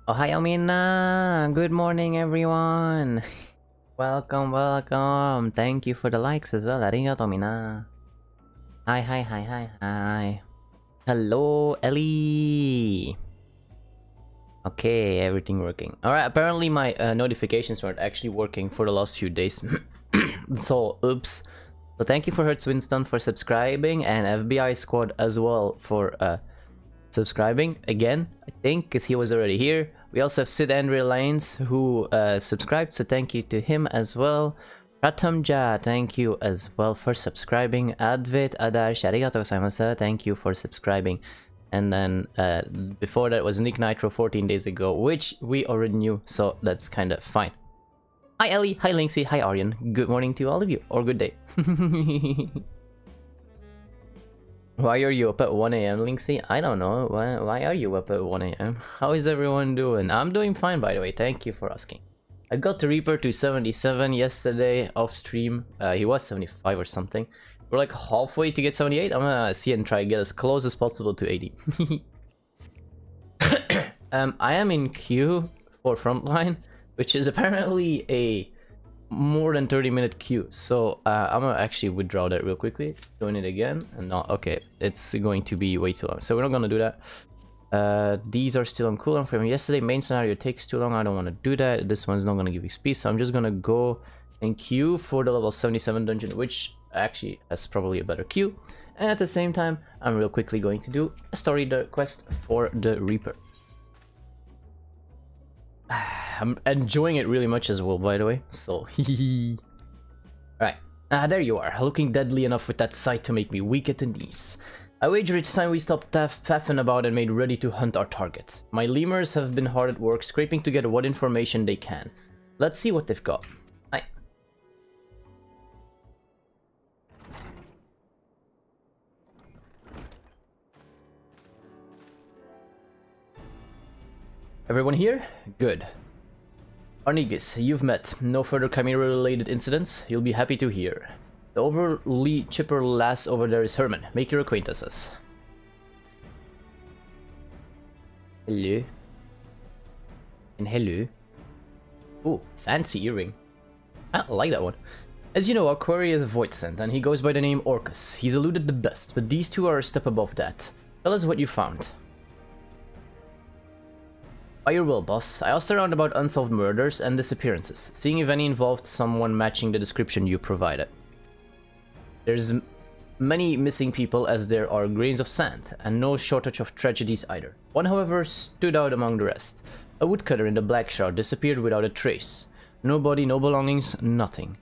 Ohayo mina! Good morning everyone! Welcome, welcome! Thank you for the likes as well. Arigato mina! Hi, hi, hi, hi, hi! Hello, Ellie! Okay, everything working. Alright, apparently my notifications weren't actually working for the last few days. So, oops. So thank you for Hertz Winston for subscribing, and FBI Squad as well for subscribing again, I think, because he was already here. We also have Sid Andre Lines who subscribed, so thank you to him as well. Pratamja, thank you as well for subscribing. Advit Adarsh, arigatou gozaimasu, thank you for subscribing. And then before that was Nick Nitro 14 days ago, which we already knew, so that's kind of fine. Hi Ellie, hi Linksy, hi Aryan. Good morning to all of you, or good day. Why are you up at 1 AM, Linksy? I don't know. Why are you up at 1 AM? How is everyone doing? I'm doing fine, by the way. Thank you for asking. I got the Reaper to 77 yesterday off stream. He was 75 or something. We're like halfway to get 78. I'm gonna see and try to get as close as possible to 80. I am in queue for Frontline, which is apparently a more than 30-minute queue, so I'm gonna actually withdraw that real quickly, join it again, and not okay, it's going to be way too long, so we're not gonna do that. These are still on cooldown from yesterday. Main scenario takes too long, I don't want to do that. This one's not gonna give XP, so I'm just gonna go and queue for the level 77 dungeon, which actually has probably a better queue, and at the same time I'm real quickly going to do a story quest for the Reaper. I'm enjoying it really much as well, by the way, so Right, there you are, looking deadly enough with that sight to make me weak at the knees. I wager it's time we stopped faffing about and made ready to hunt our target. My lemurs have been hard at work scraping together what information they can. Let's see what they've got. Hi. Everyone here? Good. Arnigis, you've met. No further Chimera-related incidents? You'll be happy to hear. The overly chipper lass over there is Herman. Make your acquaintances. Hello. And hello. Ooh, fancy earring. I like that one. As you know, our quarry is a void scent, and he goes by the name Orcus. He's eluded the best, but these two are a step above that. Tell us what you found. By your will, boss. I asked around about unsolved murders and disappearances, seeing if any involved someone matching the description you provided. There's many missing people as there are grains of sand, and no shortage of tragedies either. One, however, stood out among the rest. A woodcutter in the Black Shroud disappeared without a trace. No body, no belongings, nothing.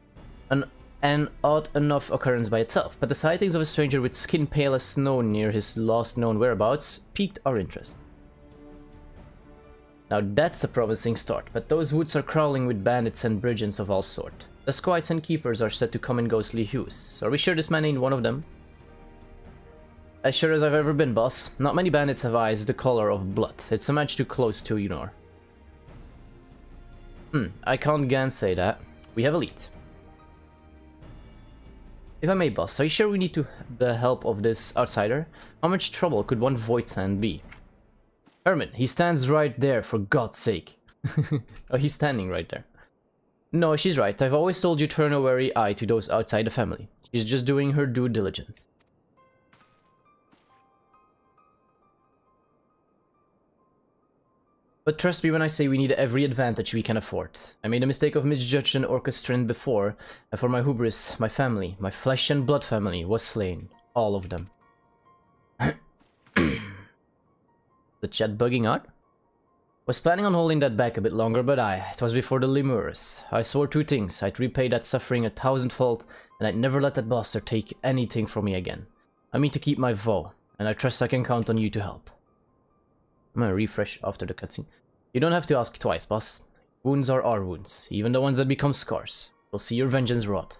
An odd enough occurrence by itself, but the sightings of a stranger with skin pale as snow near his last known whereabouts piqued our interest. Now that's a promising start, but those woods are crawling with bandits and brigands of all sort. The squires and keepers are said to come in ghostly hues. Are we sure this man ain't one of them? As sure as I've ever been, boss. Not many bandits have eyes the color of blood. It's a match too close to ignore. I can't say that. We have a lead. If I may, boss, are you sure we need the help of this outsider? How much trouble could one void sand be? Herman, he stands right there, for God's sake. Oh, he's standing right there. No, she's right. I've always told you turn a wary eye to those outside the family. She's just doing her due diligence. But trust me when I say we need every advantage we can afford. I made a mistake of misjudging an Orchestrand before, and for my hubris, my family, my flesh and blood family, was slain. All of them. The chat bugging out? Was planning on holding that back a bit longer, but it was before the lemurs. I swore two things. I'd repay that suffering 1,000-fold, and I'd never let that bastard take anything from me again. I mean to keep my vow, and I trust I can count on you to help. I'm gonna refresh after the cutscene. You don't have to ask twice, boss. Wounds are our wounds, even the ones that become scars. We'll see your vengeance wrought.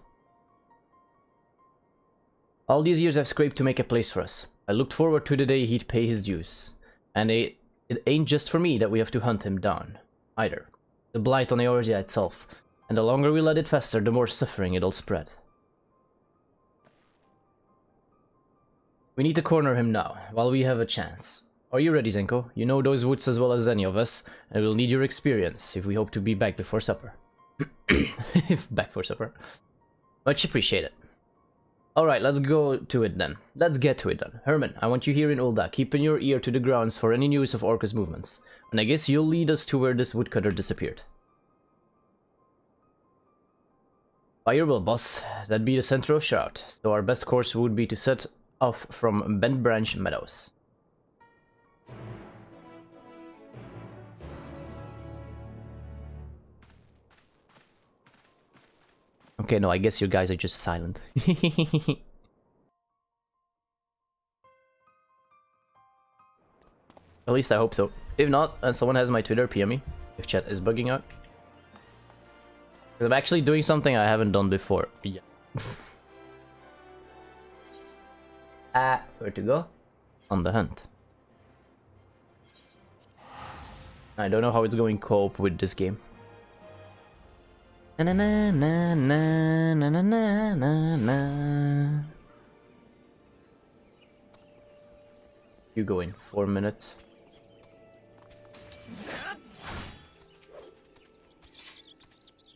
All these years I've scraped to make a place for us. I looked forward to the day he'd pay his dues. And it ain't just for me that we have to hunt him down, either. The blight on Eorzea itself, and the longer we let it fester, the more suffering it'll spread. We need to corner him now, while we have a chance. Are you ready, Zenko? You know those woods as well as any of us, and we'll need your experience if we hope to be back before supper. Back for supper. Much appreciated. Alright, let's go to it then. Let's get to it then. Herman, I want you here in Ulda, keeping your ear to the grounds for any news of Orca's movements. And I guess you'll lead us to where this woodcutter disappeared. By your will, boss. That'd be the central shout, so our best course would be to set off from Bent Branch Meadows. Okay, no, I guess you guys are just silent. At least I hope so. If not, someone has my Twitter, PM me if chat is bugging out. Because I'm actually doing something I haven't done before. Yeah. Where to go? On the hunt. I don't know how it's going co-op with this game. Na na na na na na na na na. You go in 4 minutes.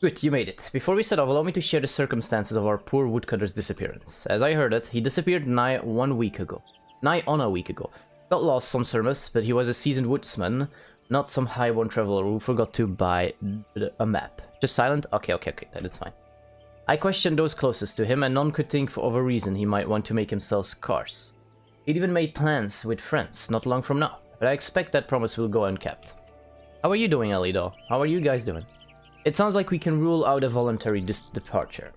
Good, you made it. Before we set off, allow me to share the circumstances of our poor woodcutter's disappearance. As I heard it, he disappeared nigh on a week ago. Got lost some service, but he was a seasoned woodsman, not some highborn traveler who forgot to buy a map. Just silent? Okay, that's fine. I questioned those closest to him, and none could think of a reason he might want to make himself scarce. He'd even made plans with friends not long from now, but I expect that promise will go unkept. How are you doing, Ellie, though? How are you guys doing? It sounds like we can rule out a voluntary departure.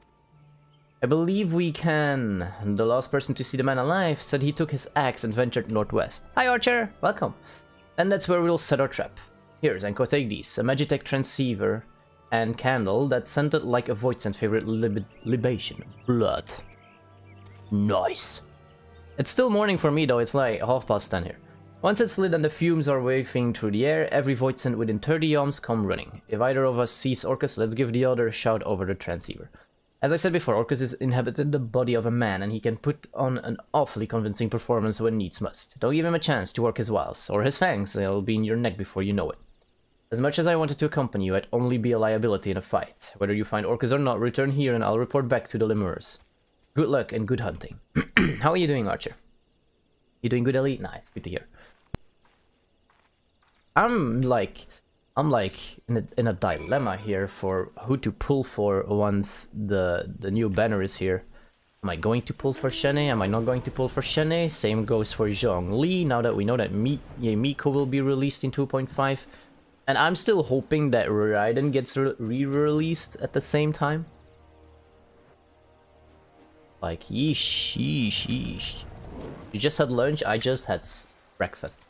I believe we can. The last person to see the man alive said he took his axe and ventured northwest. Hi, Archer! Welcome! And that's where we'll set our trap. Here, Zenko, take these. A Magitech transceiver and candle that scented like a Voidsent's favorite libation. Blood. Nice! It's still morning for me, though. It's like 10:30 here. Once it's lit and the fumes are wafting through the air, every Voidsent within 30 yalms come running. If either of us sees Orcus, let's give the other a shout over the transceiver. As I said before, Orcus is inhabited the body of a man, and he can put on an awfully convincing performance when needs must. Don't give him a chance to work his wiles, or his fangs, they'll be in your neck before you know it. As much as I wanted to accompany you, I'd only be a liability in a fight. Whether you find Orcus or not, return here and I'll report back to the Lemurs. Good luck and good hunting. How are you doing, Archer? You doing good, Ellie? Nice, good to hear. I'm like in a dilemma here for who to pull for once the new banner is here. Am I going to pull for Shene? Am I not going to pull for Shene? Same goes for Zhongli, now that we know that Miko will be released in 2.5. And I'm still hoping that Raiden gets re-released at the same time. Like, yeesh, yeesh, yeesh. You just had lunch, I just had breakfast.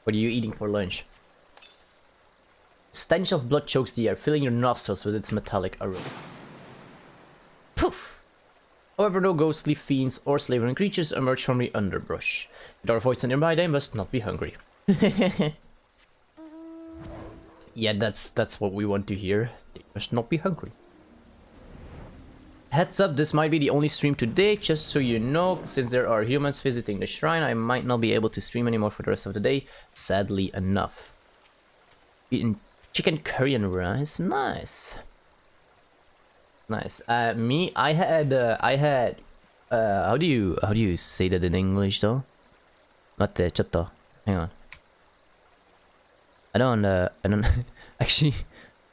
What are you eating for lunch? Stench of blood chokes the air, filling your nostrils with its metallic aroma. Poof! However, no ghostly fiends or slavering creatures emerge from the underbrush. With our voids nearby, they must not be hungry. Yeah, that's what we want to hear. They must not be hungry. Heads up, this might be the only stream today, just so you know, since there are humans visiting the shrine, I might not be able to stream anymore for the rest of the day, sadly enough. Eating chicken curry and rice, nice. Nice. Me, I had, how do you say that in English though? Matte, chatto, hang on. I don't, actually,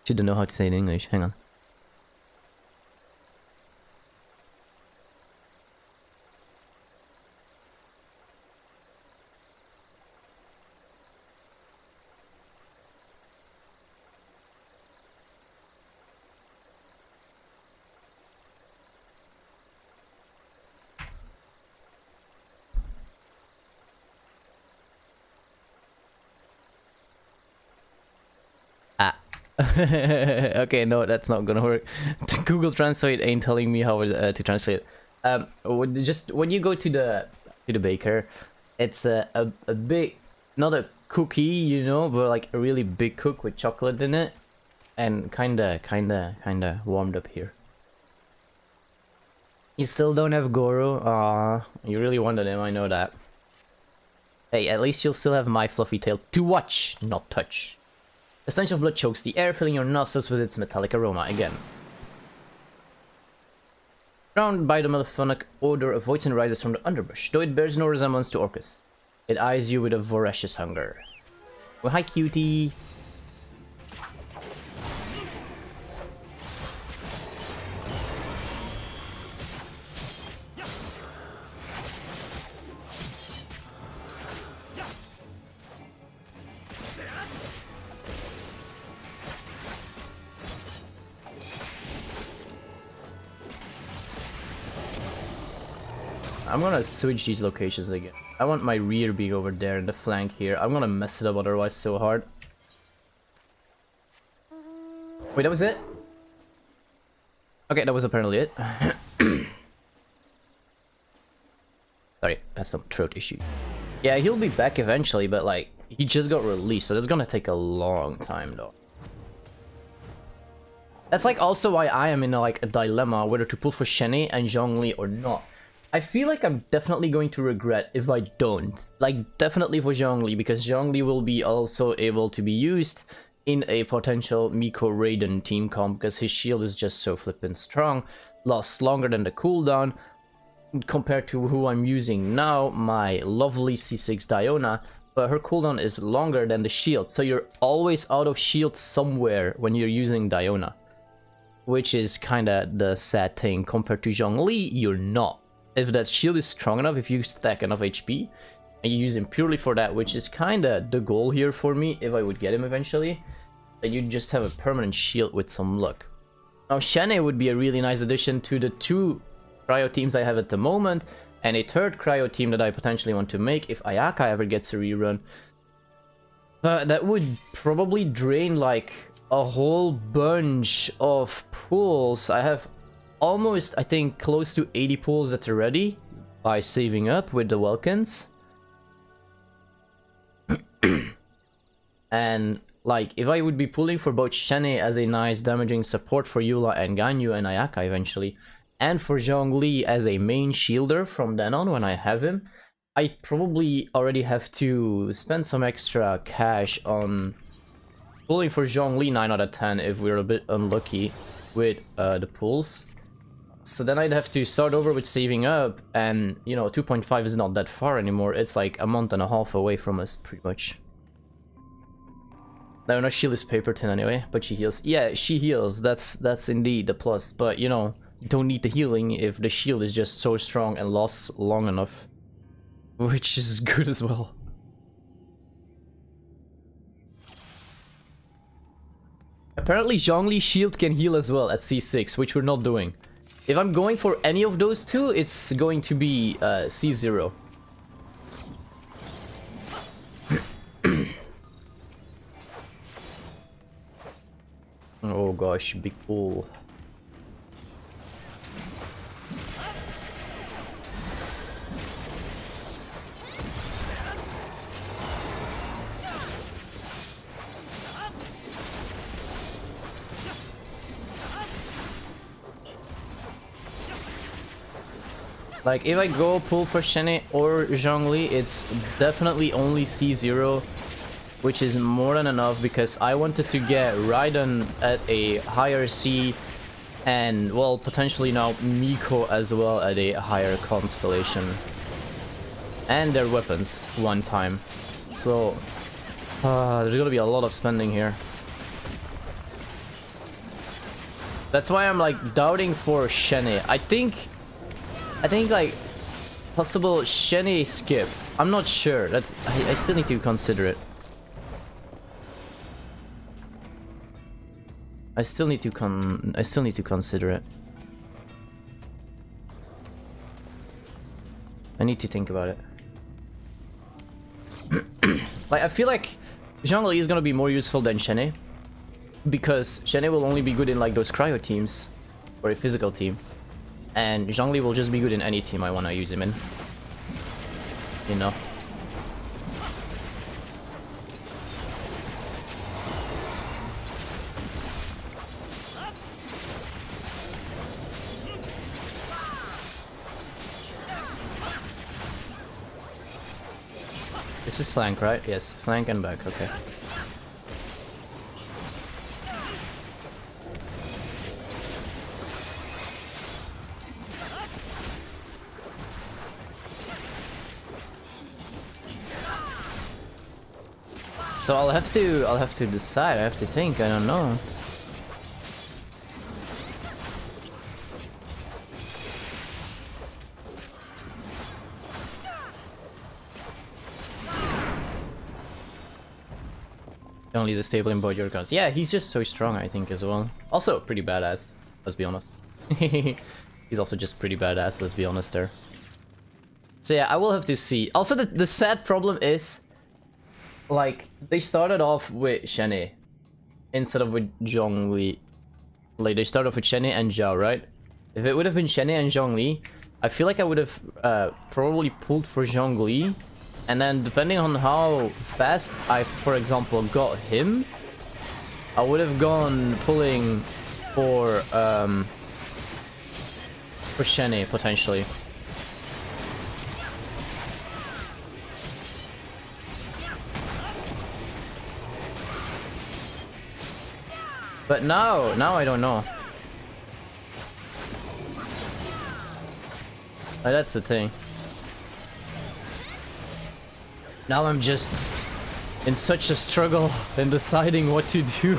shouldn't know how to say it in English, hang on. Okay, no, that's not gonna work. Google Translate ain't telling me how to translate. Just when you go to the baker, it's a big, not a cookie, you know, but like a really big cook with chocolate in it, and kinda warmed up here. You still don't have Goro? Aw, you really wanted him, I know that. Hey, at least you'll still have my fluffy tail to watch, not touch. The stench of blood chokes the air, filling your nostrils with its metallic aroma again. Surrounded by the melancholic odor, a voisin rises from the underbrush, though it bears no resemblance to Orcus. It eyes you with a voracious hunger. Well, hi, cutie. I'm gonna switch these locations again. I want my rear being over there and the flank here. I'm gonna mess it up otherwise so hard. Wait, that was it? Okay, that was apparently it. Sorry, I have some throat issues. Yeah, he'll be back eventually, but like, he just got released, so that's gonna take a long time though. That's like also why I am in a dilemma whether to pull for Shene and Zhongli or not. I feel like I'm definitely going to regret if I don't. Like, definitely for Zhongli, because Zhongli will be also able to be used in a potential Miko Raiden team comp, because his shield is just so flippin' strong, lasts longer than the cooldown, compared to who I'm using now, my lovely C6 Diona, but her cooldown is longer than the shield, so you're always out of shield somewhere when you're using Diona. Which is kinda the sad thing, compared to Zhongli, you're not. If that shield is strong enough, if you stack enough HP, and you use him purely for that, which is kinda the goal here for me, if I would get him eventually, then you just have a permanent shield with some luck. Now Shene would be a really nice addition to the 2 cryo teams I have at the moment, and a 3rd cryo team that I potentially want to make if Ayaka ever gets a rerun. But that would probably drain like a whole bunch of pulls. I have almost, I think, close to 80 pulls at the ready by saving up with the Welkins. And like, if I would be pulling for both Shene as a nice damaging support for Eula and Ganyu and Ayaka eventually, and for Zhongli as a main shielder from then on when I have him, I probably already have to spend some extra cash on pulling for Zhongli 9 out of 10 if we're a bit unlucky with the pulls. So then I'd have to start over with saving up, and you know, 2.5 is not that far anymore. It's like a month and a half away from us, pretty much. Now, no, shield is paper thin anyway, but she heals. Yeah, she heals. That's indeed a plus. But you know, you don't need the healing if the shield is just so strong and lasts long enough, which is good as well. Apparently, Zhongli's shield can heal as well at C6, which we're not doing. If I'm going for any of those two, it's going to be C0. Oh gosh, big pull. Like, if I go pull for Shene or Zhongli, it's definitely only C0, which is more than enough, because I wanted to get Raiden at a higher C, and, well, potentially now Miko as well at a higher constellation. And their weapons one time. So, there's gonna be a lot of spending here. That's why I'm, like, doubting for Shene. I think like possible Shene skip. I'm not sure. I still need to consider it. I still need to consider it. I need to think about it. Like, I feel like Zhongli is gonna be more useful than Shene, because Shene will only be good in like those cryo teams or a physical team. And Zhongli will just be good in any team I want to use him in. You know? This is flank, right? Yes, flank and back, okay. So I'll have to decide, I have to think, I don't know. Only is a stable in both your cards. Yeah, he's just so strong, I think, as well. Also, pretty badass, let's be honest. He's also just pretty badass, let's be honest there. So yeah, I will have to see. Also, the sad problem is, like, they started off with Shane instead of with Zhongli. Like, they started off with Shane and Zhao, right? If it would have been Shane and Zhongli, I feel like I would have probably pulled for Zhongli. And then, depending on how fast I, for example, got him, I would have gone pulling for Shane, potentially. But now I don't know. Like, that's the thing. Now I'm just in such a struggle in deciding what to do.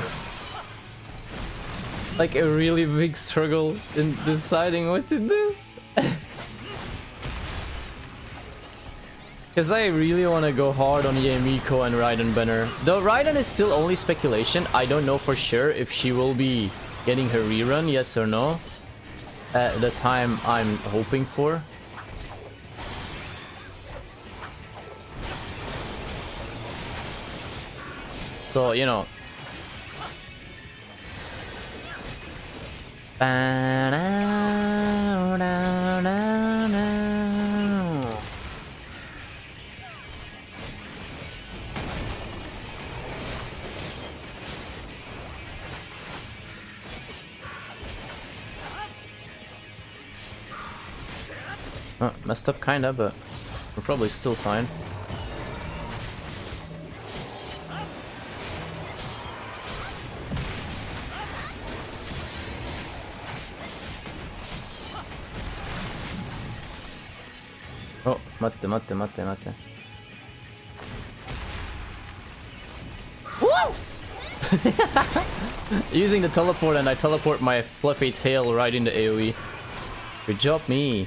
Like a really big struggle in deciding what to do. Because I really want to go hard on Yemiko and Raiden Banner. Though Raiden is still only speculation, I don't know for sure if she will be getting her rerun, yes or no. At the time I'm hoping for. So, you know. Messed up kinda, but we're probably still fine. Oh, matte. Woo! Using the teleport, and I teleport my fluffy tail right into AoE. Good job, me.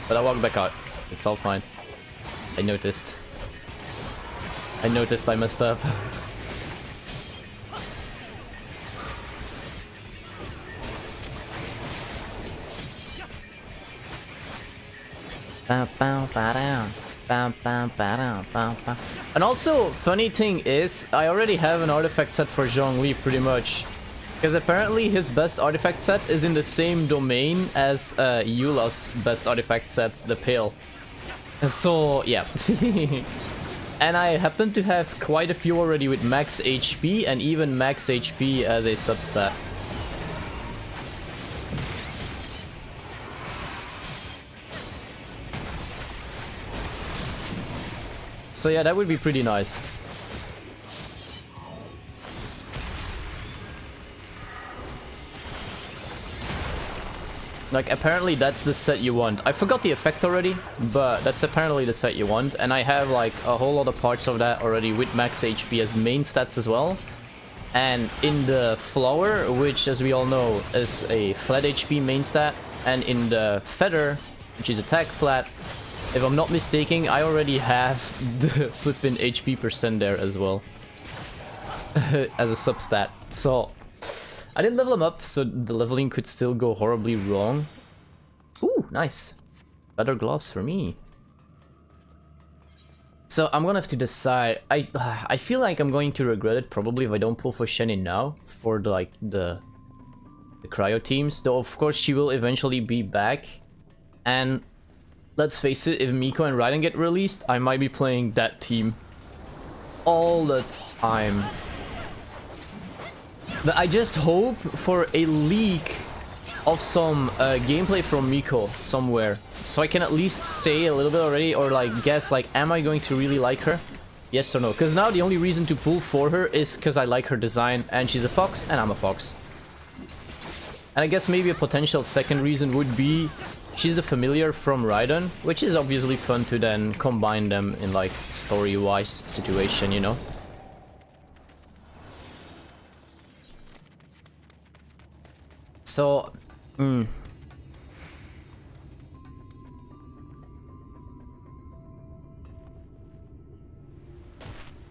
But I walked back out. It's all fine. I noticed I messed up. And also, funny thing is, I already have an artifact set for Zhongli pretty much. Because apparently his best artifact set is in the same domain as Eula's best artifact set, the Pale. And so, yeah. And I happen to have quite a few already with max HP and even max HP as a substat. So yeah, that would be pretty nice. Like, apparently that's the set you want. I forgot the effect already, but that's apparently the set you want. And I have like a whole lot of parts of that already with max HP as main stats as well. And in the Flower, which as we all know is a flat HP main stat, and in the Feather, which is attack flat, if I'm not mistaken, I already have the flippin' HP percent there as well. As a substat. So, I didn't level him up, so the leveling could still go horribly wrong. Ooh, nice. Better gloves for me. So, I'm gonna have to decide. I feel like I'm going to regret it probably if I don't pull for Shenny now. For the cryo teams. Though, of course, she will eventually be back. And let's face it, if Miko and Raiden get released, I might be playing that team all the time. But I just hope for a leak of some gameplay from Miko somewhere, so I can at least say a little bit already, or like guess like, am I going to really like her? Yes or no? Because now the only reason to pull for her is because I like her design, and she's a fox, and I'm a fox. And I guess maybe a potential second reason would be she's the familiar from Raiden, which is obviously fun to then combine them in like story-wise situation, you know? So, You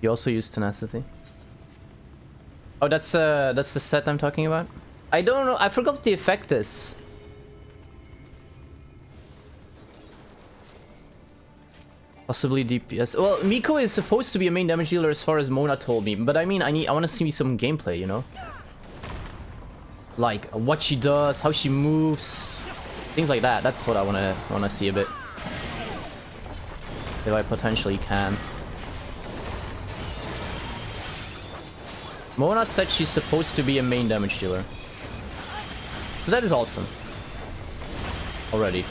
also use tenacity. Oh, that's the set I'm talking about? I don't know, I forgot what the effect is. Possibly DPS. Well, Miko is supposed to be a main damage dealer as far as Mona told me, but I mean, I want to see some gameplay, you know? Like what she does, how she moves, things like that. That's what I wanna see a bit. If I potentially can. Mona said she's supposed to be a main damage dealer. So that is awesome. Already.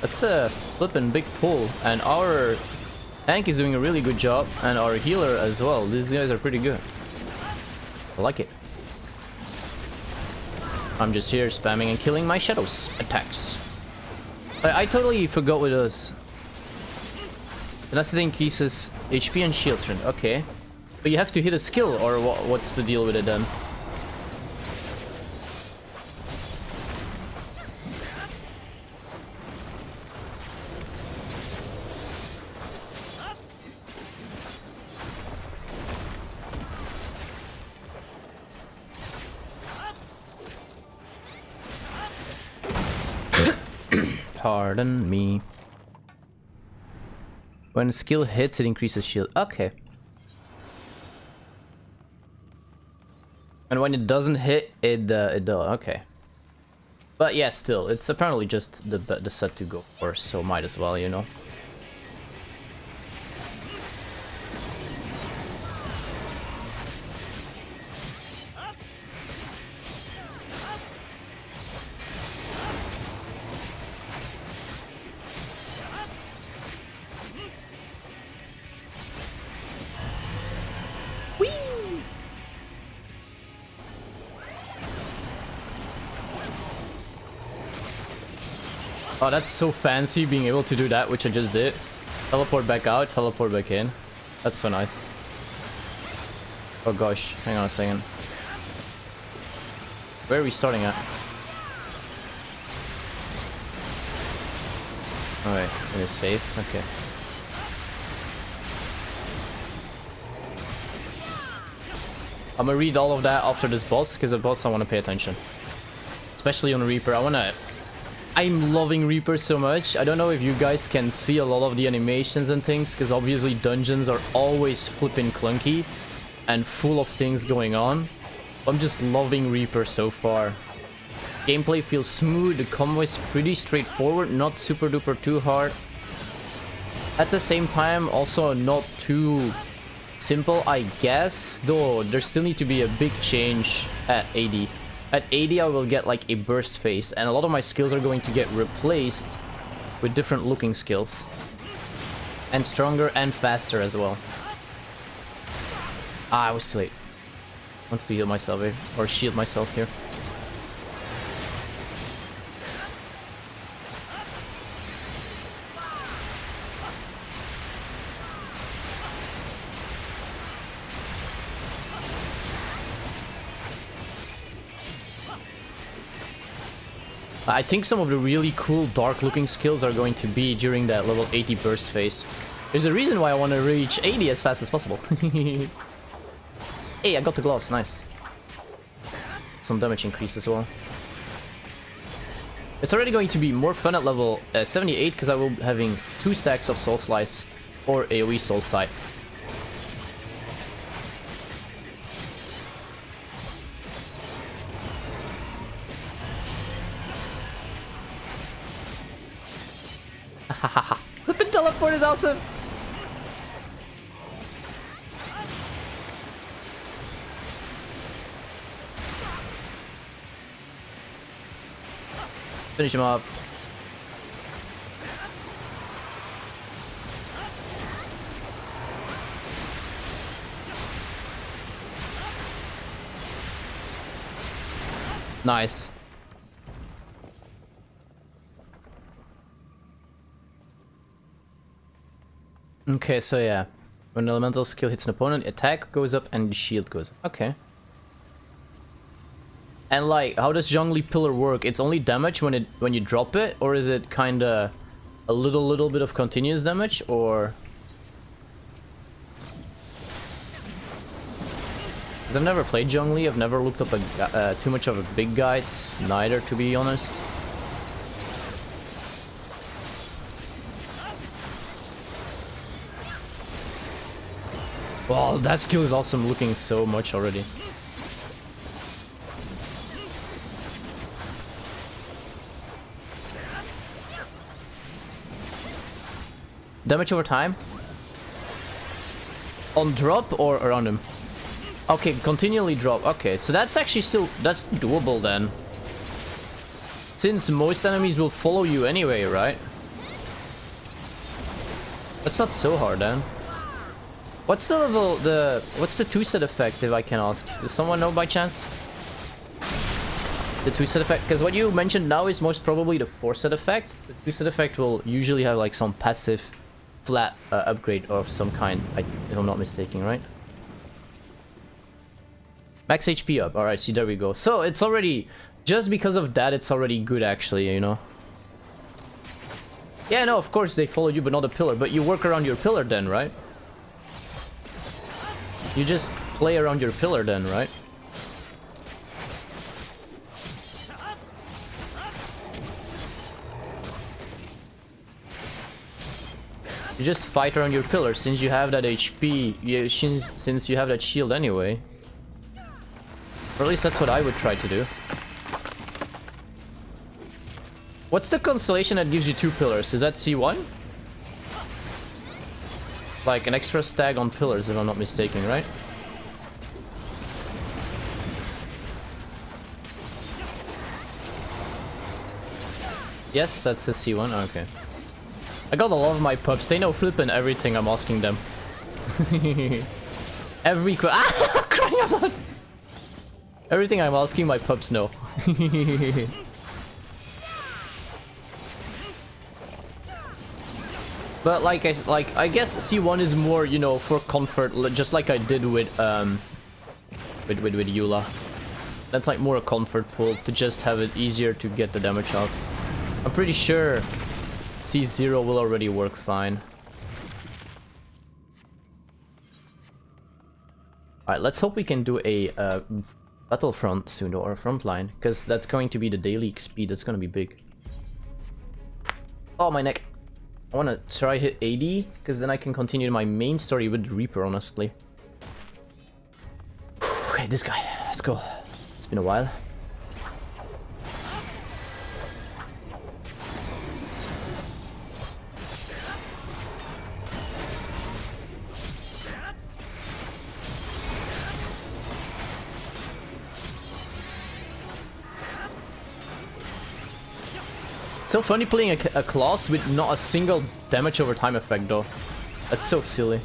That's a flippin' big pull, and our tank is doing a really good job, and our healer as well. These guys are pretty good. I like it. I'm just here spamming and killing my shadows attacks. I totally forgot what it does. Tenacity increases HP and shield strength. Okay. But you have to hit a skill, or what's the deal with it then? Pardon me. When skill hits, it increases shield. Okay. And when it doesn't hit, it does. Okay. But yeah, still, it's apparently just the set to go for, so might as well, you know. Oh, that's so fancy being able to do that, which I just did. Teleport back out, teleport back in. That's so nice. Oh gosh, hang on a second. Where are we starting at? Alright, in his face, okay. I'm gonna read all of that after this boss, because the boss I want to pay attention. Especially on Reaper, I'm loving Reaper so much. I don't know if you guys can see a lot of the animations and things, because obviously dungeons are always flipping clunky and full of things going on. I'm just loving Reaper so far. Gameplay feels smooth, the combo is pretty straightforward, not super duper too hard. At the same time, also not too simple, I guess, though there still need to be a big change at 80. At 80 I will get like a burst phase, and a lot of my skills are going to get replaced with different looking skills. And stronger and faster as well. Ah, I was too late. I want to heal myself here, or shield myself here. I think some of the really cool dark looking skills are going to be during that level 80 burst phase. There's a reason why I want to reach 80 as fast as possible. Hey, I got the gloves, nice. Some damage increase as well. It's already going to be more fun at level 78 because I will be having 2 stacks of Soul Slice or AoE Soul Sight. Hahaha. Flippin' teleport is awesome! Finish him up. Nice. Okay, so yeah. When an elemental skill hits an opponent, attack goes up and the shield goes up. Okay. And like, how does Zhongli Pillar work? It's only damage when you drop it, or is it kinda a little bit of continuous damage, or? Because I've never played Zhongli, I've never looked up too much of a big guide, neither, to be honest. Wow, that skill is awesome, looking so much already. Damage over time? On drop or around him? Okay, continually drop. Okay, so that's actually still... that's doable then. Since most enemies will follow you anyway, right? That's not so hard then. What's the level... what's the two-set effect, if I can ask? Does someone know by chance? The two-set effect? Because what you mentioned now is most probably the four-set effect. The two-set effect will usually have like some passive flat upgrade of some kind, if I'm not mistaken, right? Max HP up. Alright, see, there we go. So, it's already... just because of that, it's already good, actually, you know? Yeah, no, of course they follow you, but not a pillar. But you work around your pillar then, right? You just play around your pillar then, right? You just fight around your pillar since you have that HP, since you have that shield anyway. Or at least that's what I would try to do. What's the constellation that gives you two pillars? Is that C1? Like an extra stag on pillars, if I'm not mistaken, right? Yes, that's the C1. Oh, okay. I got a lot of my pups. They know flippin' everything I'm asking them. Everything I'm asking, my pups know. But I guess C1 is more, you know, for comfort, just like I did with Eula. That's like more a comfort pull to just have it easier to get the damage off. I'm pretty sure C0 will already work fine. Alright, let's hope we can do a battlefront soon, or a frontline, because that's going to be the daily XP. That's going to be big. Oh, my neck. I want to try hit 80, because then I can continue my main story with the Reaper, honestly. Okay, this guy. Let's go. It's been a while. So funny playing a class with not a single damage over time effect though. That's so silly.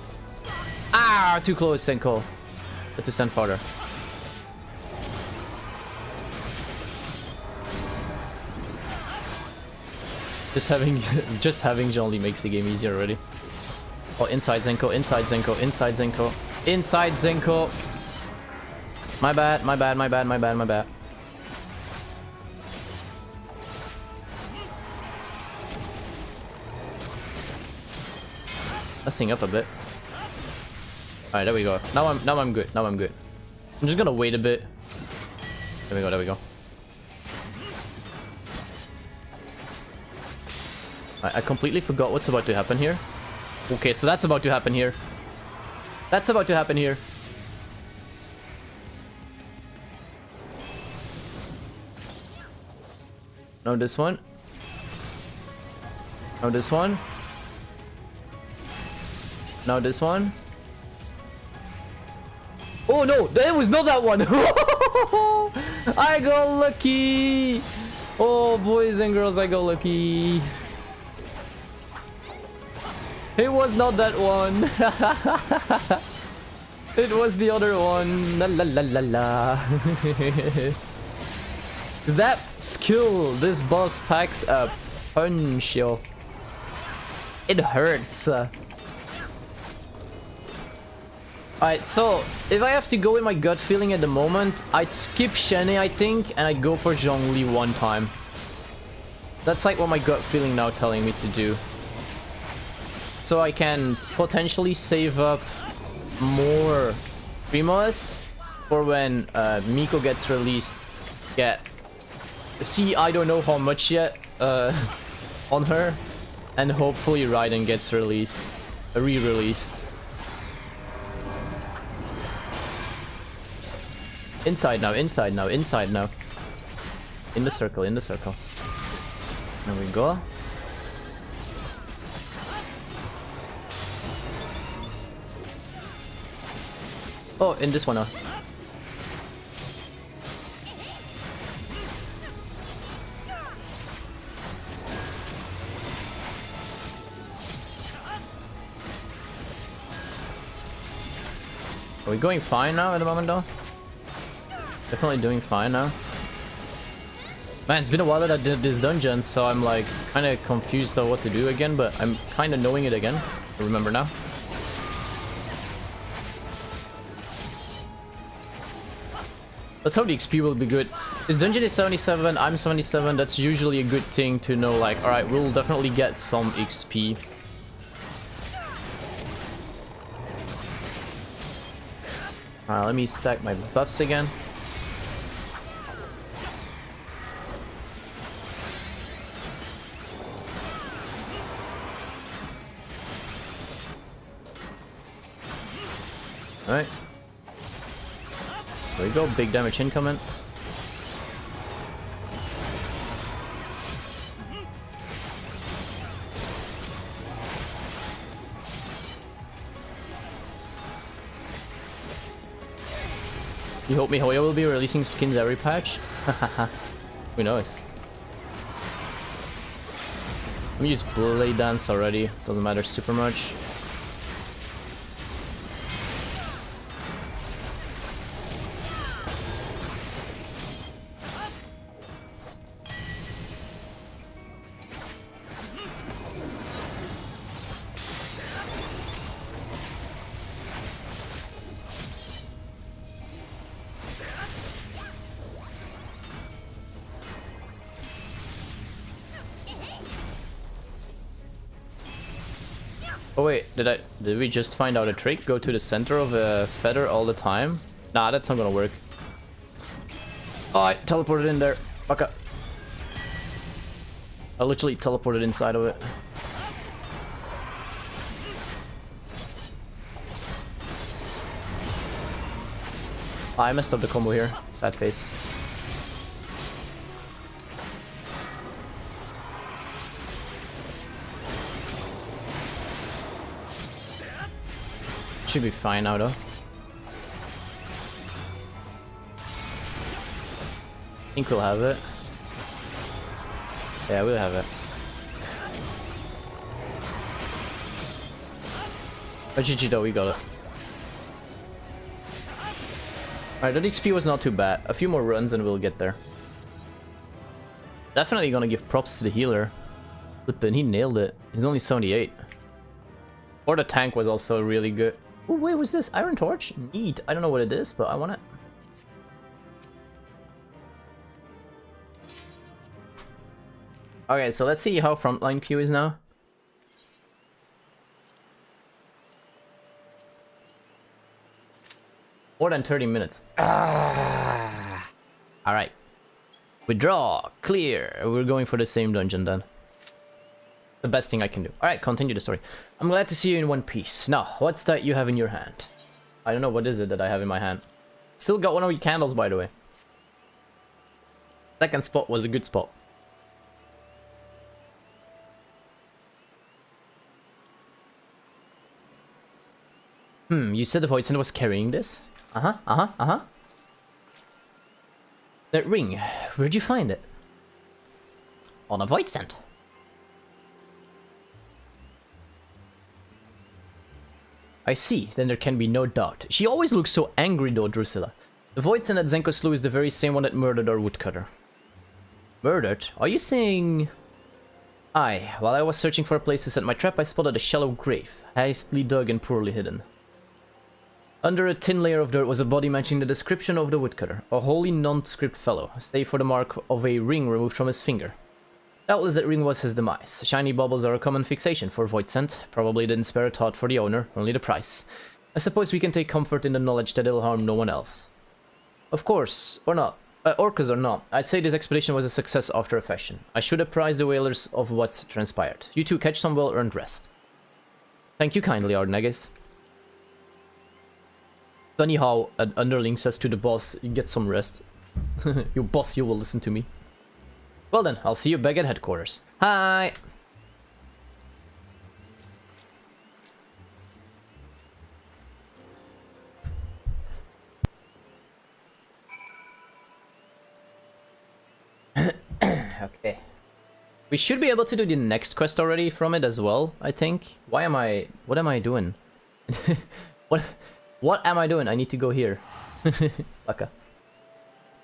Ah, too close, Senko. Let's just stand farther. Just having Zhongli makes the game easier already. Oh, inside Zenko, inside Zenko, inside Zenko, inside Zenko. My bad, my bad, my bad, my bad, my bad. Messing up a bit. Alright, there we go. Now I'm good. Now I'm good. I'm just gonna wait a bit. There we go, there we go. I completely forgot what's about to happen here. Okay, so that's about to happen here. That's about to happen here. No, this one. No, this one. No, this one. Oh no, it was not that one. I got lucky. Oh, boys and girls, I got lucky. It was not that one. It was the other one. La la la la la. That skill, this boss packs a punch, yo. It hurts. Alright, so if I have to go with my gut feeling at the moment, I'd skip Shane, I think, and I'd go for Zhongli one time. That's like what my gut feeling now telling me to do. So I can potentially save up more Primos for when Miko gets released. See, I don't know how much yet on her, and hopefully Raiden gets released, re-released. Inside now, inside now, inside now. In the circle, in the circle. There we go. Oh, in this one now. Are we going fine now at the moment though? Definitely doing fine now. Man, it's been a while that I did this dungeon, so I'm like kind of confused on what to do again, but I'm kind of knowing it again. I remember now. Let's hope the XP will be good. This dungeon is 77, I'm 77, that's usually a good thing to know, like, alright, we'll definitely get some XP. Alright, let me stack my buffs again. Alright. There we go, big damage incoming. You hope Ohayo will be releasing skins every patch? Who knows? Let me use Blade Dance already, doesn't matter super much. Oh wait, did we just find out a trick? Go to the center of a feather all the time? Nah, that's not gonna work. Oh, I teleported in there. Fuck up. I literally teleported inside of it. Oh, I messed up the combo here. Sad face. Should be fine now though. I think we'll have it. Yeah, we'll have it. But GG though, we got it. Alright, that XP was not too bad. A few more runs and we'll get there. Definitely gonna give props to the healer. Flippin', he nailed it. He's only 78. Or the tank was also really good. Oh wait, what's this? Iron Torch? Neat. I don't know what it is, but I want it. Okay, so let's see how frontline queue is now. More than 30 minutes. Ah. Alright. Withdraw. Clear. We're going for the same dungeon then. The best thing I can do. Alright, continue the story. I'm glad to see you in one piece. Now, what's that you have in your hand? I don't know, what is it that I have in my hand? Still got one of your candles, by the way. Second spot was a good spot. You said the Void Center was carrying this? That ring, where'd you find it? On a void scent. I see, then there can be no doubt. She always looks so angry though, Drusilla. The void scent at Zenko Slough is the very same one that murdered our woodcutter. Murdered? Are you saying... Aye, while I was searching for a place to set my trap, I spotted a shallow grave, hastily dug and poorly hidden. Under a thin layer of dirt was a body matching the description of the woodcutter, a wholly nondescript fellow, save for the mark of a ring removed from his finger. Doubtless that ring was his demise. Shiny baubles are a common fixation for void scent, probably didn't spare a thought for the owner, only the price. I suppose we can take comfort in the knowledge that it'll harm no one else. Of course, or not. Orcas or not, I'd say this expedition was a success after a fashion. I should apprise the whalers of what transpired. You two catch some well-earned rest. Thank you kindly, Ardnagus. Funny how an underling says to the boss, you get some rest. You boss, you will listen to me. Well then, I'll see you back at headquarters. Hi! Okay. We should be able to do the next quest already from it as well, I think. What am I doing? What am I doing? I need to go here. Baka.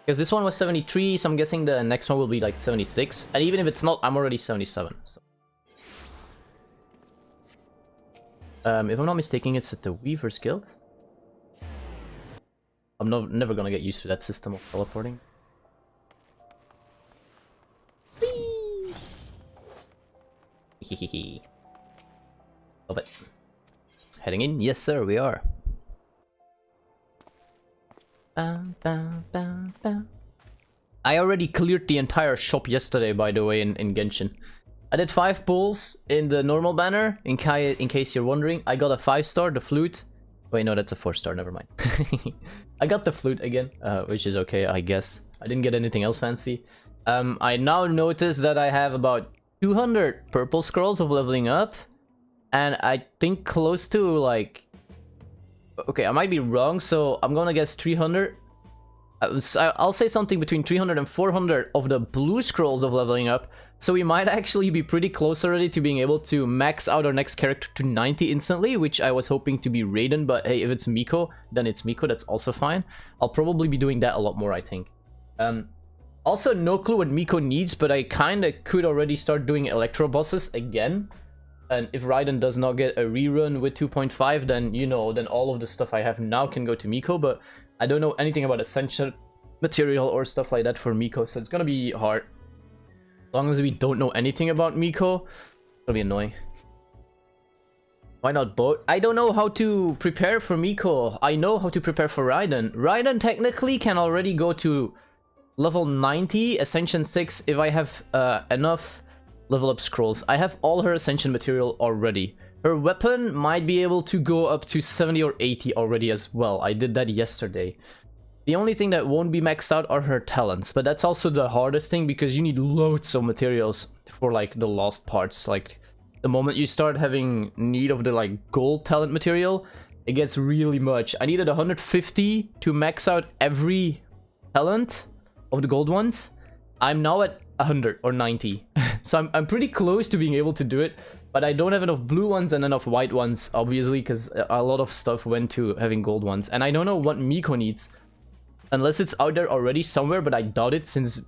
Because this one was 73, so I'm guessing the next one will be like 76. And even if it's not, I'm already 77. So. If I'm not mistaken, it's at the Weaver's Guild. I'm never gonna get used to that system of teleporting. Hehehe. Love it. Heading in? Yes, sir, we are. I already cleared the entire shop yesterday, by the way, in Genshin. I did 5 pulls in the normal banner, in case you're wondering. I got a 5-star, the flute. Wait, no, that's a 4-star, never mind. I got the flute again, which is okay, I guess. I didn't get anything else fancy. I now notice that I have about 200 purple scrolls of leveling up, and I think close to like... Okay, I might be wrong, so I'm gonna guess 300. I'll say something between 300 and 400 of the blue scrolls of leveling up, so we might actually be pretty close already to being able to max out our next character to 90 instantly, which I was hoping to be Raiden, but hey, if it's Miko, then it's Miko, that's also fine. I'll probably be doing that a lot more, I think. Also, no clue what Miko needs, but I kinda could already start doing Electro bosses again. And if Raiden does not get a rerun with 2.5, then, you know, then all of the stuff I have now can go to Miko, but I don't know anything about Essential material or stuff like that for Miko, so it's gonna be hard. As long as we don't know anything about Miko, it's gonna be annoying. Why not both? I don't know how to prepare for Miko. I know how to prepare for Raiden. Raiden technically can already go to level 90, Ascension 6, if I have enough level up scrolls. I have all her Ascension material already. Her weapon might be able to go up to 70 or 80 already as well. I did that yesterday. The only thing that won't be maxed out are her talents, but that's also the hardest thing because you need loads of materials for like the lost parts. Like the moment you start having need of the like gold talent material, it gets really much. I needed 150 to max out every talent of the gold ones. I'm now at 100 or 90. So I'm pretty close to being able to do it, but I don't have enough blue ones and enough white ones, obviously, because a lot of stuff went to having gold ones. And I don't know what Miko needs, unless it's out there already somewhere, but I doubt it since,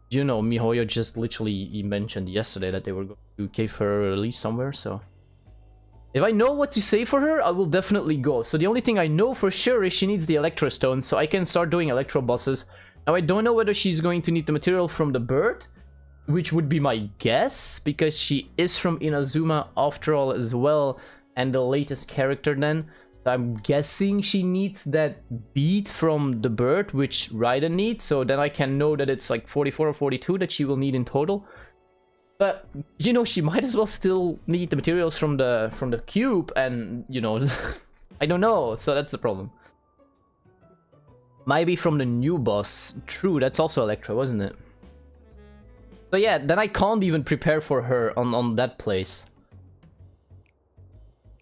you know, Mihoyo just literally mentioned yesterday that they were going to give her a release somewhere, so... If I know what to say for her, I will definitely go. So the only thing I know for sure is she needs the Electro Stones, so I can start doing Electro bosses. Now, I don't know whether she's going to need the material from the bird, which would be my guess, because she is from Inazuma after all as well, and the latest character then. So I'm guessing she needs that bead from the bird, which Raiden needs, so then I can know that it's like 44 or 42 that she will need in total. But, you know, she might as well still need the materials from the cube, and, you know, I don't know, so that's the problem. Maybe from the new boss. True, that's also Electro, wasn't it? So yeah, then I can't even prepare for her on that place.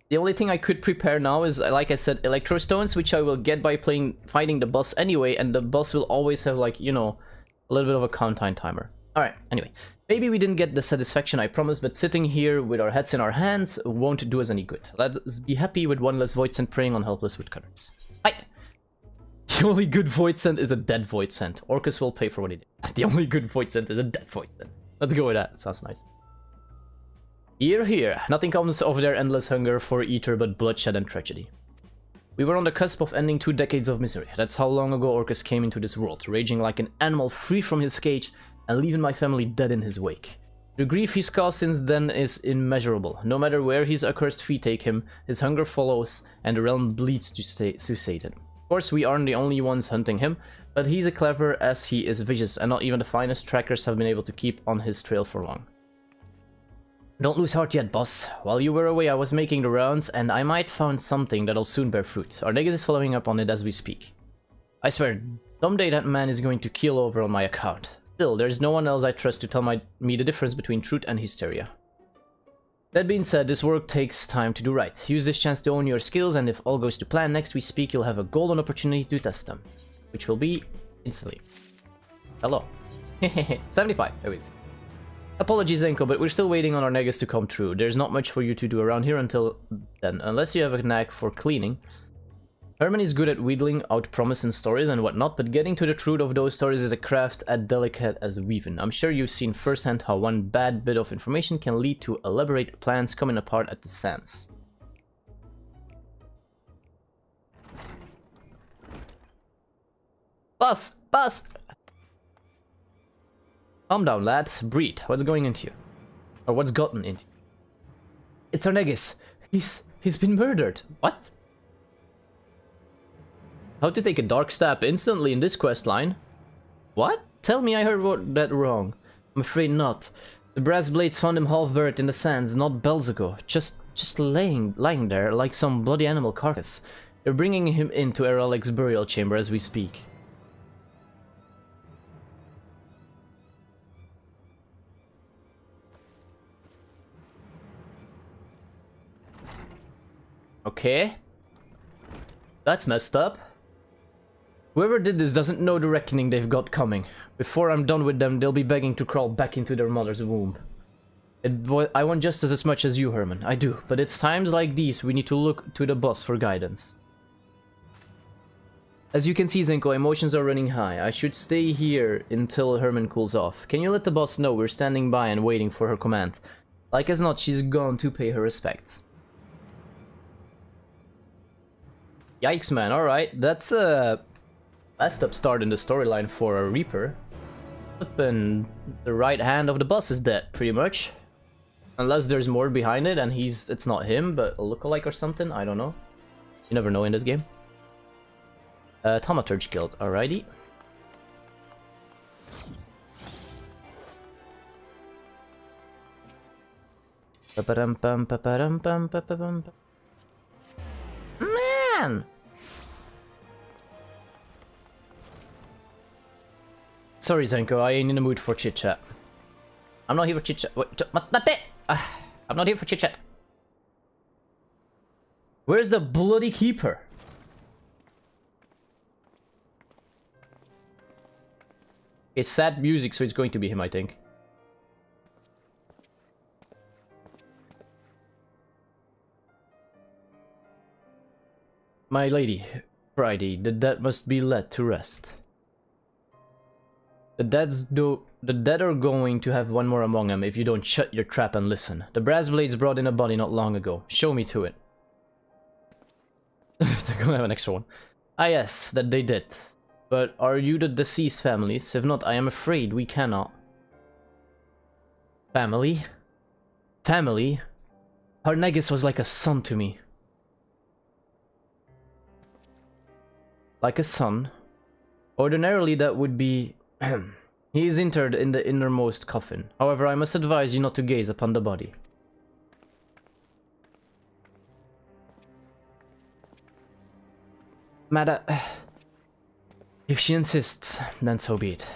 The only thing I could prepare now is, like I said, Electro Stones, which I will get by fighting the boss anyway, and the boss will always have, like, you know, a little bit of a countdown timer. Alright, anyway. Maybe we didn't get the satisfaction I promised, but sitting here with our heads in our hands won't do us any good. Let's be happy with one less void scent preying on helpless woodcutters. Hi! The only good void scent is a dead void scent. Orcus will pay for what he did. The only good void scent is a dead void scent. Let's go with that. Sounds nice. Here, here. Nothing comes of their endless hunger for ether but bloodshed and tragedy. We were on the cusp of ending 2 decades of misery. That's how long ago Orcus came into this world, raging like an animal free from his cage and leaving my family dead in his wake. The grief he's caused since then is immeasurable. No matter where his accursed feet take him, his hunger follows and the realm bleeds to sate it. Of course, we aren't the only ones hunting him, but he's as clever as he is vicious, and not even the finest trackers have been able to keep on his trail for long. Don't lose heart yet, boss. While you were away, I was making the rounds, and I might found something that'll soon bear fruit. Our niggas is following up on it as we speak. I swear, someday that man is going to keel over on my account. Still, there's no one else I trust to tell me the difference between truth and hysteria. That being said, this work takes time to do right. Use this chance to own your skills, and if all goes to plan, next we speak you'll have a golden opportunity to test them. Which will be instantly. Hello. 75, there we go. Apologies, Zenko, but we're still waiting on our negas to come through. There's not much for you to do around here until then, unless you have a knack for cleaning. Herman is good at wheedling out promise and stories and whatnot, but getting to the truth of those stories is a craft as delicate as weaving. I'm sure you've seen firsthand how one bad bit of information can lead to elaborate plans coming apart at the seams. Boss! Boss! Calm down, lad. Breathe. What's going into you? Or what's gotten into you? It's Arnegis. He's been murdered. What? How to take a dark stab instantly in this quest line? What? Tell me I heard that wrong. I'm afraid not. The brass blades found him half buried in the sands not bells ago. Just lying there like some bloody animal carcass. They're bringing him into Eralik's burial chamber as we speak. Okay. That's messed up. Whoever did this doesn't know the reckoning they've got coming. Before I'm done with them, they'll be begging to crawl back into their mother's womb. I want justice as much as you, Herman. I do. But it's times like these we need to look to the boss for guidance. As you can see, Zenko, emotions are running high. I should stay here until Herman cools off. Can you let the boss know we're standing by and waiting for her command? Like as not, she's gone to pay her respects. Yikes, man. Alright, that's a messed up start in the storyline for a Reaper. And the right hand of the boss is dead, pretty much. Unless there's more behind it and it's not him, but a lookalike or something, I don't know. You never know in this game. Thaumaturge Guild, alrighty. Man! Sorry, Zenko, I ain't in the mood for chit-chat. I'm not here for chit-chat. I'm not here for chit-chat. Where's the bloody keeper? It's sad music, so it's going to be him, I think. My lady, Friday, the dead must be led to rest. The dead are going to have one more among them if you don't shut your trap and listen. The brass blades brought in a body not long ago. Show me to it. They're gonna have an extra one. Ah yes, that they did. But are you the deceased families? If not, I am afraid we cannot. Family? Family? Harnegas was like a son to me. Like a son? Ordinarily that would be... He is interred in the innermost coffin. However, I must advise you not to gaze upon the body. Mada... If she insists, then so be it.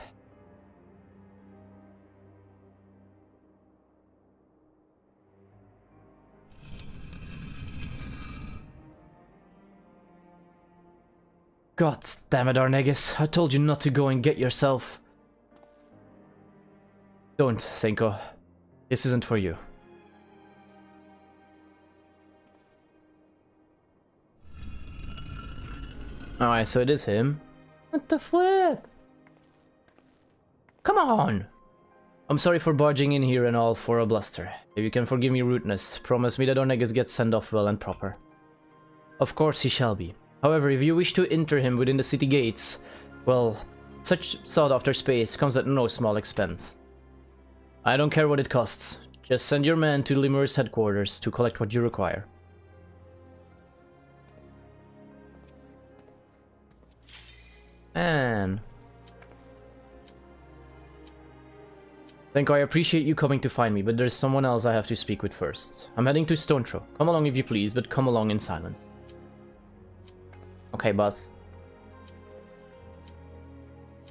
God damn it, Arnegas. I told you not to go and get yourself. Don't, Senko. This isn't for you. Alright, so it is him. What the flip? Come on! I'm sorry for barging in here and all for a bluster. If you can forgive me rudeness, promise me that our niggas get sent off well and proper. Of course he shall be. However, if you wish to enter him within the city gates, well, such sought-after space comes at no small expense. I don't care what it costs. Just send your man to Lemur's headquarters to collect what you require. And... Thank I appreciate you coming to find me, but there's someone else I have to speak with first. I'm heading to Stone Throw. Come along if you please, but come along in silence. Okay, boss.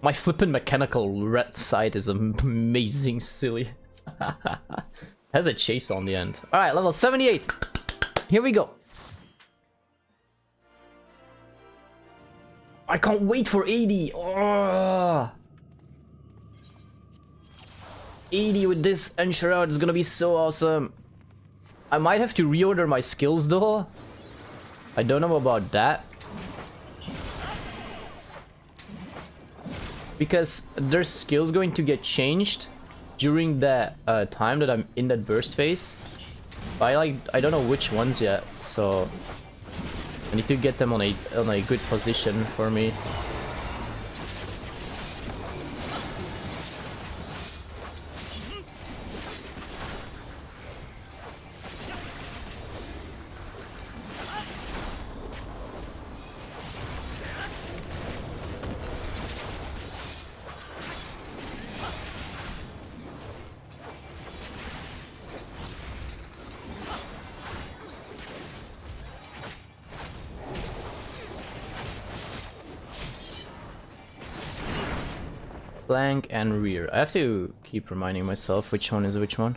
My flippin' mechanical red side is amazing silly. Has a chase on the end. Alright, level 78. Here we go. I can't wait for 80. Oh. 80 with this Enshroud is gonna be so awesome. I might have to reorder my skills though. I don't know about that. Because their skills going to get changed during that time that I'm in that burst phase. But I don't know which ones yet, so I need to get them on a good position for me. Flank and rear. I have to keep reminding myself which one is which one.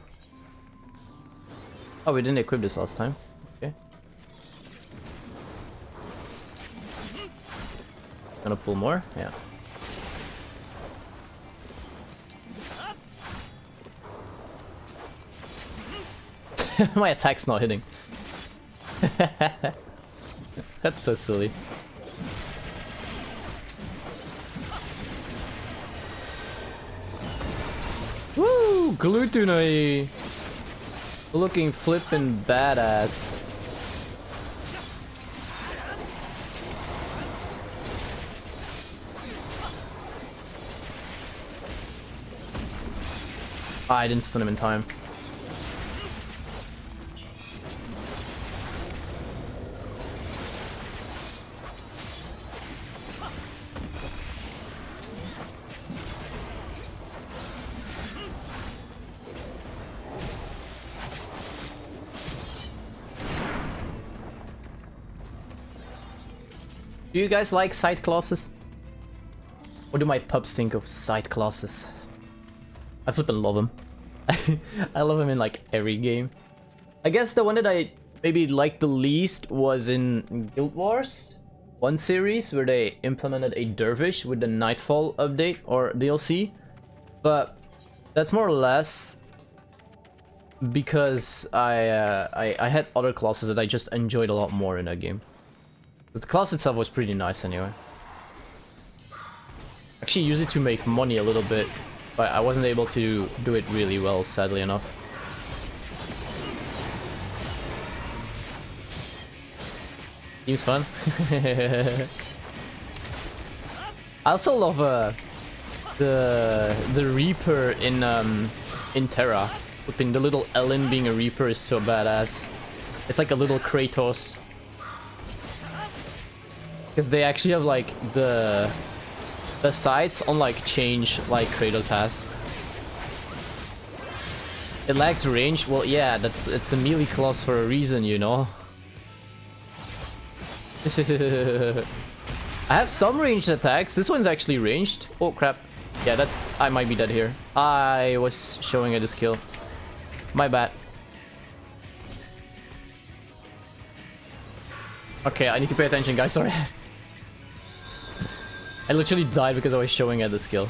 Oh, we didn't equip this last time. Okay. Gonna pull more? Yeah. My attack's not hitting. That's so silly. Woo! Glutonoi! Looking flippin' badass. I didn't stun him in time. Do you guys like side classes? What do my pups think of side classes? I flippin' love them. I love them in like every game. I guess the one that I maybe liked the least was in Guild Wars 1 series, where they implemented a dervish with the Nightfall update or DLC. But that's more or less because I had other classes that I just enjoyed a lot more in that game. The class itself was pretty nice anyway. Actually used it to make money a little bit, but I wasn't able to do it really well, sadly enough. Seems fun. I also love the Reaper in Terra. Flipping the little Ellen being a Reaper is so badass. It's like a little Kratos. Because they actually have like the sights on like change like Kratos has. It lacks range. Well, yeah, it's a melee class for a reason, you know. I have some ranged attacks. This one's actually ranged. Oh crap. Yeah, I might be dead here. I was showing a skill. My bad. Okay, I need to pay attention, guys. Sorry. I literally died because I was showing at the skill.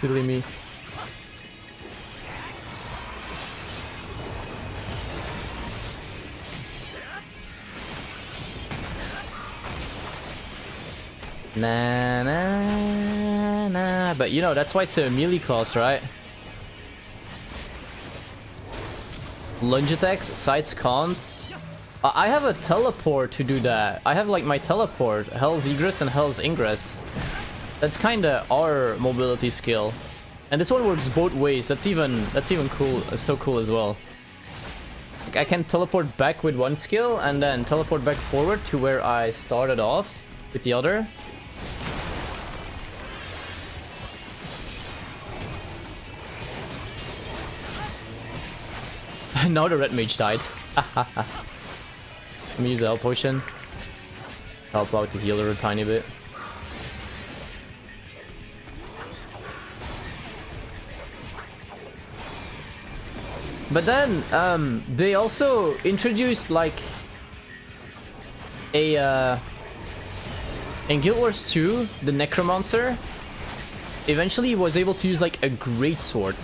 Silly me. Nah, nah, nah. But you know, that's why it's a melee class, right? Lunge attacks, sides can't. I have a teleport to do that. I have like my teleport, Hell's Egress and Hell's Ingress. That's kinda our mobility skill. And this one works both ways. That's even cool. It's so cool as well. Like, I can teleport back with one skill and then teleport back forward to where I started off with the other. Now the red mage died. Let me use a health potion. Help out the healer a tiny bit. But then, they also introduced like a in Guild Wars 2, the Necromancer eventually was able to use like a greatsword,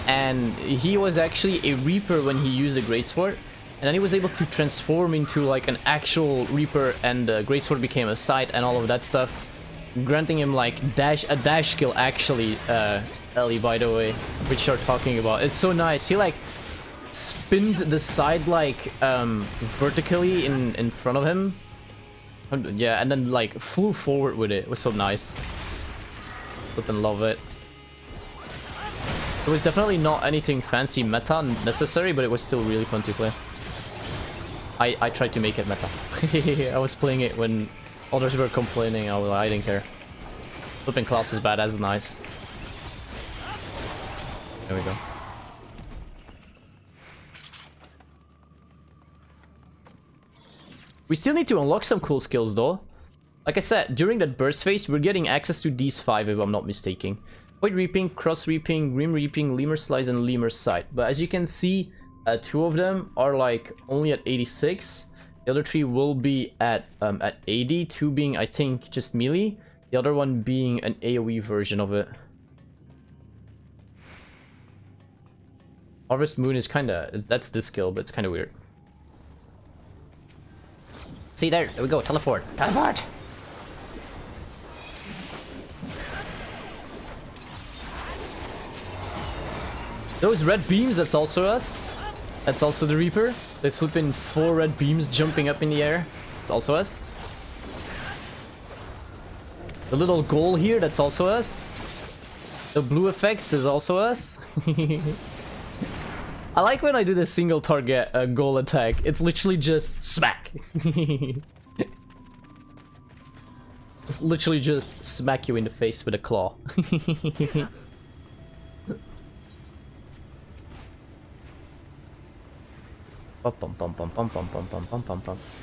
and he was actually a Reaper when he used a greatsword, and then he was able to transform into like an actual Reaper, and the greatsword became a sight and all of that stuff, granting him like a dash skill actually. Ellie, by the way, which you're talking about, it's so nice. He like spinned the side like vertically in front of him, yeah, and then like flew forward with it. It was so nice. Flippin' love it. It was definitely not anything fancy meta necessary, but it was still really fun to play. I tried to make it meta. I was playing it when others were complaining. I didn't care. Flipping class was bad as nice. There we go. We still need to unlock some cool skills though. Like I said, during that burst phase, we're getting access to these 5 if I'm not mistaken. Void Reaping, Cross Reaping, Grim Reaping, Lemur Slice, and Lemur Sight. But as you can see, 2 of them are like only at 86. The other 3 will be at 80. 2 being, I think, just melee. The other one being an AoE version of it. Harvest Moon is kinda... that's the skill, but it's kinda weird. See, there we go, teleport. Teleport! Those red beams, that's also us. That's also the Reaper. They swoop in 4 red beams jumping up in the air. It's also us. The little goal here, that's also us. The blue effects is also us. I like when I do the single target goal attack. It's literally just smack. It's literally just smack you in the face with a claw.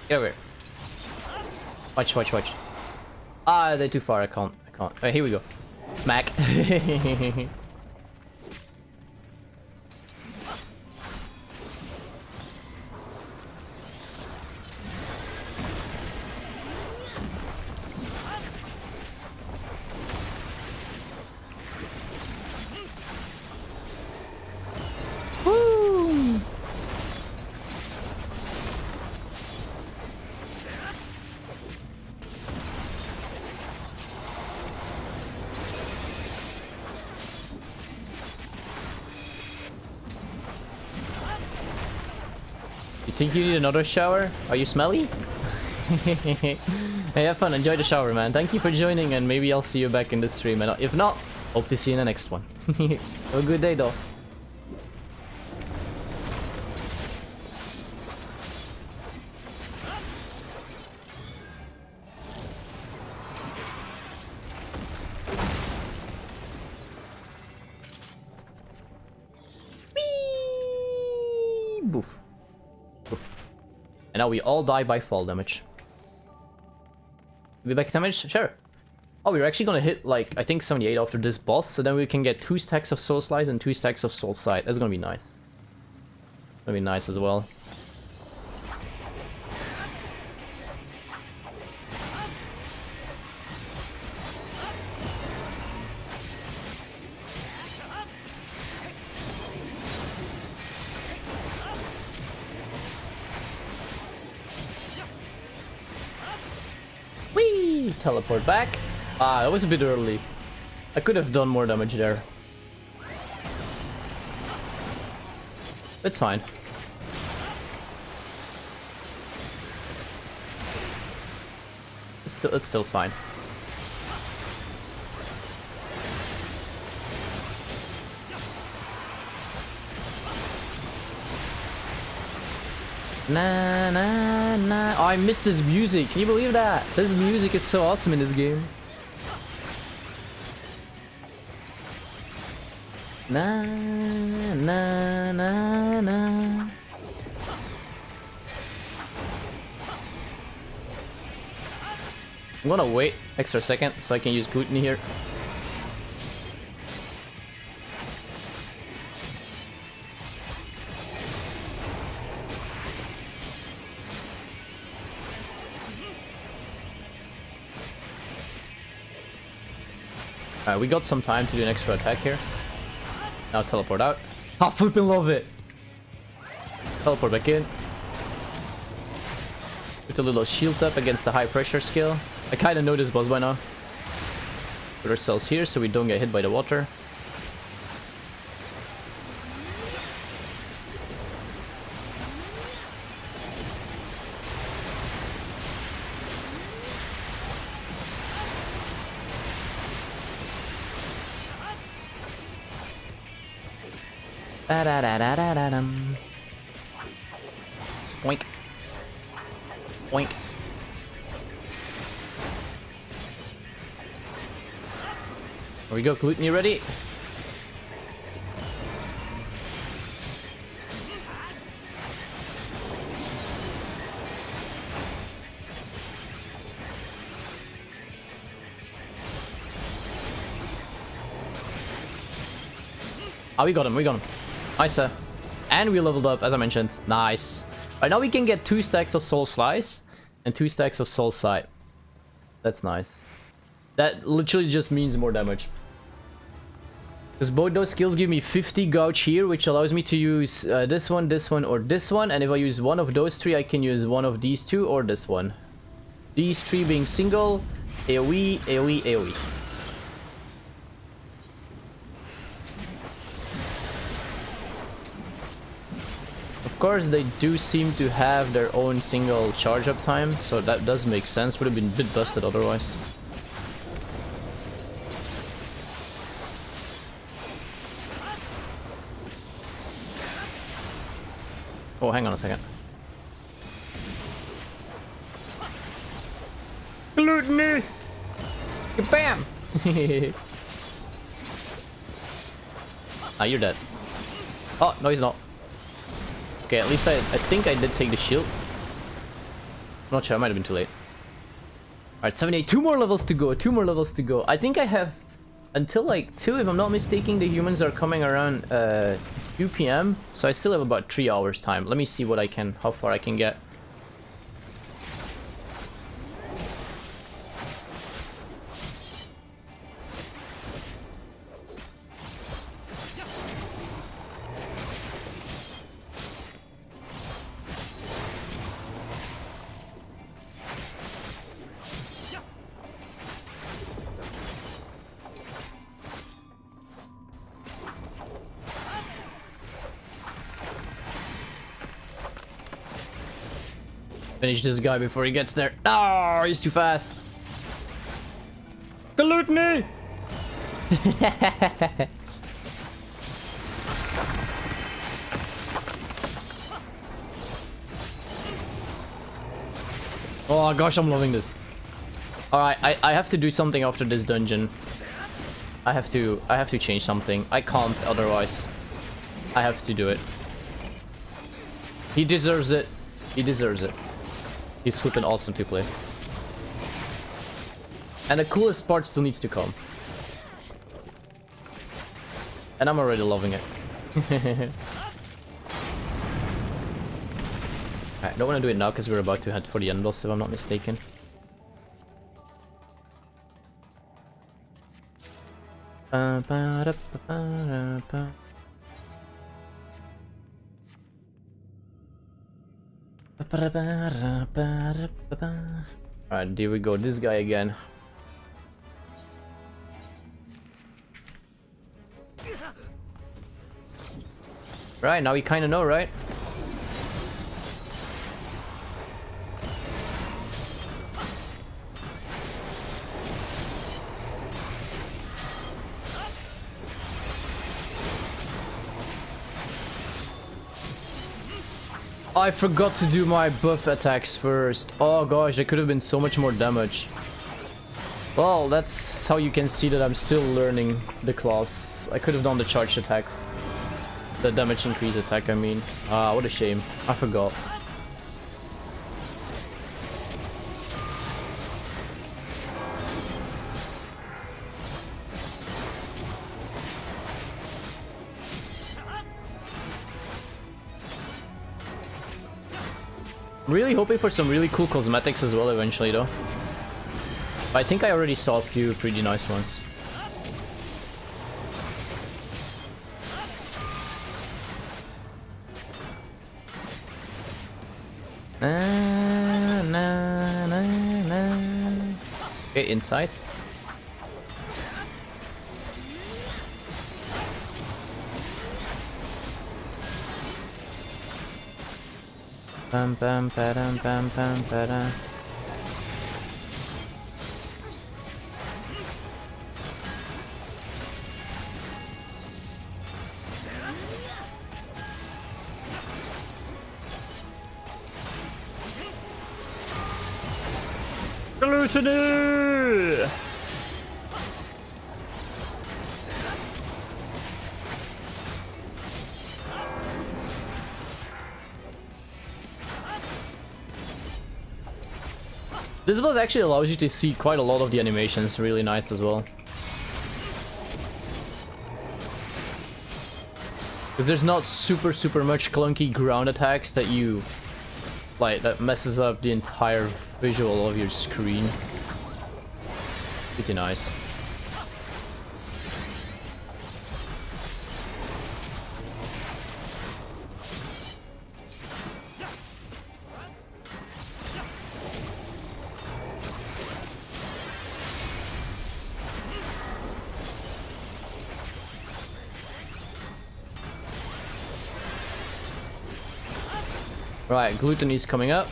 Get over here. Watch, watch, watch. Ah, they're too far. I can't. Alright, here we go. Smack. You think you need another shower? Are you smelly? Hey, have fun. Enjoy the shower, man. Thank you for joining, and maybe I'll see you back in the stream. And if not, hope to see you in the next one. Have a good day, though. Boof. And now we all die by fall damage. We back at damage? Sure. Oh, we're actually gonna hit like, I think 78 after this boss, so then we can get 2 stacks of Soul Slice and 2 stacks of Soul Sight. That's gonna be nice. Gonna be nice as well. teleport back. Ah, that was a bit early. I could have done more damage there. It's fine. It's still fine. Na na na. Oh, I missed this music. Can you believe that? This music is so awesome in this game. Na na na na. I'm gonna wait extra second so I can use gluttony here. We got some time to do an extra attack here. Now teleport out. I flipping love it! Teleport back in. Put a little shield up against the high pressure skill. I kinda know this boss by now. Put ourselves here so we don't get hit by the water. Da da da da da da dum. Oink. Oink. There we go, gluttony ready. Ah, we got him, we got him. Nice, sir. And we leveled up, as I mentioned. Nice. Right now we can get 2 stacks of Soul Slice and 2 stacks of Soul Sight. That's nice. That literally just means more damage. Because both those skills give me 50 gouge here, which allows me to use this one, or this one. And if I use one of those 3, I can use one of these 2 or this one. These 3 being single, AoE, AoE, AoE. Of course, they do seem to have their own single charge up time, so that does make sense. Would have been a bit busted otherwise. Oh, hang on a second. Gluttony! Bam! Ah, you're dead. Oh, no, he's not. Okay, at least I think I did take the shield. I'm not sure, I might have been too late. Alright, 78, 2 more levels to go, 2 more levels to go. I think I have until like 2, if I'm not mistaken. The humans are coming around 2 PM, so I still have about 3 hours time. Let me see what I can, how far I can get. Finish this guy before he gets there. Oh, he's too fast. Gluttony! Oh gosh, I'm loving this. Alright, I have to do something after this dungeon. I have to change something. I can't otherwise. I have to do it. He deserves it. He deserves it. He's flipping awesome to play. And the coolest part still needs to come. And I'm already loving it. I don't want to do it now because we're about to head for the end boss, if I'm not mistaken. Alright, here we go. This guy again. Right, now we kind of know, right? I forgot to do my buff attacks first. Oh gosh, that could have been so much more damage. Well, that's how you can see that I'm still learning the class. I could have done the charged attack. The damage increase attack, I mean. Ah, what a shame. I forgot. I'm really hoping for some really cool cosmetics as well eventually though. But I think I already saw a few pretty nice ones. Okay, inside. Bam bam badam bam bam badam. Gluttony! This boss actually allows you to see quite a lot of the animations, really nice as well. Because there's not super much clunky ground attacks that you like that messes up the entire visual of your screen. Pretty nice. Right, gluttony's coming up.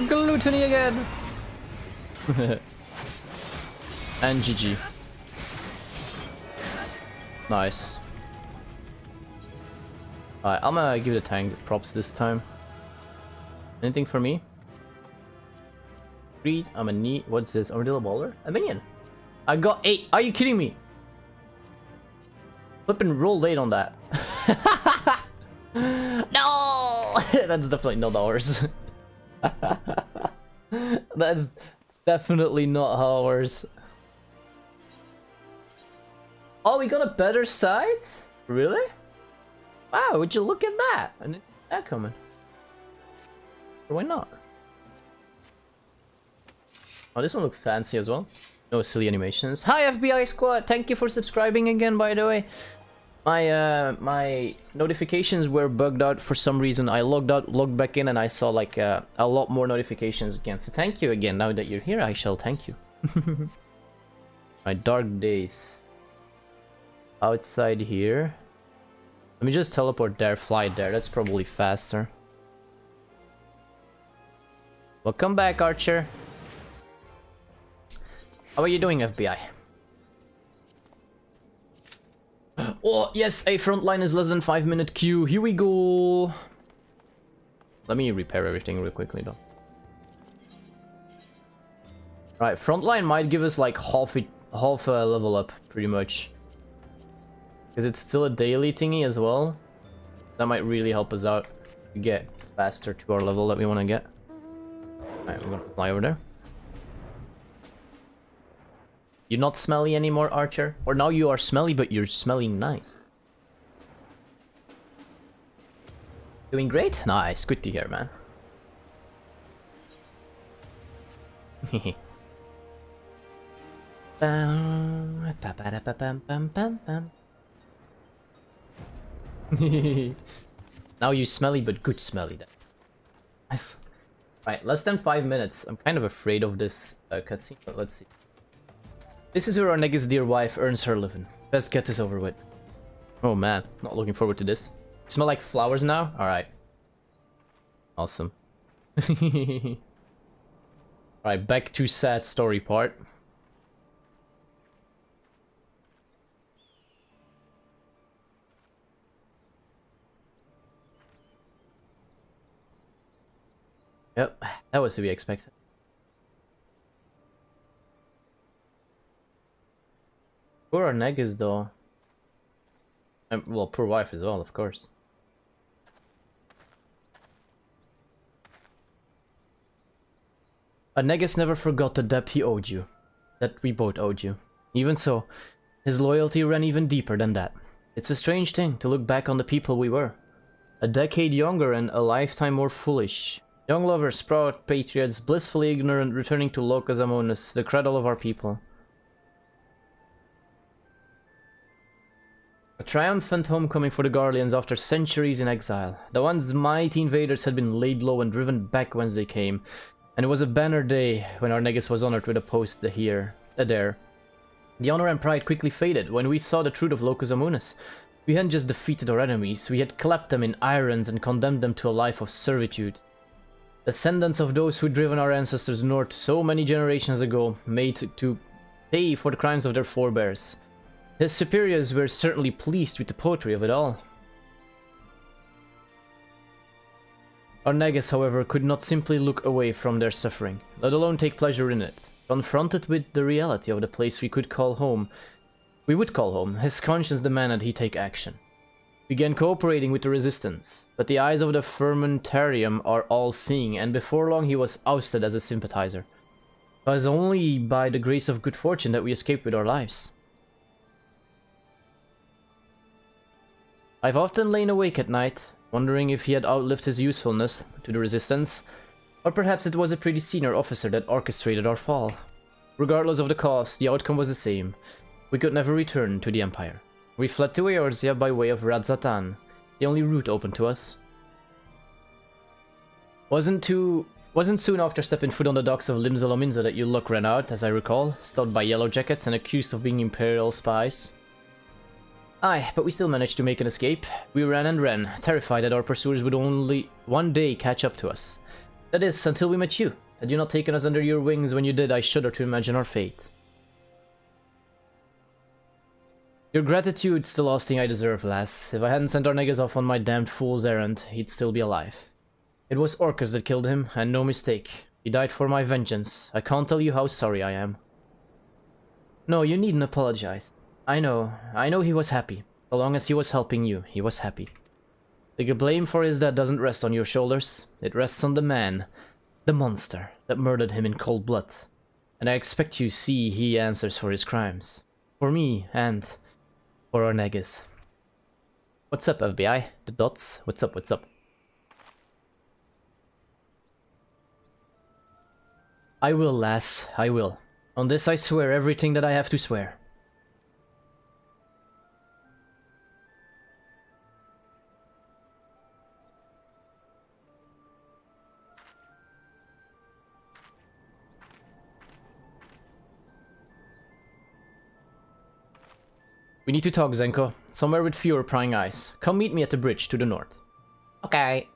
Gluttony again! And GG. Nice. Alright, I'm gonna give the tank props this time. Anything for me? Read, I'm a neat. What's this? Armadillo Baller? A minion! I got 8! Are you kidding me? Flippin' roll late on that. No! That's definitely not ours. That's definitely not ours. Oh, we got a better side? Really? Wow, would you look at that? I didn't see that coming. Why not? Oh, this one looks fancy as well. No silly animations. Hi FBI squad, thank you for subscribing again, by the way. My notifications were bugged out for some reason. I logged out, logged back in, and I saw like a lot more notifications again. So thank you again. Now that you're here, I shall thank you. My dark days. Outside here. Let me just teleport there, fly there. That's probably faster. Welcome back, Archer. How are you doing, FBI? Oh, yes, a frontline is less than 5-minute queue. Here we go. Let me repair everything real quickly, though. Right, frontline might give us like half a level up, pretty much. Because it's still a daily thingy as well. That might really help us out to get faster to our level that we want to get. Alright, we're gonna fly over there. You're not smelly anymore, Archer? Or now you are smelly, but you're smelling nice. Doing great? Nice, good to hear, man. Now you smelly, but good smelly. Nice. Right, less than 5 minutes. I'm kind of afraid of this cutscene, but let's see. This is where our Negus' dear wife earns her living. Best get this over with. Oh man, not looking forward to this. Smell like flowers now? Alright. Awesome. Alright, back to sad story part. Yep, that was to be expected. Poor our Negus though. Well, poor wife as well, of course. Negus never forgot the debt he owed you. That we both owed you. Even so, his loyalty ran even deeper than that. It's a strange thing to look back on the people we were. A decade younger and a lifetime more foolish. Young lovers, proud patriots, blissfully ignorant, returning to Locus Amonis, the cradle of our people. A triumphant homecoming for the Guardians after centuries in exile. The once mighty invaders had been laid low and driven back whence they came. And it was a banner day when our Negus was honored with a post there. The honor and pride quickly faded when we saw the truth of Locus Amonis. We hadn't just defeated our enemies, we had clapped them in irons and condemned them to a life of servitude. Descendants of those who'd driven our ancestors north so many generations ago, made to pay for the crimes of their forebears. His superiors were certainly pleased with the poetry of it all. Our Negus, however, could not simply look away from their suffering, let alone take pleasure in it. Confronted with the reality of the place we would call home, his conscience demanded he take action. He began cooperating with the resistance, but the eyes of the Fermentarium are all-seeing, and before long he was ousted as a sympathizer. It was only by the grace of good fortune that we escaped with our lives. I've often lain awake at night, wondering if he had outlived his usefulness to the resistance, or perhaps it was a pretty senior officer that orchestrated our fall. Regardless of the cost, the outcome was the same. We could never return to the Empire. We fled to Eorzea by way of Radzatan, the only route open to us. Wasn't soon after stepping foot on the docks of Limsa Lominsa that your luck ran out, as I recall, stopped by yellow jackets and accused of being Imperial spies. Aye, but we still managed to make an escape. We ran and ran, terrified that our pursuers would only one day catch up to us. That is, until we met you. Had you not taken us under your wings when you did, I shudder to imagine our fate. Your gratitude's the last thing I deserve, lass. If I hadn't sent our Negus off on my damned fool's errand, he'd still be alive. It was Orcus that killed him, and no mistake. He died for my vengeance. I can't tell you how sorry I am. No, you needn't apologize. I know he was happy. So long as he was helping you, he was happy. The blame for his death doesn't rest on your shoulders. It rests on the man, the monster, that murdered him in cold blood. And I expect you see he answers for his crimes. For me, and for our Negus. What's up, FBI? The dots? What's up, what's up? I will, lass, I will. On this I swear everything that I have to swear. We need to talk, Zenko. Somewhere with fewer prying eyes. Come meet me at the bridge to the north. Okay.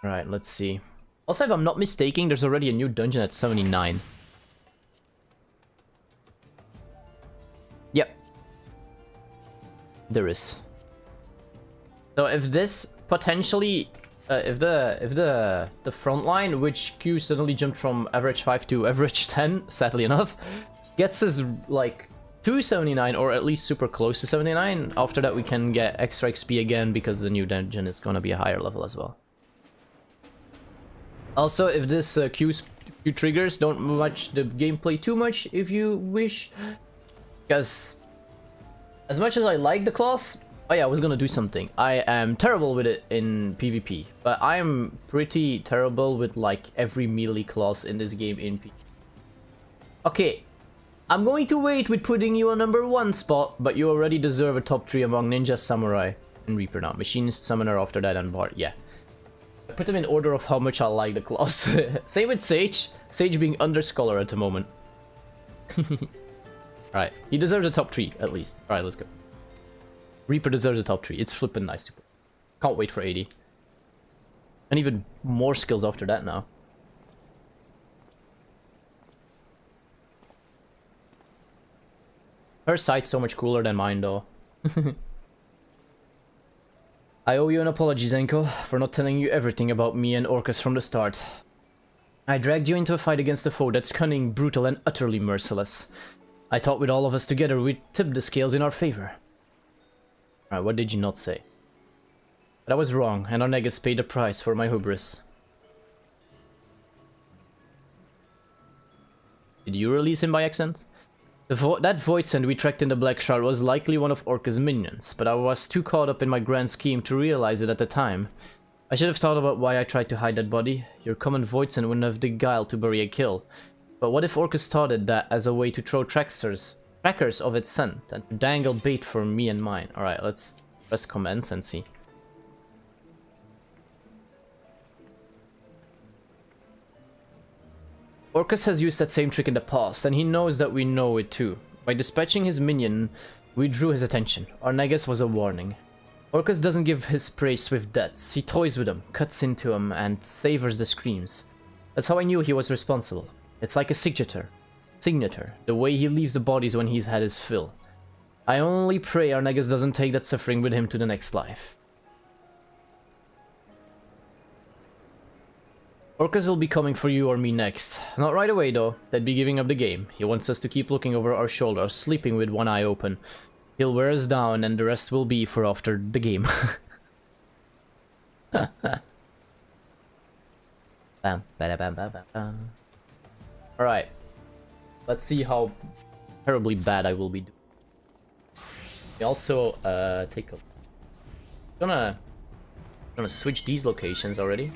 Alright, let's see. Also, if I'm not mistaken, there's already a new dungeon at 79. Yep. There is. So if this potentially... if the front line, which Q suddenly jumped from average 5 to average 10, sadly enough, gets us like to 79 or at least super close to 79, after that we can get extra XP again because the new dungeon is gonna be a higher level as well. Also, if this Q triggers, don't match the gameplay too much if you wish, because as much as I like the class, oh yeah, I was gonna do something. I am terrible with it in PvP, but I'm pretty terrible with like every melee class in this game in PvP. Okay, I'm going to wait with putting you on number 1 spot, but you already deserve a top 3 among Ninja, Samurai, and Reaper now. Machinist, Summoner after that, and Bard, yeah. I put them in order of how much I like the class. Same with Sage. Sage being under Scholar at the moment. Alright, he deserves a top 3 at least. Alright, let's go. Reaper deserves a top 3. It's flippin' nice to play. Can't wait for 80. And even more skills after that now. Her sight's so much cooler than mine though. I owe you an apology, Zenko, for not telling you everything about me and Orcus from the start. I dragged you into a fight against a foe that's cunning, brutal, and utterly merciless. I thought with all of us together we'd tip the scales in our favor. Alright, what did you not say? But I was wrong, and our Negus paid the price for my hubris. Did you release him by accident? That Voidsend we tracked in the Black Shard was likely one of Orca's minions, but I was too caught up in my grand scheme to realize it at the time. I should have thought about why I tried to hide that body. Your common Voidsend wouldn't have the guile to bury a kill. But what if Orcus started that as a way to throw trackers of its scent and to dangle bait for me and mine? Alright, let's press commence and see. Orcus has used that same trick in the past, and he knows that we know it too. By dispatching his minion, we drew his attention. Our Negus was a warning. Orcus doesn't give his prey swift deaths. He toys with them, cuts into them, and savors the screams. That's how I knew he was responsible. It's like a signature, the way he leaves the bodies when he's had his fill. I only pray our Negus doesn't take that suffering with him to the next life. Orcus will be coming for you or me next. Not right away though, that'd be giving up the game. He wants us to keep looking over our shoulder, sleeping with one eye open. He'll wear us down and the rest will be for after the game. Bam, bam, bam, bam, bam. Alright, let's see how terribly bad I will be doing. We also take a... gonna switch these locations already.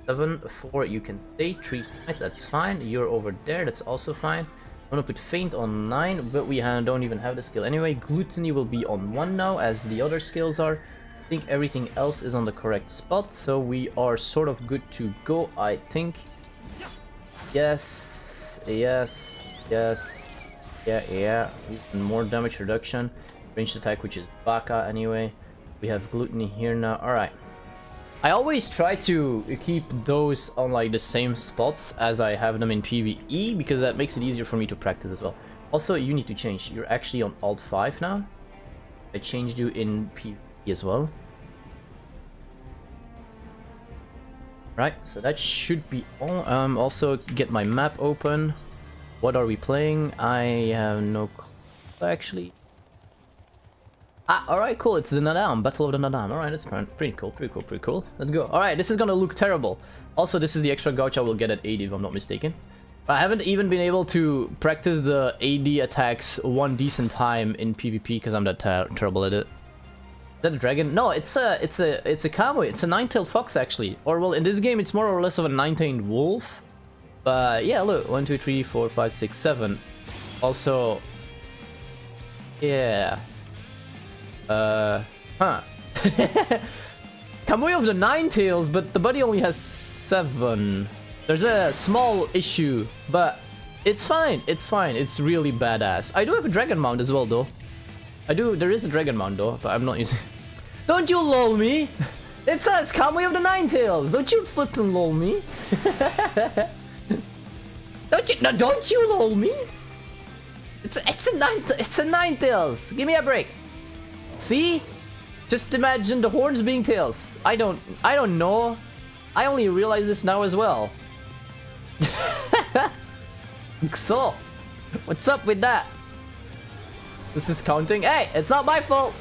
7, 4, you can stay, 3, that's fine. You're over there, that's also fine. I'm gonna put Faint on 9, but we don't even have the skill anyway. Gluttony will be on 1 now, as the other skills are. I think everything else is on the correct spot, so we are sort of good to go, I think. Yes, yes, yes, yeah. Even more damage reduction. Ranged attack, which is Baka anyway. We have Gluttony here now, alright. I always try to keep those on like the same spots as I have them in PvE, because that makes it easier for me to practice as well. Also, you need to change. You're actually on Alt 5 now. I changed you in PvE as well. Right, so that should be all. Also get my map open. What are we playing? I have no clue actually. Ah, alright, cool, it's the Nadam, Battle of the Nadam. Alright, that's pretty cool. Let's go. Alright, this is gonna look terrible. Also, this is the extra gouge I will get at 80 if I'm not mistaken. I haven't even been able to practice the AD attacks one decent time in PvP because I'm that terrible at it. Is that a dragon? No, it's a camo. It's a 9-tailed fox actually. Or well, in this game it's more or less of a 9-tailed wolf. But yeah, look, 1, 2, 3, 4, 5, 6, 7. Also, yeah. Kamui of the 9 tails, but the body only has 7. There's a small issue, but it's fine. It's fine. It's really badass. I do have a dragon mount as well, though. There is a dragon mount, though, but I'm not using. Don't you lol me? It says Kamui of the Ninetales. Don't you flippin' lol me. Don't you lol me. It's a Ninetales. Give me a break. See? Just imagine the horns being tails. I don't know. I only realize this now as well. So, what's up with that? This is counting. Hey, it's not my fault.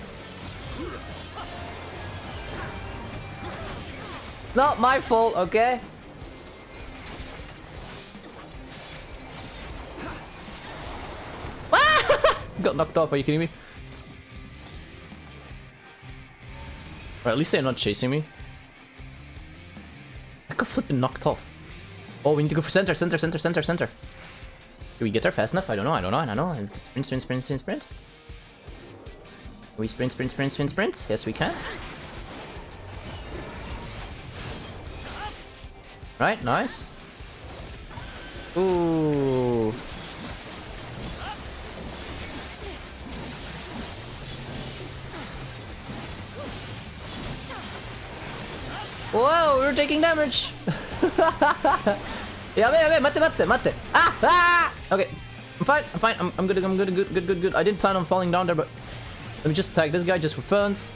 Not my fault, okay? Got knocked off, are you kidding me? Right, at least they're not chasing me. I got flipping knocked off. Oh, we need to go for center. Can we get there fast enough? I don't know. Sprint. Can we sprint? Yes, we can. Right, nice. Ooh. Whoa, we're taking damage. Yeah, mate. Ah! Okay, I'm fine. I'm good. I didn't plan on falling down there, but let me just attack this guy just for funs.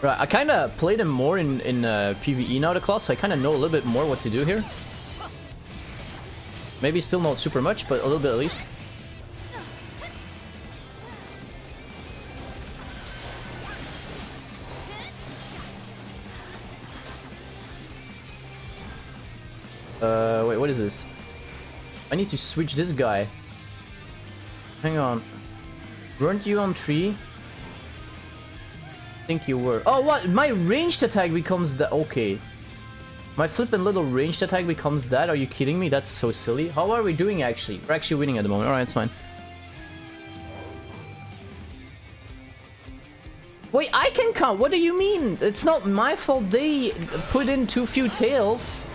Right, I kind of played him more in PvE now, the class, so I kind of know a little bit more what to do here. Maybe still not super much, but a little bit at least. Wait, what is this? I need to switch this guy. Hang on. Weren't you on 3? I think you were. Oh, what? My ranged attack becomes the... Okay. My flippin' little ranged attack becomes that? Are you kidding me? That's so silly. How are we doing, actually? We're actually winning at the moment. Alright, it's fine. Wait, I can count. What do you mean? It's not my fault they put in too few tails.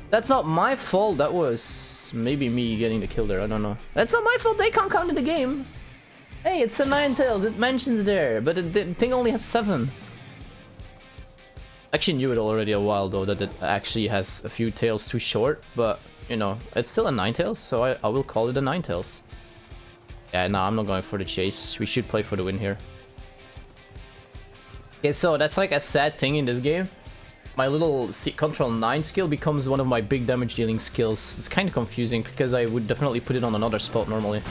That's not my fault. That was maybe me getting the kill there. I don't know. That's not my fault. They can't count in the game. Hey, it's a Ninetales. It mentions there, but the thing only has 7. Actually knew it already a while though, that it actually has a few tails too short, but you know, it's still a Ninetales, so I will call it a Ninetales. Yeah, no, I'm not going for the chase. We should play for the win here. Okay, so that's like a sad thing in this game. My little Control 9 skill becomes one of my big damage dealing skills. It's kind of confusing because I would definitely put it on another spot normally.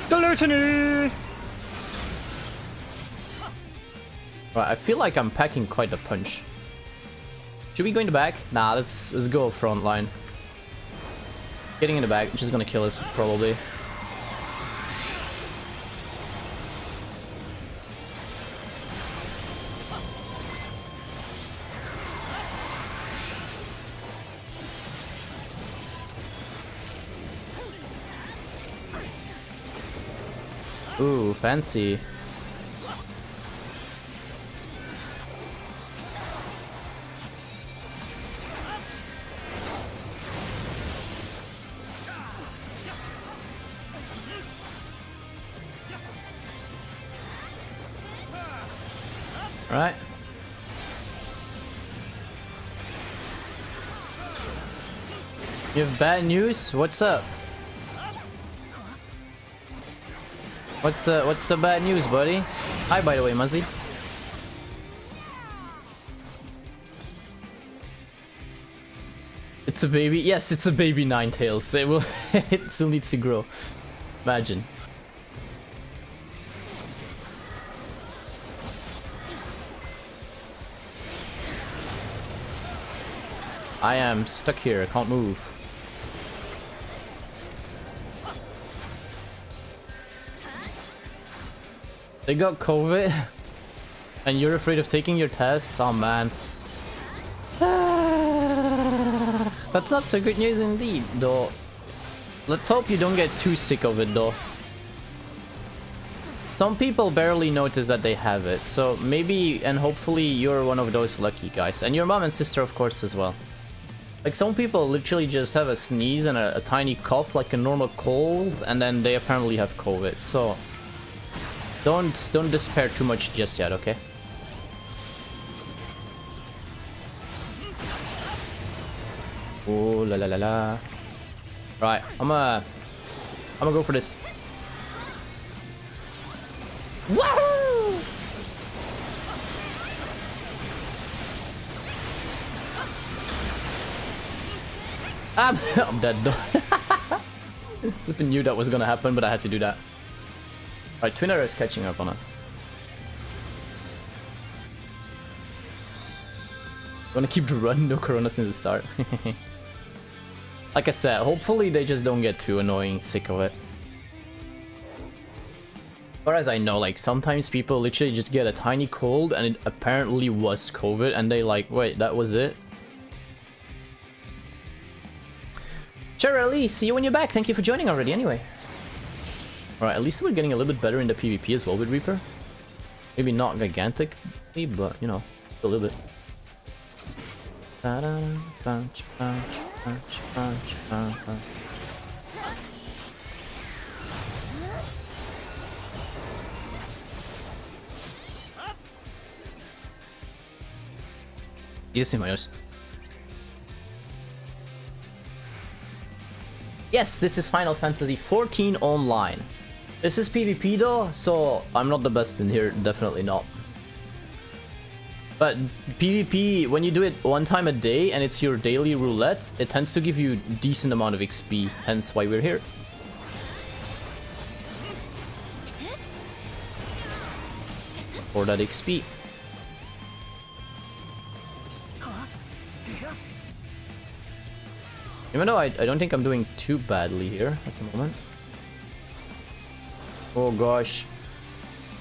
Gluttony! Right, I feel like I'm packing quite a punch. Should we go in the back? Nah, let's go front line. Getting in the back, which is gonna kill us probably. Ooh, fancy. Right. You have bad news? What's up? What's the bad news, buddy? Hi, by the way, Muzzy. It's a baby. Yes, it's a baby Ninetales. It will. It still needs to grow. Imagine. I am stuck here. I can't move. They got COVID, and you're afraid of taking your test? Oh man. That's not so good news indeed, though. Let's hope you don't get too sick of it, though. Some people barely notice that they have it, so maybe and hopefully you're one of those lucky guys. And your mom and sister, of course, as well. Like, some people literally just have a sneeze and a tiny cough, like a normal cold, and then they apparently have COVID. So don't despair too much just yet, okay? Oh la la la la. Right, I'm gonna go for this. Woohoo! I'm dead though. Flippin' knew that was gonna happen, but I had to do that. Alright, Twin Arrow is catching up on us. Gonna keep the run, no Corona since the start. Like I said, hopefully they just don't get too annoying, sick of it. Or as I know, like, sometimes people literally just get a tiny cold and it apparently was COVID and they like, wait, that was it? Charlie, see you when you're back. Thank you for joining already anyway. Alright, at least we're getting a little bit better in the PvP as well with Reaper. Maybe not gigantically, but, you know, still a little bit. Punch, punch, punch, punch, punch. You see my nose. Yes, this is Final Fantasy XIV Online. This is PvP though, so I'm not the best in here, definitely not. But PvP, when you do it one time a day and it's your daily roulette, it tends to give you a decent amount of XP, hence why we're here. For that XP. Even though I don't think I'm doing too badly here at the moment. Oh gosh.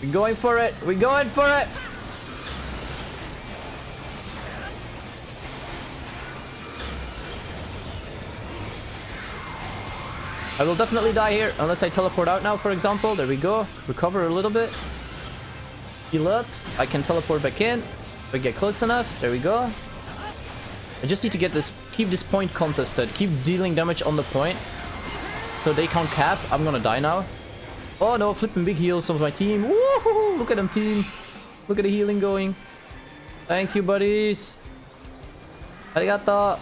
We're going for it! We're going for it! I will definitely die here unless I teleport out now, for example. There we go. Recover a little bit. Heal up. I can teleport back in. If I get close enough. There we go. I just need to get this, keep this point contested, keep dealing damage on the point, so they can't cap. I'm gonna die now. Oh no, flipping big heals of my team. Woohoo! Look at them, team. Look at the healing going. Thank you, buddies. Arigato.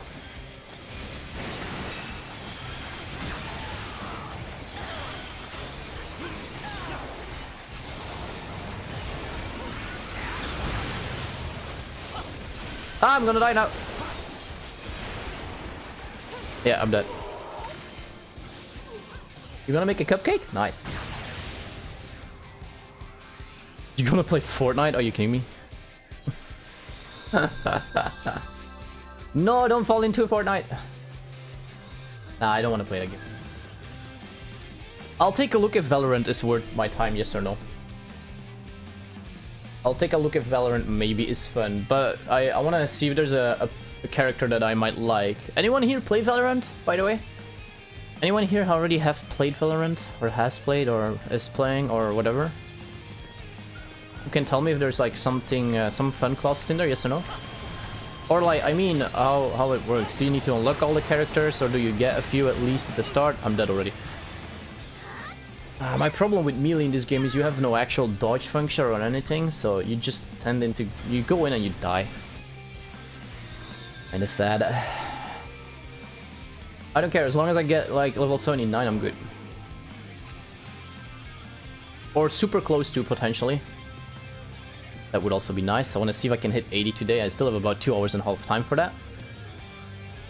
I'm gonna die now. Yeah, I'm dead. You gonna make a cupcake? Nice. You gonna play Fortnite? Are you kidding me? No, don't fall into Fortnite. Nah, I don't want to play that game. I'll take a look if Valorant is worth my time, yes or no. I'll take a look if Valorant maybe is fun, but I want to see if there's a character that I might like. Anyone here play Valorant, by the way? Anyone here already have played Valorant, or has played, or is playing, or whatever? You can tell me if there's like something, some fun classes in there, yes or no? Or like, I mean, how it works. Do you need to unlock all the characters, or do you get a few at least at the start? I'm dead already. My problem with melee in this game is you have no actual dodge function or anything, so you just tend into, you go in and you die. Kinda sad. I don't care, as long as I get like level 79, I'm good. Or super close to, potentially. That would also be nice. I want to see if I can hit 80 today. I still have about 2 hours and a half time for that.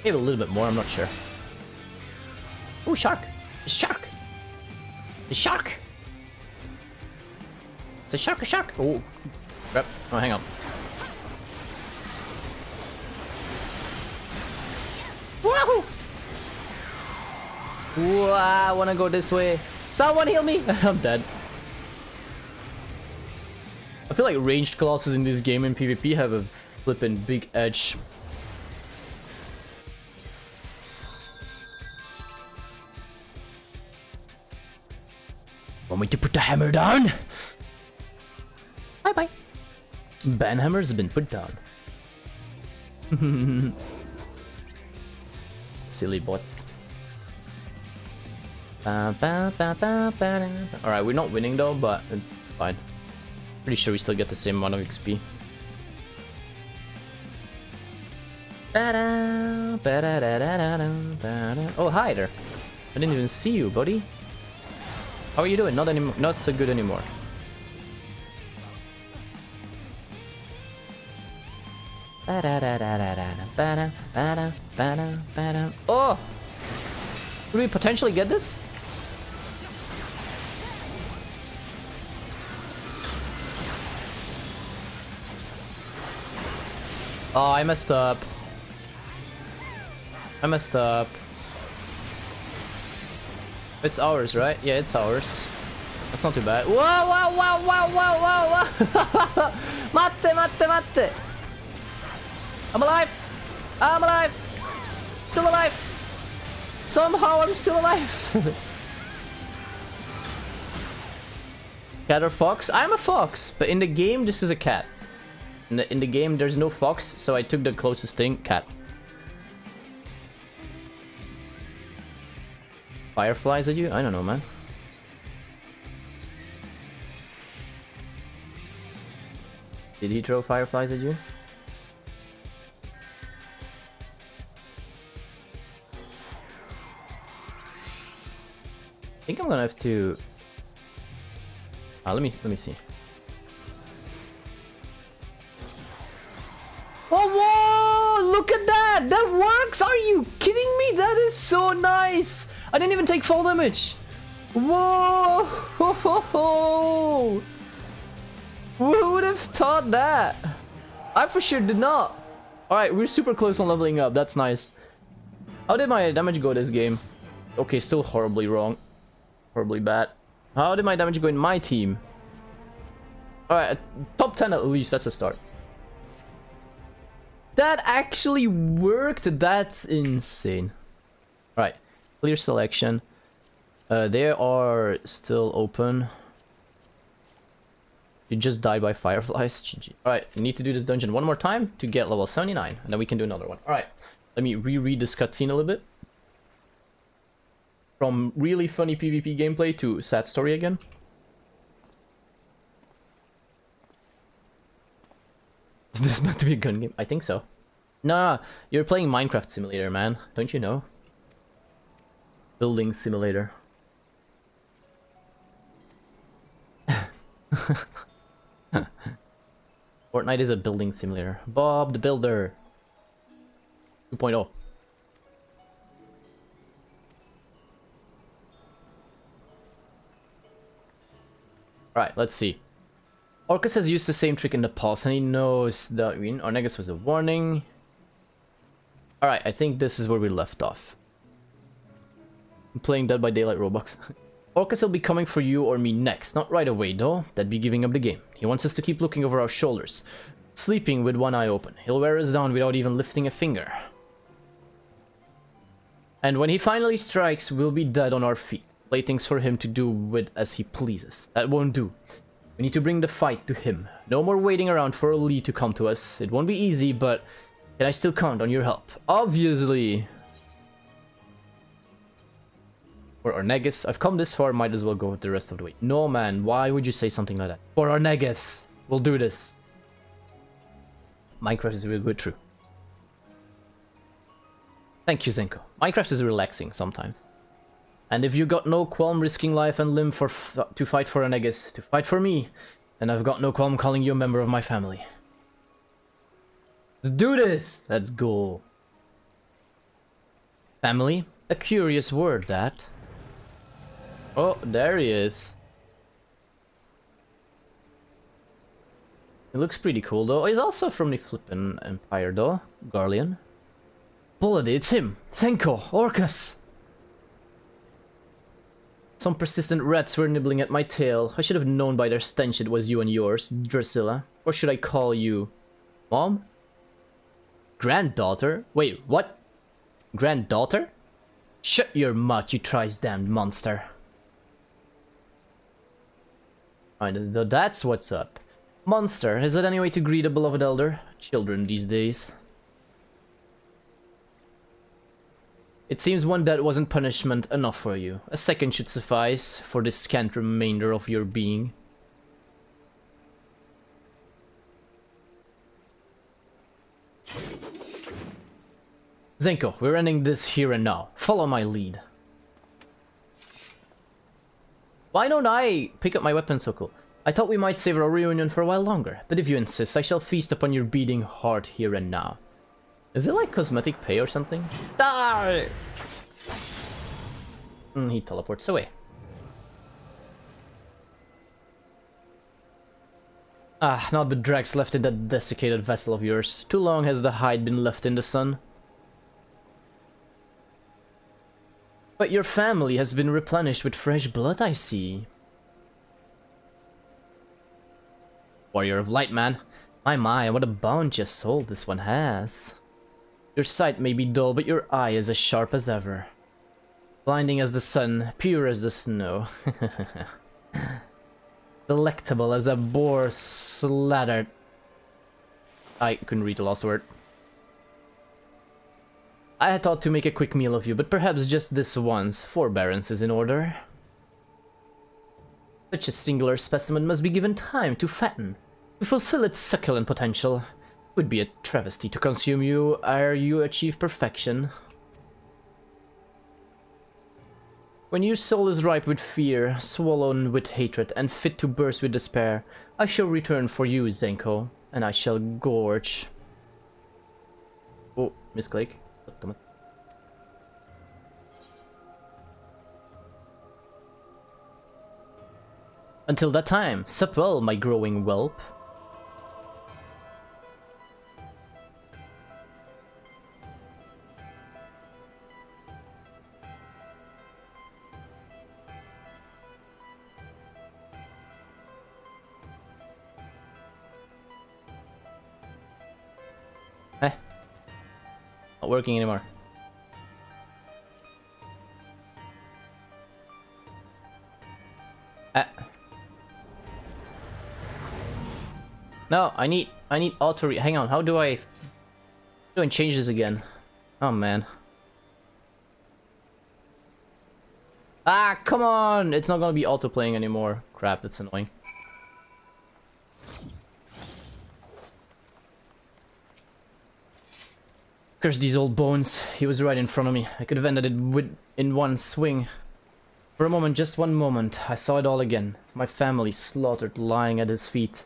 Maybe a little bit more, I'm not sure. Oh, shark! A shark! A shark! It's a shark, a shark! Oh, crap. Oh, hang on. Wahoo! Ooh, I wanna go this way. Someone heal me! I'm dead. I feel like ranged classes in this game in PvP have a flippin' big edge. Want me to put the hammer down? Bye bye. Banhammer's been put down. Silly bots. Alright, we're not winning though, but it's fine. Pretty sure we still get the same amount of XP. Oh, hi there. I didn't even see you, buddy. How are you doing? Not so good anymore. Oh! Could we potentially get this? Oh, I messed up. I messed up. It's ours, right? Yeah, it's ours. That's not too bad. Whoa, whoa, whoa, whoa, whoa, whoa, whoa! Matte, matte, matte! I'm alive! I'm alive! Still alive! Somehow I'm still alive! Cat or fox? I'm a fox, but in the game this is a cat. In the game there's no fox, so I took the closest thing, cat. Fireflies at you? I don't know, man. Did he throw fireflies at you? I think I'm gonna have to... let me see. Oh, whoa! Look at that! That works! Are you kidding me? That is so nice! I didn't even take fall damage! Whoa! Ho, ho, ho. Who would have thought that? I for sure did not! Alright, we're super close on leveling up. That's nice. How did my damage go this game? Okay, still horribly wrong. Horribly bad. How did my damage go in my team? Alright, top 10 at least. That's a start. That actually worked. That's insane. Alright, clear selection. They are still open. You just died by fireflies. GG. Alright, we need to do this dungeon one more time to get level 79, and then we can do another one. Alright, let me reread this cutscene a little bit. From really funny PvP gameplay to sad story again. Is this meant to be a gun game? I think so. No, you're playing Minecraft Simulator, man. Don't you know? Building Simulator. Fortnite is a building simulator. Bob the Builder 2.0. Right, let's see. Orcus has used the same trick in the past, and he knows that Ornegas was a warning. Alright, I think this is where we left off. I'm playing Dead by Daylight Roblox. Orcus will be coming for you or me next. Not right away, though. That'd be giving up the game. He wants us to keep looking over our shoulders. Sleeping with one eye open. He'll wear us down without even lifting a finger. And when he finally strikes, we'll be dead on our feet. Play things for him to do with as he pleases. That won't do. We need to bring the fight to him. No more waiting around for a lead to come to us. It won't be easy, but can I still count on your help? Obviously. For Ornegas, I've come this far, might as well go the rest of the way. No, man, why would you say something like that? For Ornegas, we'll do this. Minecraft is really good, true. Thank you, Zenko. Minecraft is relaxing sometimes. And if you got no qualm risking life and limb to fight for Ornegas, to fight for me, then I've got no qualm calling you a member of my family. Let's do this! Let's go. Family? A curious word, that. Oh, there he is. He looks pretty cool, though. He's also from the flippin' Empire, though. Garlean. Bullet, it's him! Zenko! Orcus! Some persistent rats were nibbling at my tail. I should have known by their stench it was you and yours, Drusilla. Or should I call you... Mom? Granddaughter? Wait, what? Granddaughter? Shut your mouth, you thrice-damned monster. Alright, so that's what's up. Monster, is that any way to greet a beloved elder? Children these days. It seems one death wasn't punishment enough for you. A second should suffice for the scant remainder of your being. Zenko, we're ending this here and now. Follow my lead. Why don't I pick up my weapon, Soko? I thought we might save our reunion for a while longer, but if you insist, I shall feast upon your beating heart here and now. Is it like cosmetic pay or something? Die! He teleports away. Ah, not but dregs left in that desiccated vessel of yours. Too long has the hide been left in the sun. But your family has been replenished with fresh blood, I see. Warrior of Light, man. My, what a bounteous soul this one has. Your sight may be dull, but your eye is as sharp as ever. Blinding as the sun, pure as the snow. Delectable as a boar slathered. I couldn't read the last word. I had thought to make a quick meal of you, but perhaps just this once. Forbearance is in order. Such a singular specimen must be given time to fatten, to fulfill its succulent potential. It would be a travesty to consume you ere you achieve perfection. When your soul is ripe with fear, swollen with hatred, and fit to burst with despair, I shall return for you, Zenko, and I shall gorge. Oh, misclick. Until that time, sup well, my growing whelp. Not working anymore. No, I need auto hang on, how do I change this again? Oh man. Ah, come on! It's not gonna be auto playing anymore. Crap, that's annoying. Curse these old bones. He was right in front of me. I could have ended it in one swing. For a moment, just one moment, I saw it all again. My family slaughtered, lying at his feet.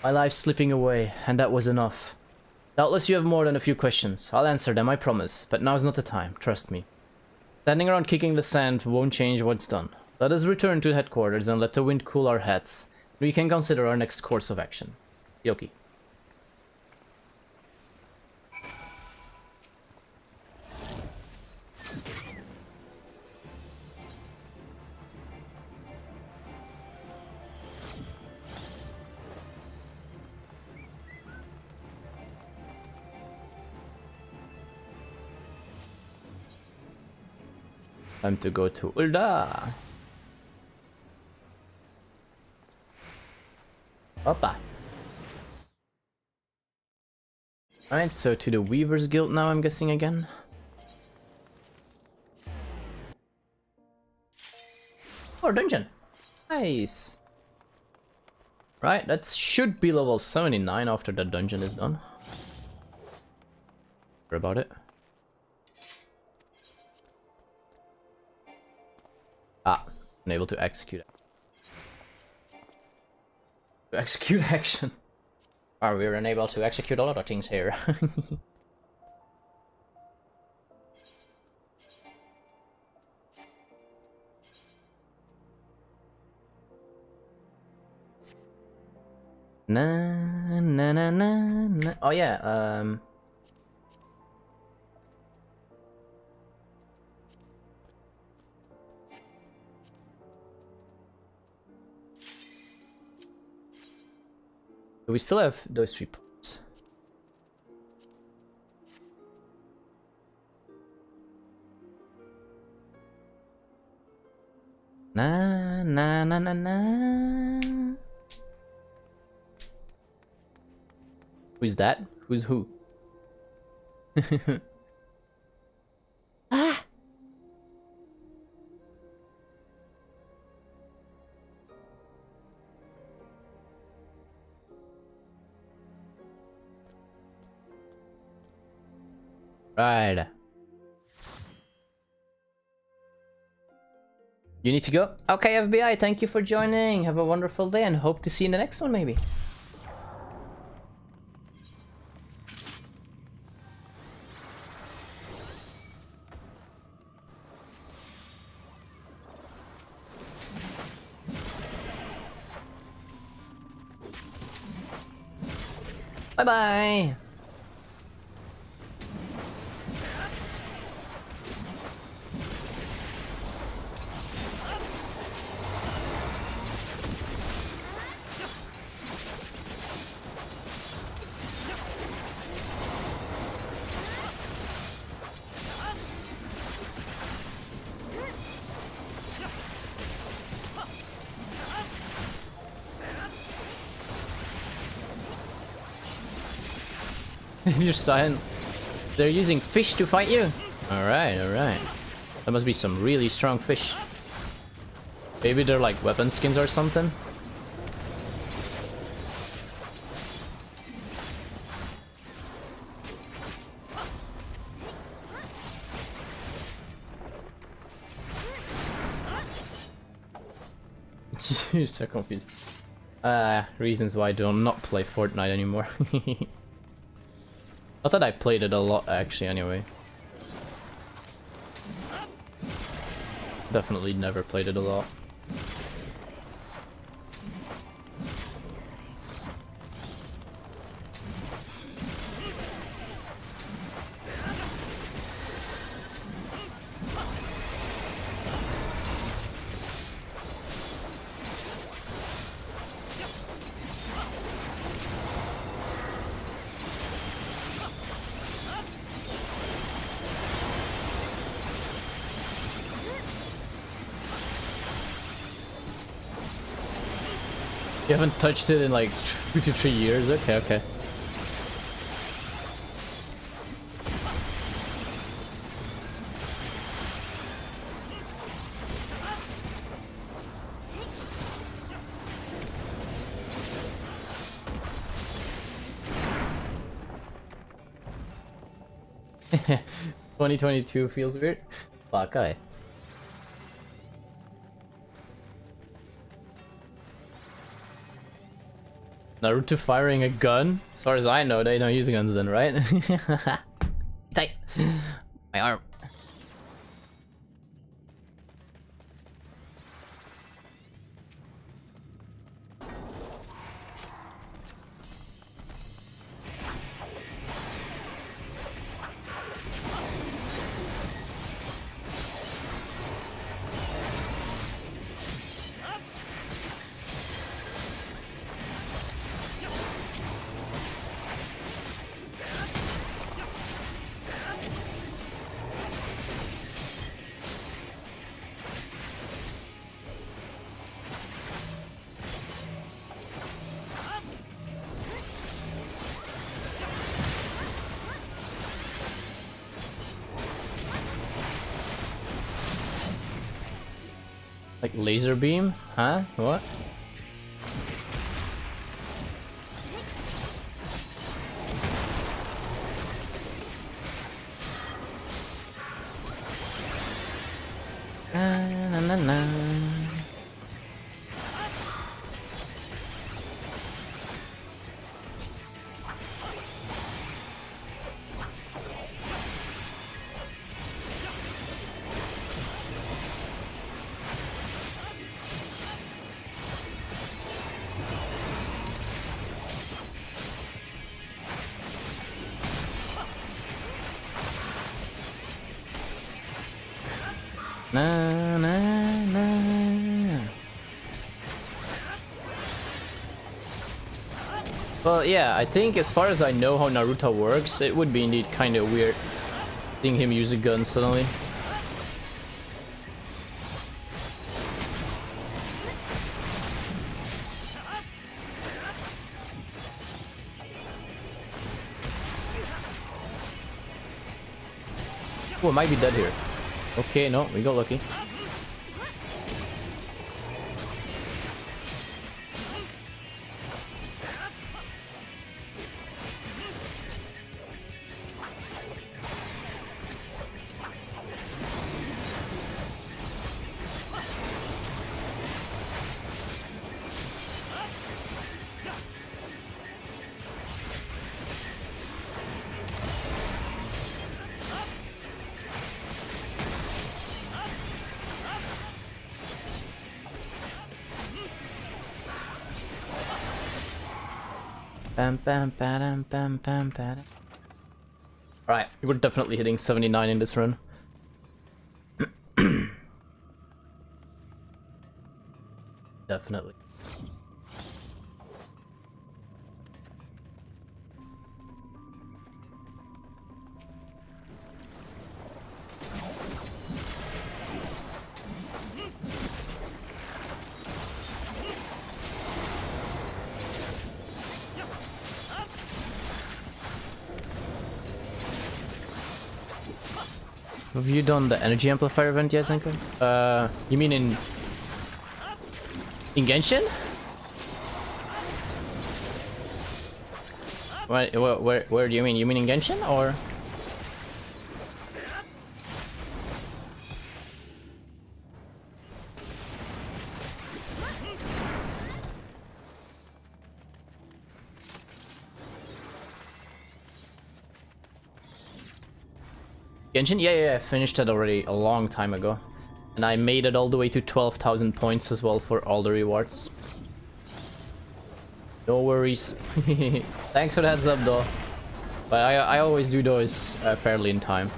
My life slipping away, and that was enough. Doubtless you have more than a few questions. I'll answer them, I promise. But now's not the time, trust me. Standing around kicking the sand won't change what's done. Let us return to headquarters and let the wind cool our heads. We can consider our next course of action. Yoki. Time to go to Ulda. Opa. Alright, so to the Weaver's Guild now, I'm guessing again. Oh, dungeon. Nice. Right, that should be level 79 after the dungeon is done. Sorry about it. Ah, unable to execute. To execute action. Oh, we're unable to execute a lot of things here. Na na na na na. Oh yeah, we still have those 3 points. Na na na na na. Who's that? Who's who? Ah! Right. You need to go? Okay, FBI, thank you for joining. Have a wonderful day and hope to see you in the next one, maybe. Bye-bye. You're silent. They're using fish to fight you? Alright, alright. That must be some really strong fish. Maybe they're like weapon skins or something? You're so confused. Reasons why I do not play Fortnite anymore. I thought I played it a lot actually anyway. Definitely never played it a lot. You haven't touched it in like 2 to 3 years? Okay, okay. ...2022 feels weird. Fuck, I. Naruto firing a gun? As far as I know, they don't use guns then, right? Tight. My arm. Like laser beam? Huh? What? Na, na, na. Na, na, na. Well, yeah, I think as far as I know how Naruto works, it would be indeed kind of weird seeing him use a gun suddenly. Oh, it might be dead here. Okay, no, we got lucky. Bam bam bam bam bam bam. Alright, we're definitely hitting 79 in this run. Definitely. Have you done the energy amplifier event yet, Zenko? You mean in Genshin? Where do you mean? You mean in Genshin or? Genshin? Yeah, I finished it already a long time ago. And I made it all the way to 12,000 points as well for all the rewards. No worries. Thanks for the heads up though. But I always do those fairly in time.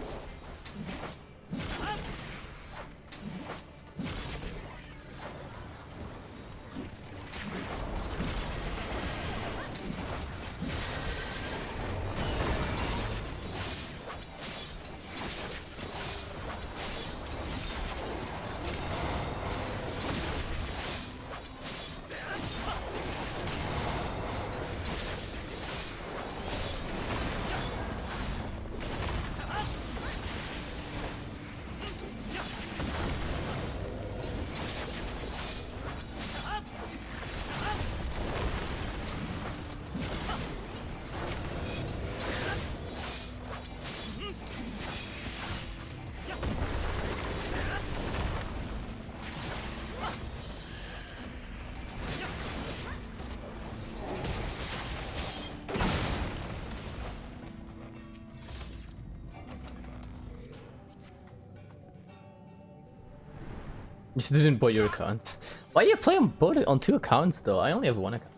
You didn't buy your account. Why are you playing both on 2 accounts though? I only have 1 account.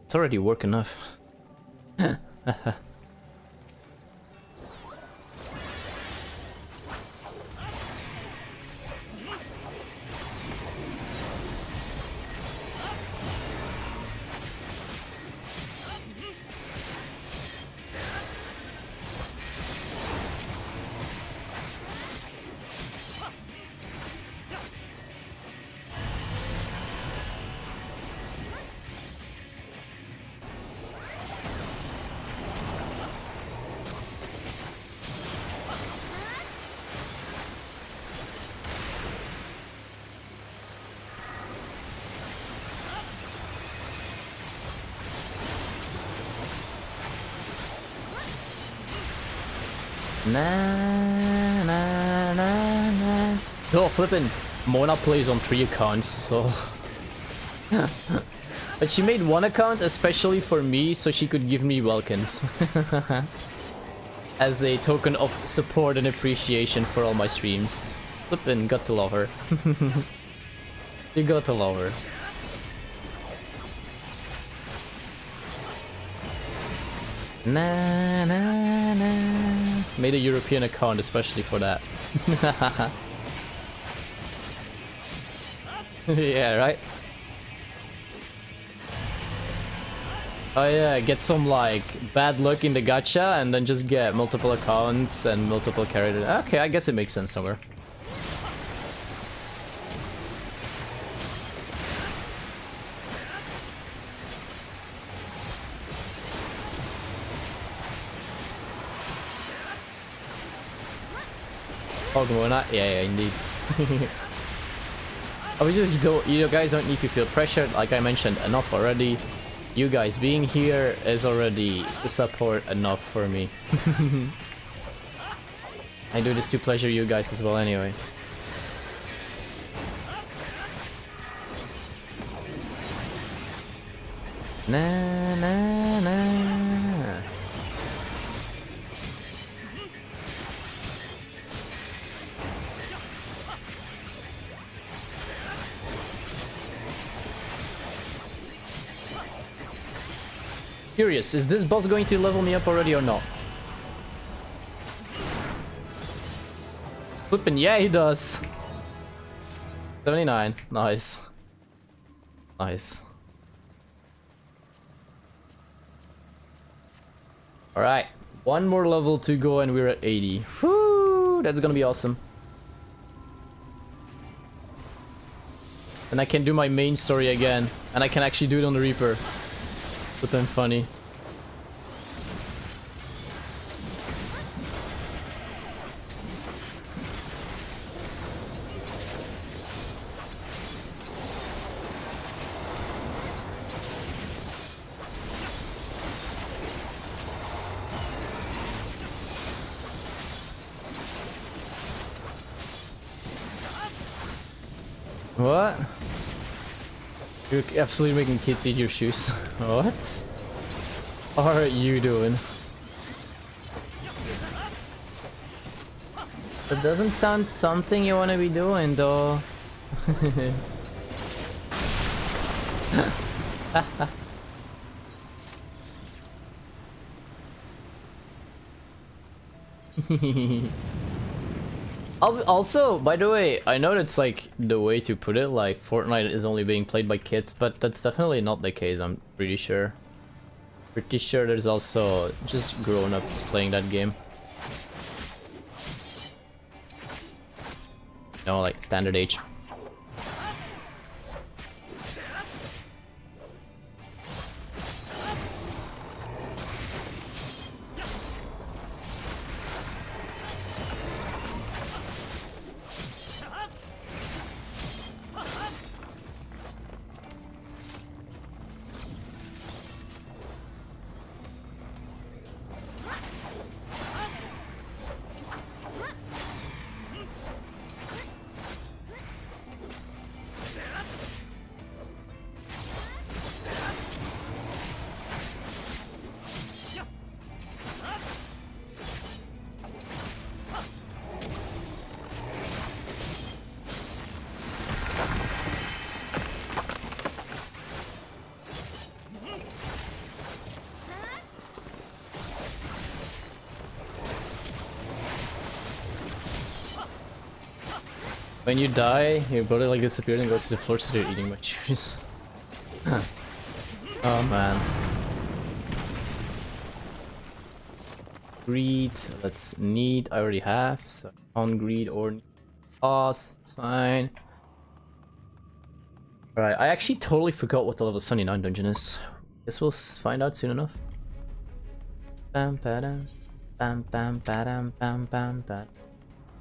It's already work enough. Na na na na. Oh, flippin'. Mona plays on 3 accounts, so. But she made 1 account especially for me, so she could give me Welkins. As a token of support and appreciation for all my streams. Flippin', got to love her. You got to love her. Na na na. Made a European account especially for that. Yeah, right? Oh yeah, get some like bad luck in the gacha and then just get multiple accounts and multiple characters. Okay, I guess it makes sense somewhere. Pokemon, yeah, indeed. We just don't, you guys don't need to feel pressured. Like I mentioned enough already. You guys being here is already support enough for me. I do this to pleasure you guys as well anyway. Na na na. Curious, is this boss going to level me up already or not? Flippin', yeah, he does. 79, nice. Nice. Alright, one more level to go and we're at 80. Whoo, that's gonna be awesome. And I can do my main story again. And I can actually do it on the Reaper. But then funny. What? You're absolutely making kids eat your shoes. What are you doing? That doesn't sound something you want to be doing, though. Also, by the way, I know that's like the way to put it, like Fortnite is only being played by kids, but that's definitely not the case, I'm pretty sure. Pretty sure there's also just grown-ups playing that game. No, like standard age. When you die, your body like disappears and goes to the floor, so they're eating my shoes. Huh. Oh man. Greed, let's need, I already have, so on greed or boss, it's fine. Alright, I actually totally forgot what the level 79 dungeon is. Guess we'll find out soon enough. Bam badam, bam bam badam, bam bam bam,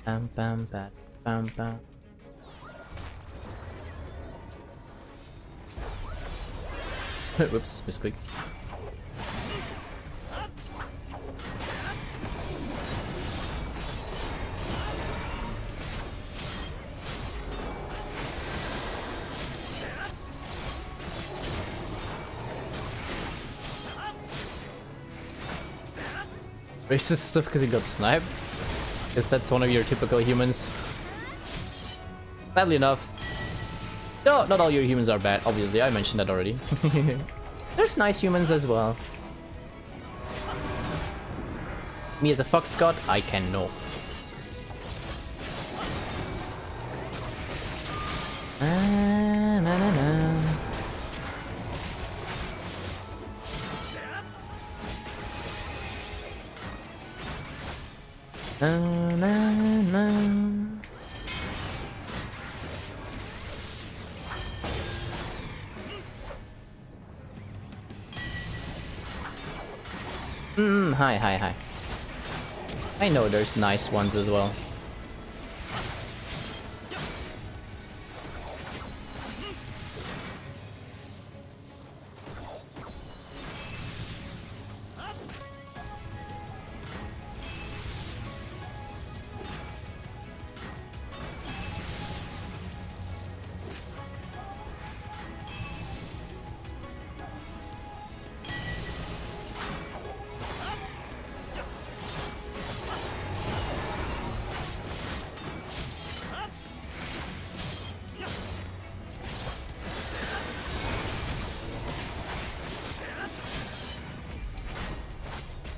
bam bam bam, bam bam. Whoops, misclick. Racist stuff because he got sniped? Guess that's one of your typical humans. Sadly enough. No, not all your humans are bad, obviously, I mentioned that already. There's nice humans as well. Me as a fox god, I can know. Na, na, na, na. Na, na, na. Hi, hi, hi. I know there's nice ones as well.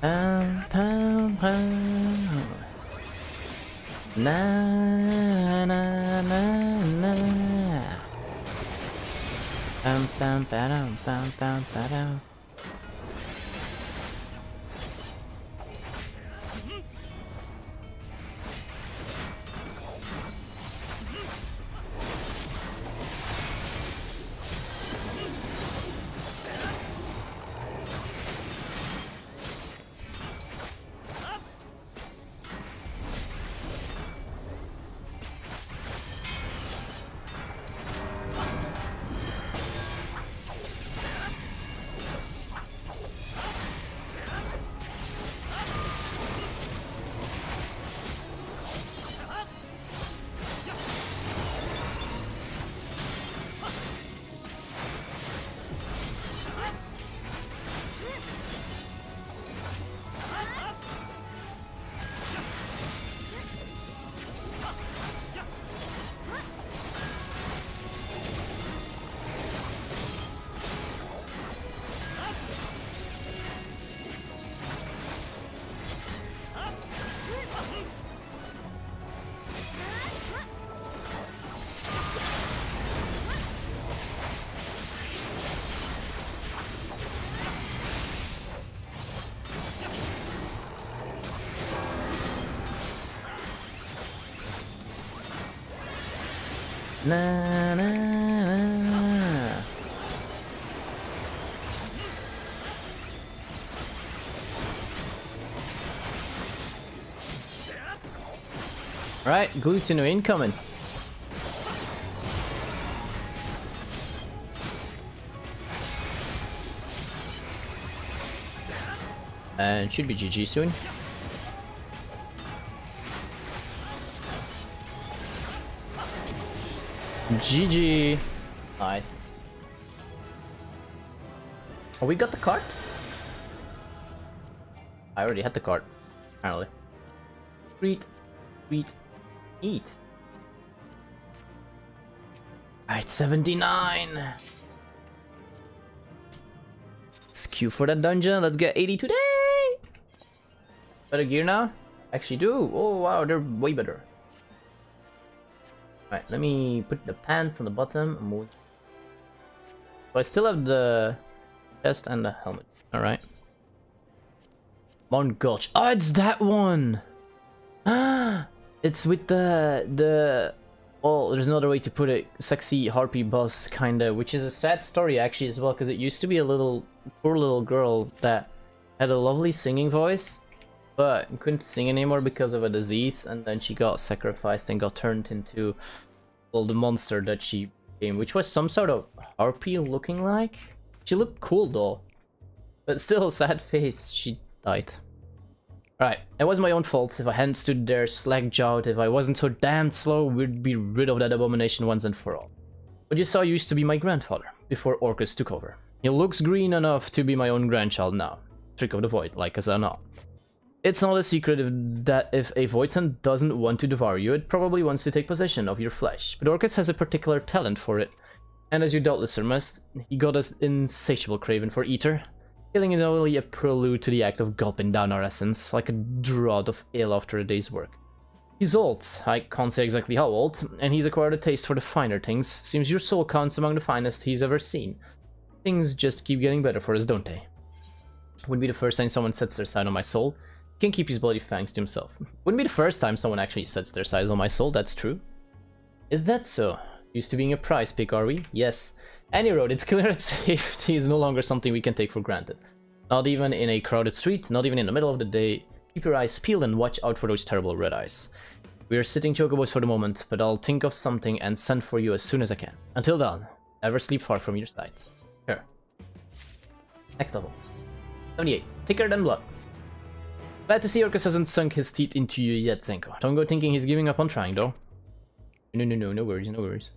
Pow, pow, pow. Na na na na. Pam pam pam pam pam pam. Na na na. Right, Glutino incoming. And should be GG soon. GG. Nice. Oh, we got the card? I already had the card, apparently. Sweet. Sweet. Eat. Alright, 79. Let's queue for that dungeon. Let's get 80 today. Better gear now? Actually do. Oh wow, they're way better. Alright, let me put the pants on the bottom and move. So I still have the chest and the helmet. Alright. Mount Gulch. Oh, it's that one! Ah! It's with the... Well, there's another way to put it. Sexy harpy boss, kinda. Which is a sad story, actually, as well. Because it used to be a poor little girl that had a lovely singing voice. But couldn't sing anymore because of a disease. And then she got sacrificed and got turned into... Well, the monster that she became. Which was some sort of harpy looking like. She looked cool, though. But still, sad face. She died. Right, it was my own fault. If I hadn't stood there slack-jawed, if I wasn't so damn slow, we'd be rid of that abomination once and for all. What you saw used to be my grandfather, before Orcus took over. He looks green enough to be my own grandchild now. Trick of the Void, like as or not. It's not a secret that if a Voidson doesn't want to devour you, it probably wants to take possession of your flesh. But Orcus has a particular talent for it. And as you doubtless surmised, he got an insatiable craving for ether. Killing is only a prelude to the act of gulping down our essence, like a draught of ale after a day's work. He's old, I can't say exactly how old, and he's acquired a taste for the finer things. Seems your soul counts among the finest he's ever seen. Things just keep getting better for us, don't they? Wouldn't be the first time someone sets their sight on my soul. He can keep his bloody fangs to himself. Wouldn't be the first time someone actually sets their sight on my soul, that's true. Is that so? Used to being a prize pick, are we? Yes. Any road, it's clear that safety is no longer something we can take for granted. Not even in a crowded street, not even in the middle of the day. Keep your eyes peeled and watch out for those terrible red eyes. We are sitting chocobos for the moment, but I'll think of something and send for you as soon as I can. Until then, never sleep far from your sight. Sure. Next level. 78. Thicker than blood. Glad to see Orcus hasn't sunk his teeth into you yet, Zenko. Don't go thinking he's giving up on trying, though. No worries, no worries.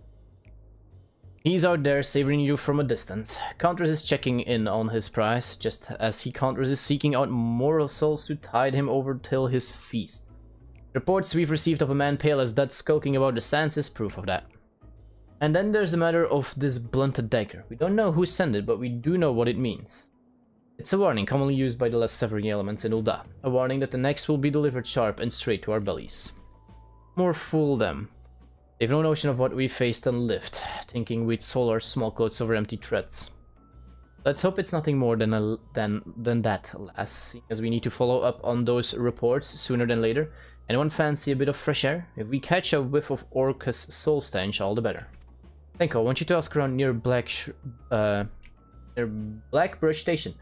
He's out there savoring you from a distance. Can't resist checking in on his prize, just as he can't resist seeking out moral souls to tide him over till his feast. Reports we've received of a man pale as dead skulking about the sands is proof of that. And then there's the matter of this blunted dagger. We don't know who sent it, but we do know what it means. It's a warning commonly used by the less severing elements in Ul'dah. A warning that the next will be delivered sharp and straight to our bellies. More fool them. They've no notion of what we faced and lived, thinking we'd sold our small clothes over empty threads. Let's hope it's nothing more than that, lass, as we need to follow up on those reports sooner than later. Anyone fancy a bit of fresh air? If we catch a whiff of Orca's soul stench, all the better. Tenko, I want you to ask around near Blackbrush Station,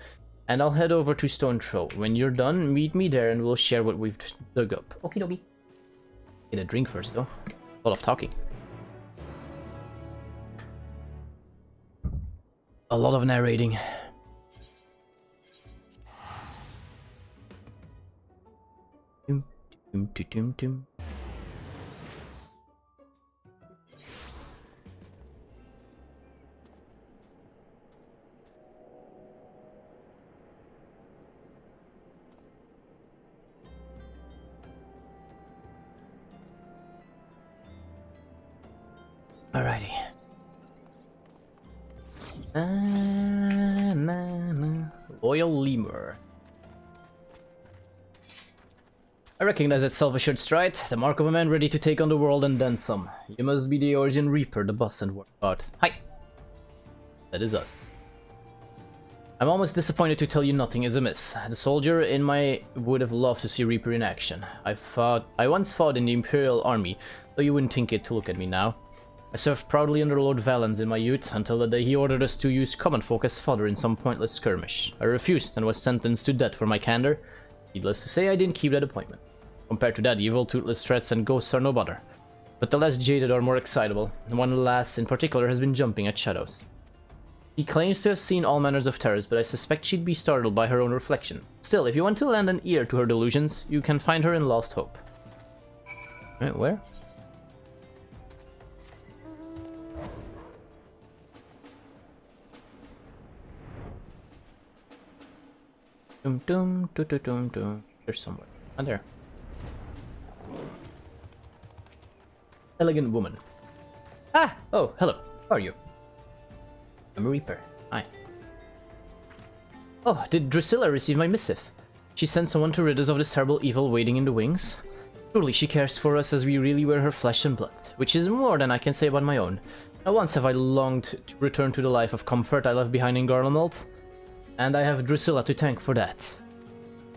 and I'll head over to Stone Throw. When you're done, meet me there and we'll share what we've dug up. Okie dokie. Get a drink first, though. A lot of talking. A lot of narrating. Doom, doom, doom, doom, doom. Alrighty. Loyal Lemur. I recognize that self-assured stride, the mark of a man ready to take on the world and then some. You must be the Origin Reaper, the boss and warlord. Hi! That is us. I'm almost disappointed to tell you nothing is amiss. The soldier in my would have loved to see Reaper in action. I once fought in the Imperial Army, though you wouldn't think it to look at me now. I served proudly under Lord Valens in my youth, until the day he ordered us to use common folk as fodder in some pointless skirmish. I refused and was sentenced to death for my candor. Needless to say, I didn't keep that appointment. Compared to that, evil, toothless threats and ghosts are no bother. But the less jaded are more excitable. One lass in particular has been jumping at shadows. She claims to have seen all manners of terrors, but I suspect she'd be startled by her own reflection. Still, if you want to lend an ear to her delusions, you can find her in Lost Hope. Wait, where? Dum dum dum dum dum dum. There's somewhere. Oh, there. Elegant woman. Ah! Oh, hello. How are you? I'm a Reaper. Hi. Oh, did Drusilla receive my missive? She sent someone to rid us of this terrible evil waiting in the wings. Truly, she cares for us as we really were her flesh and blood, which is more than I can say about my own. Not once have I longed to return to the life of comfort I left behind in Garlemald. And I have Drusilla to thank for that.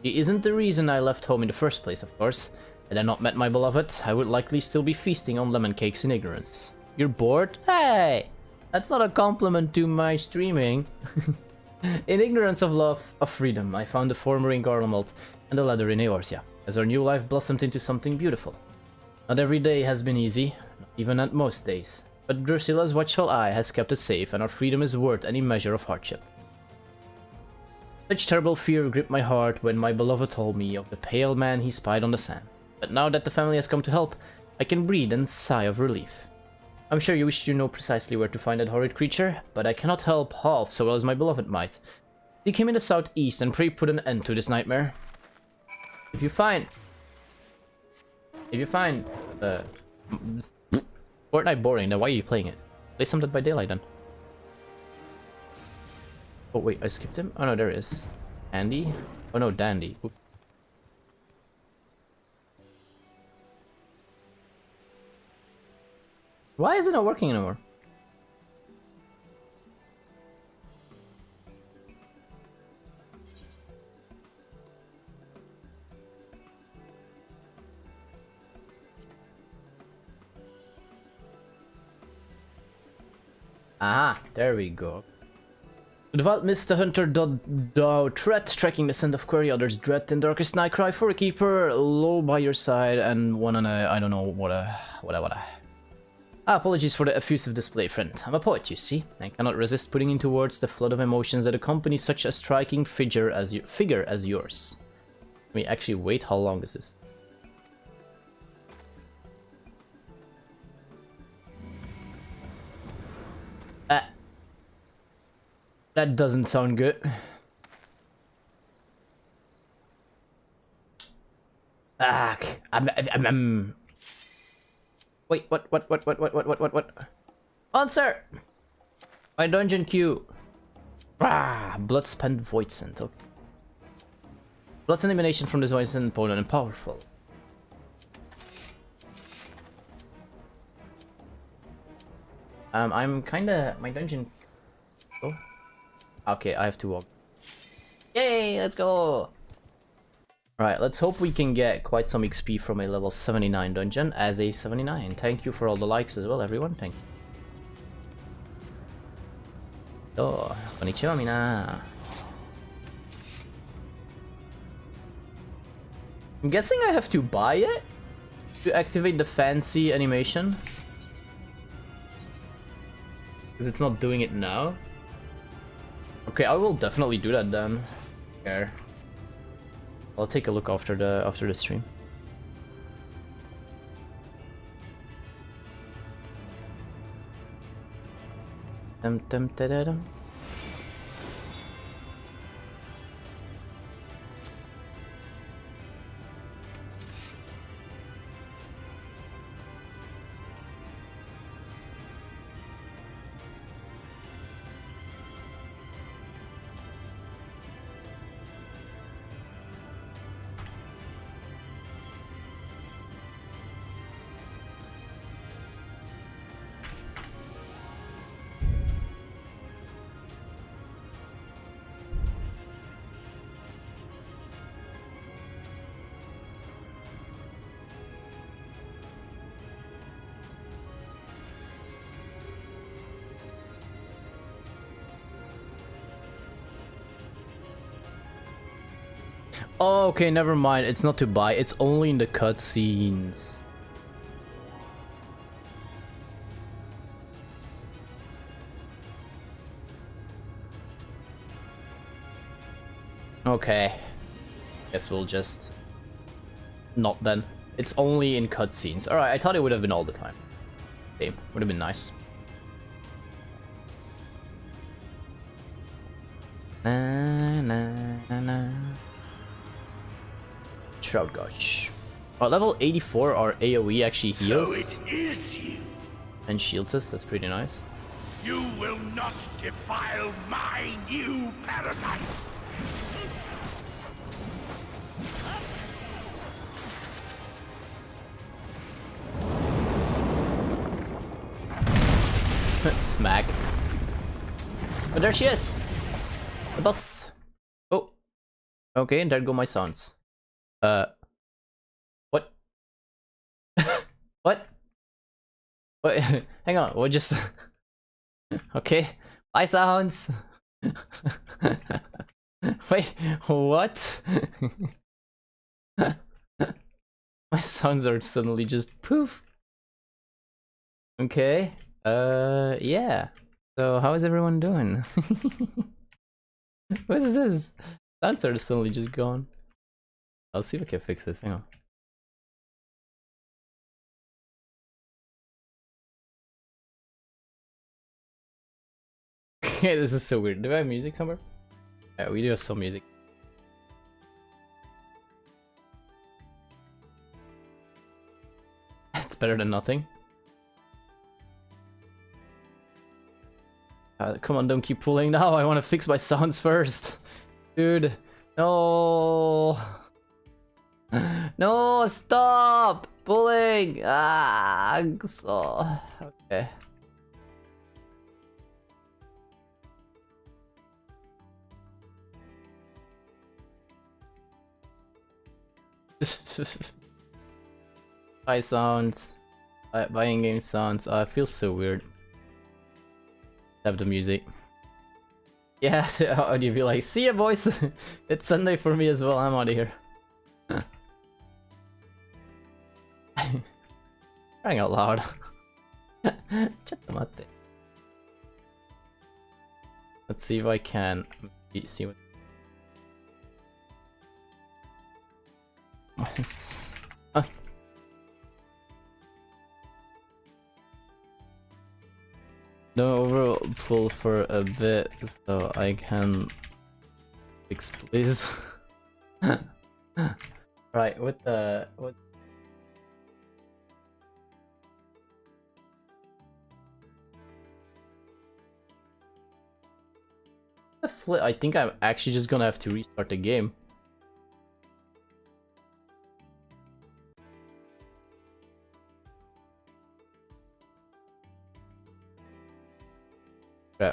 She isn't the reason I left home in the first place, of course. Had I not met my beloved, I would likely still be feasting on lemon cakes in ignorance. You're bored? Hey! That's not a compliment to my streaming. In ignorance of love, of freedom, I found the former in Garlemald and the latter in Eorzea, as our new life blossomed into something beautiful. Not every day has been easy, not even at most days. But Drusilla's watchful eye has kept us safe, and our freedom is worth any measure of hardship. Such terrible fear gripped my heart when my beloved told me of the pale man he spied on the sands. But now that the family has come to help, I can breathe and sigh of relief. I'm sure you wish to know precisely where to find that horrid creature, but I cannot help half so well as my beloved might. Seek him in the southeast and pray put an end to this nightmare. If you find Fortnite boring, then why are you playing it? Play some Dead by Daylight then. Oh wait, I skipped him? Oh no, there he is. Andy? Oh no, Dandy. Oop. Why is it not working anymore? Aha, there we go. Devout Mr. Hunter thou threat, tracking the scent of quarry, others dread, and darkest night cry for a keeper, low by your side, and one on a, I don't know, what a. Apologies for the effusive display, friend. I'm a poet, you see. I cannot resist putting into words the flood of emotions that accompany such a striking figure as yours. Let me actually wait, how long is this? That doesn't sound good. Wait, what? Answer! My dungeon queue. Ah, blood spent voidsent. Okay. Blood elimination from this voidsent opponent and powerful. I'm kinda my dungeon. Oh. Okay, I have to walk. Yay, let's go! Alright, let's hope we can get quite some XP from a level 79 dungeon as a 79. Thank you for all the likes as well, everyone. Thank you. Oh, konnichiwa, mina. I'm guessing I have to buy it to activate the fancy animation. Because it's not doing it now. Okay, I will definitely do that then. Here. I'll take a look after the stream. Dum dum da da dum. Oh, okay, never mind. It's not to buy. It's only in the cutscenes. Okay. Guess we'll just... not then. It's only in cutscenes. Alright, I thought it would have been all the time. Okay, would have been nice. Na, na, na, na. Shroud Gauge. Oh, level 84, our AoE actually heals. So it is you. And shields us, that's pretty nice. You will not defile my new paradise. Smack. Oh, there she is! The boss! Oh. Okay, and there go my sons. What? What? What? Hang on, what just... Okay. Bye, sounds! Wait, what? My sounds are suddenly just poof. Okay. Yeah. So, how is everyone doing? What is this? Sounds are suddenly just gone. I'll see if I can fix this. Hang on. Okay, this is so weird. Do I have music somewhere? Yeah, we do have some music. It's better than nothing. Come on, don't keep pulling now. I want to fix my sounds first. Dude, no. No, stop pulling. Ah, so okay. Buy sounds. Buying game sounds. It feels so weird. Have the music. Yeah, how do you feel like? See ya, boys! It's Sunday for me as well. I'm out of here. Crying out loud. Let's see if I can see what. No overall pull for a bit, so I can fix, please. Right, what? The hopefully, I think I'm actually just gonna have to restart the game. Yeah.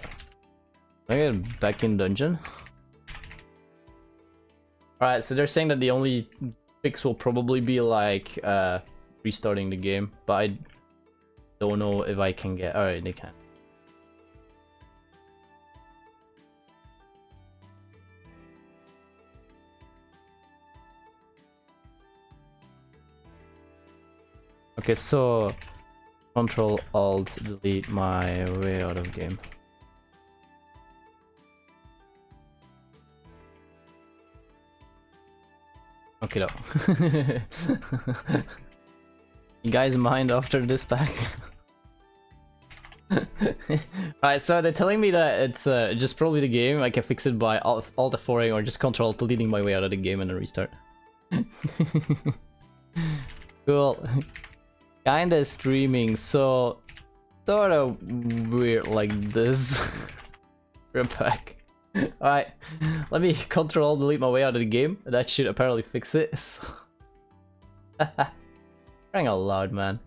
I get back in dungeon. Alright, so they're saying that the only fix will probably be like restarting the game, but I don't know if I can get. Alright, they can. Okay, so Control Alt delete my way out of game. Okay, no. You guys mind after this pack? Alright, so they're telling me that it's just probably the game. I can fix it by alt F4ing or just Control deleting my way out of the game and then restart. Cool. Kinda streaming, so sort of weird like this. We're back. Alright, let me Control delete my way out of the game. That should apparently fix it. Crying out loud, man.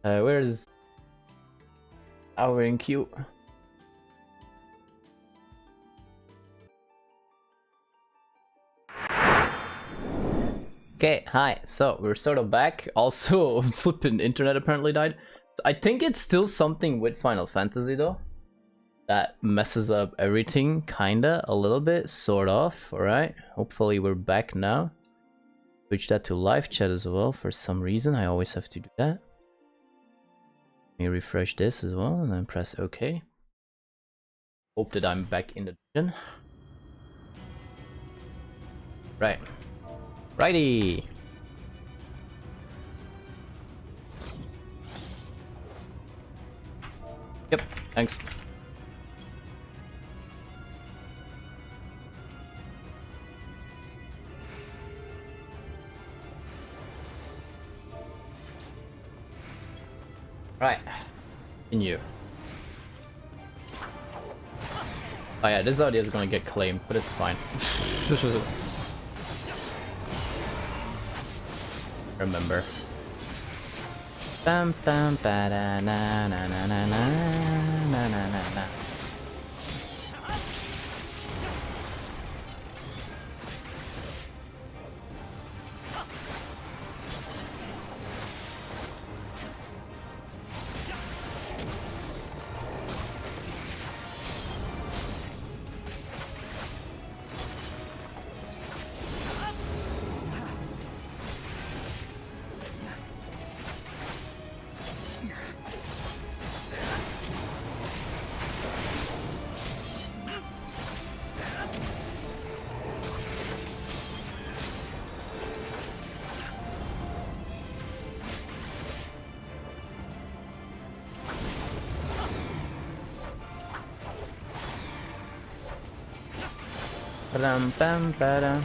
Where's our in queue? Okay, hi. So we're sort of back. Also, flipping internet apparently died. So I think it's still something with Final Fantasy though that messes up everything, kinda, a little bit, sort of. Alright, hopefully we're back now. Switch that to live chat as well for some reason. I always have to do that. Let me refresh this as well and then press OK. Hope that I'm back in the dungeon. Right. Righty! Yep, thanks. Right, continue. Oh yeah, this audio is gonna get claimed, but it's fine. Remember. Bam bam ba da na na na na na na na na. Bam bam ba-dum.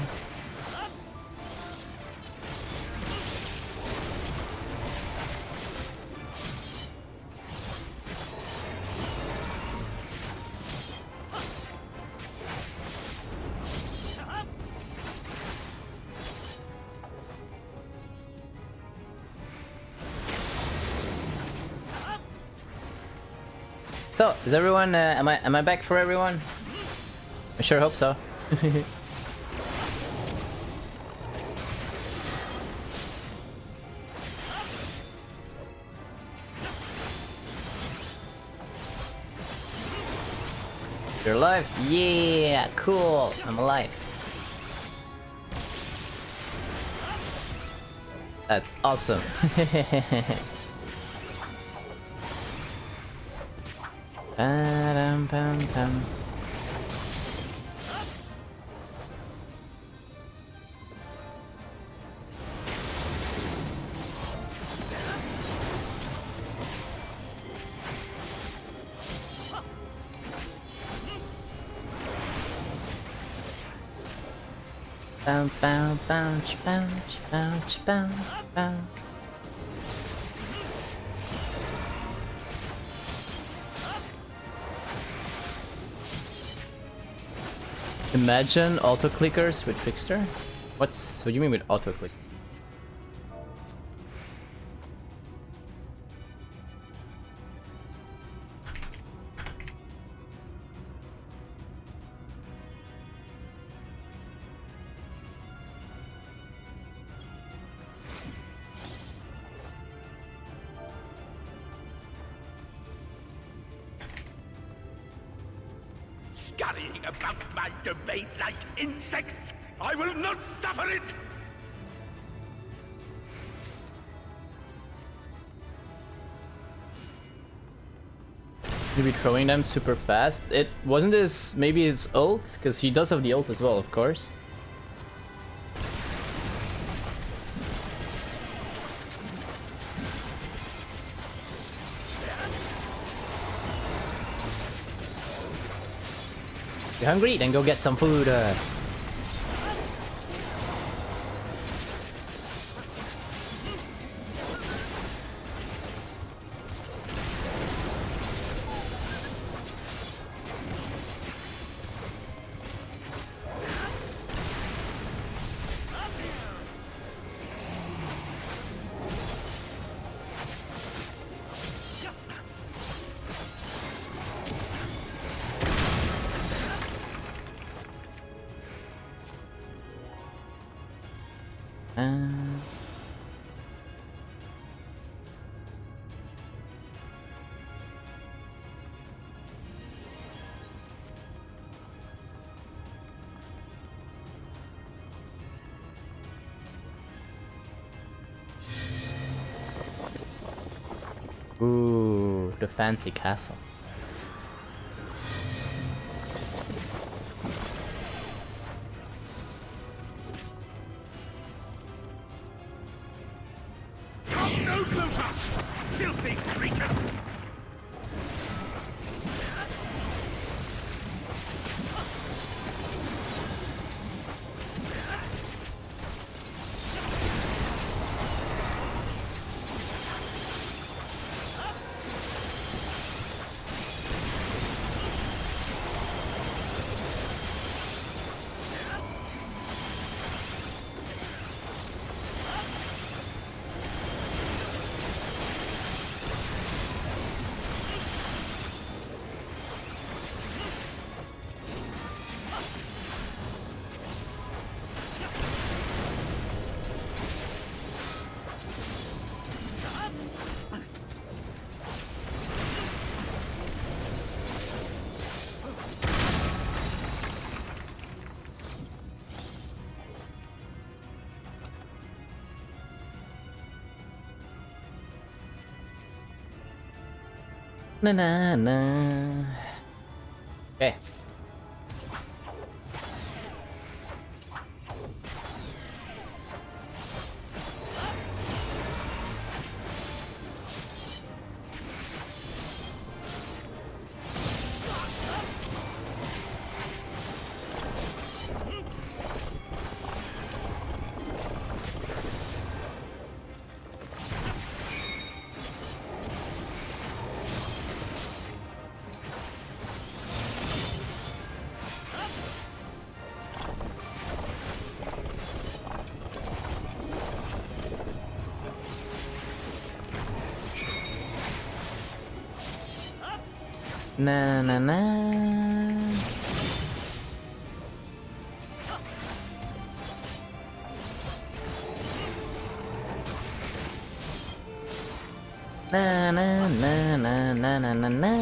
So, is everyone? Am I back for everyone? I sure hope so. You're alive? Yeah, cool. I'm alive. That's awesome. Ba-dum, bum, bum. Bounce, bounce, bounce, bounce, bounce, bounce, bounce. Imagine auto clickers with Trickster. What do you mean with auto click? Scurrying about my domain like insects! I will not suffer it! Maybe throwing them super fast. It wasn't his, maybe his ult, because he does have the ult as well, of course. You hungry? Then go get some food. Ooh, the fancy castle. Come no closer! Filthy creatures! Na na na. Okay. Na na na. Na na na na na na na na.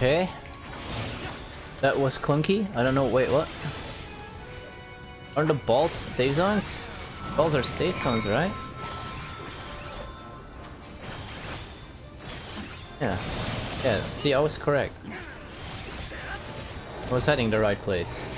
Okay. That was clunky. I don't know. Wait, what? Aren't the balls safe zones? Balls are safe zones, right? Yeah. Yeah, see, I was correct. I was heading the right place.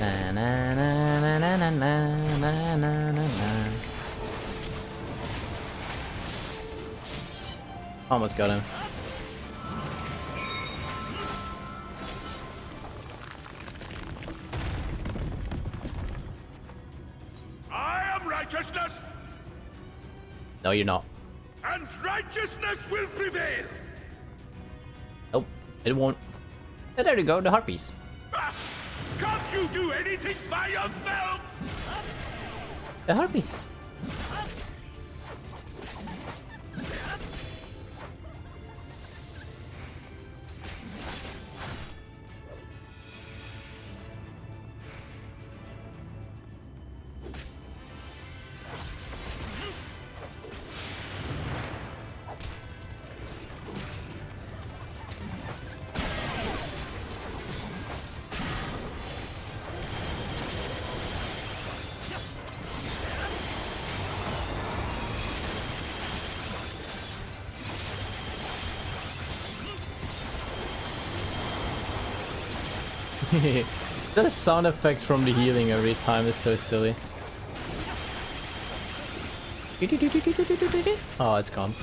Na na na na na na na na na na. Almost got him. I am righteousness, No, you're not. and righteousness will prevail. Nope, it won't. Oh, there you go, the harpies. Ah, can't you do anything by yourselves? The harpies. The sound effect from the healing every time is so silly. Oh, it's gone.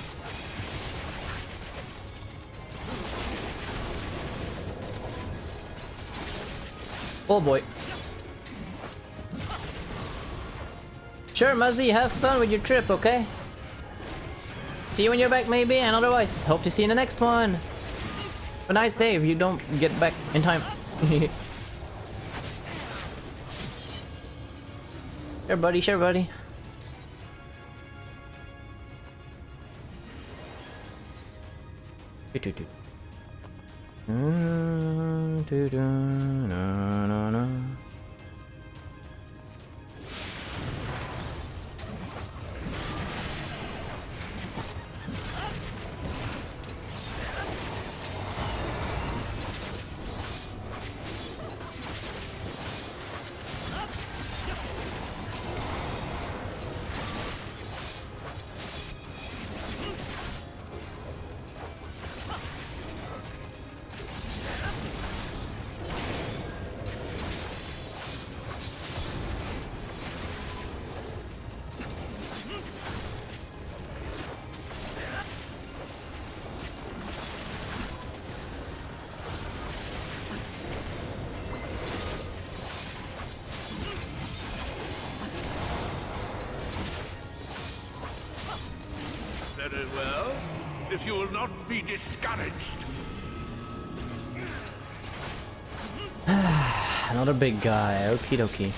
Oh boy. Sure, Muzzy, have fun with your trip, okay? See you when you're back maybe, and otherwise, hope to see you in the next one. Have a nice day if you don't get back in time. Sure, buddy, sure, buddy. Very well, if you will not be discouraged. Another big guy, okie dokie.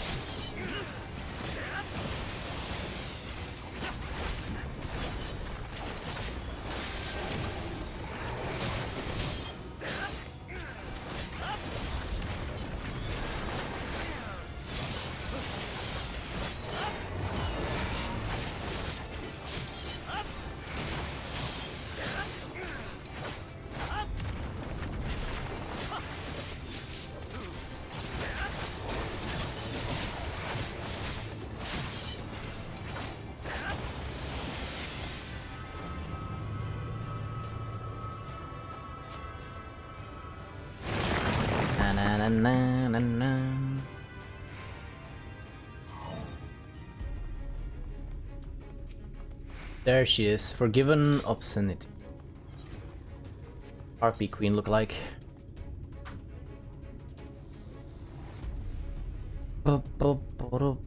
Na, na, na. There she is, forgiven obscenity. Harpy Queen look like. Bum, bum, ba-dum.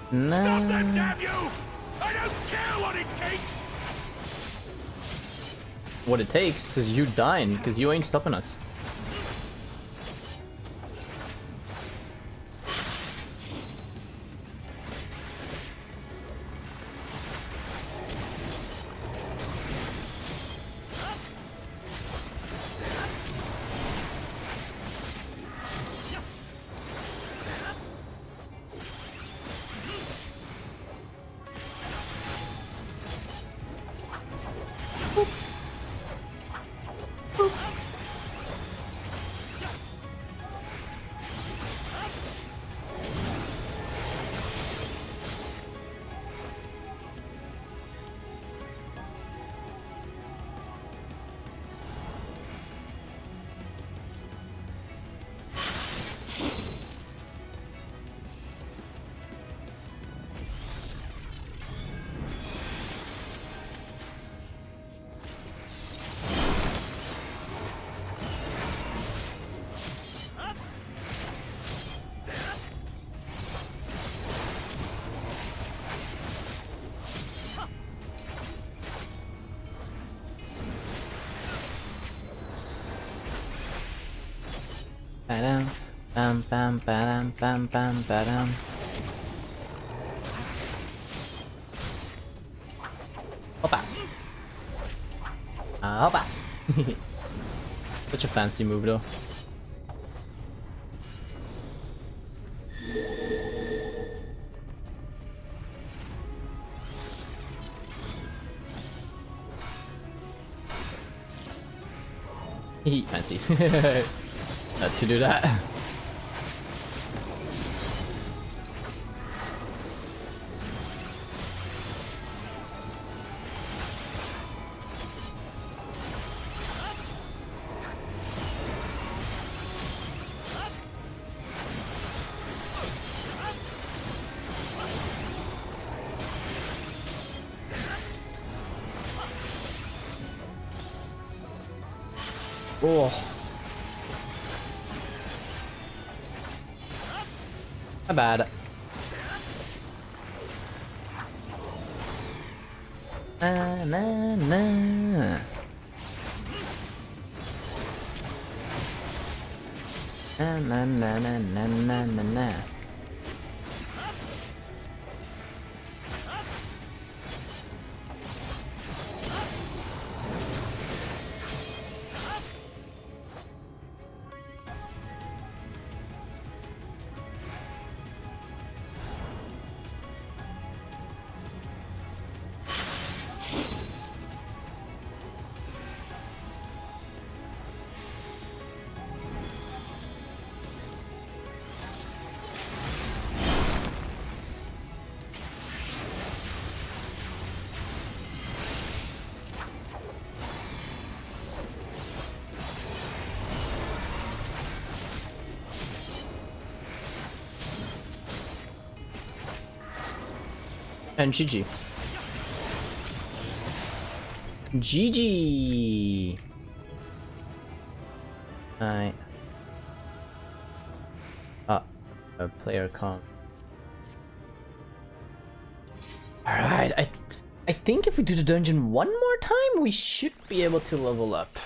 Stop that, Nah. damn you! I don't care what it takes! What it takes is you dying, because you ain't stopping us. Ba-dum, bam, bam, ba-dum, bam, bam, ba-dum. Hoppa! Hoppa! Such a fancy move though. Fancy. Not to do that. Oh. Not bad. Na na na. Na na na na na na na na. And GG. GG. Alright. Ah, a player comp. Alright, I think if we do the dungeon one more time, we should be able to level up.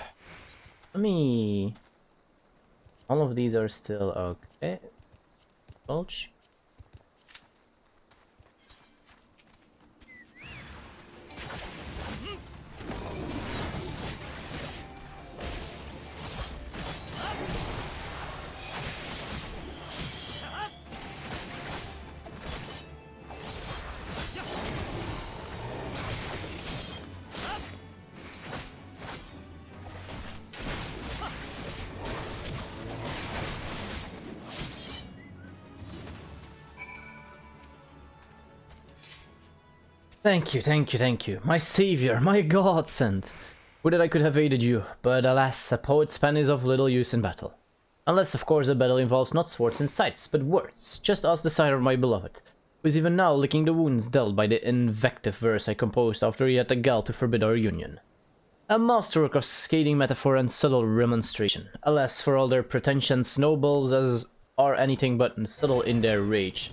Let me... All of these are still okay. Bulge. Thank you, thank you, thank you. My savior, my godsend. Would that I could have aided you, but alas, a poet's pen is of little use in battle. Unless, of course, the battle involves not swords and sights, but words, just as the sire of my beloved, who is even now licking the wounds dealt by the invective verse I composed after he had the gall to forbid our union. A masterwork of scathing metaphor and subtle remonstration. Alas, for all their pretensions, nobles as are anything but subtle in their rage.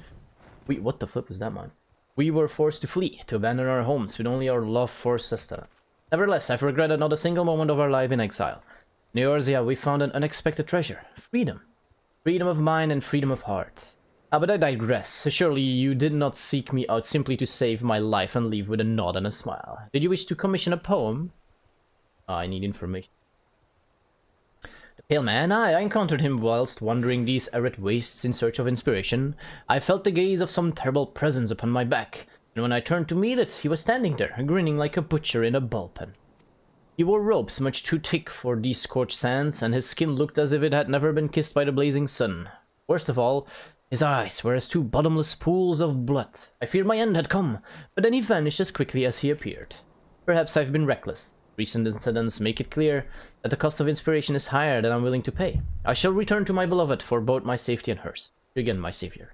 Wait, what the flip was that, man? We were forced to flee, to abandon our homes with only our love for sustenance. Nevertheless, I've regretted not a single moment of our life in exile. In Eorzea, we found an unexpected treasure. Freedom. Freedom of mind and freedom of heart. Ah, but I digress. Surely you did not seek me out simply to save my life and leave with a nod and a smile. Did you wish to commission a poem? I need information. The pale man, I encountered him whilst wandering these arid wastes in search of inspiration. I felt the gaze of some terrible presence upon my back, and when I turned to meet it, he was standing there, grinning like a butcher in a bullpen. He wore robes much too thick for these scorched sands, and his skin looked as if it had never been kissed by the blazing sun. Worst of all, his eyes were as two bottomless pools of blood. I feared my end had come, but then he vanished as quickly as he appeared. Perhaps I've been reckless. Recent incidents make it clear that the cost of inspiration is higher than I'm willing to pay. I shall return to my beloved for both my safety and hers. Again, my savior.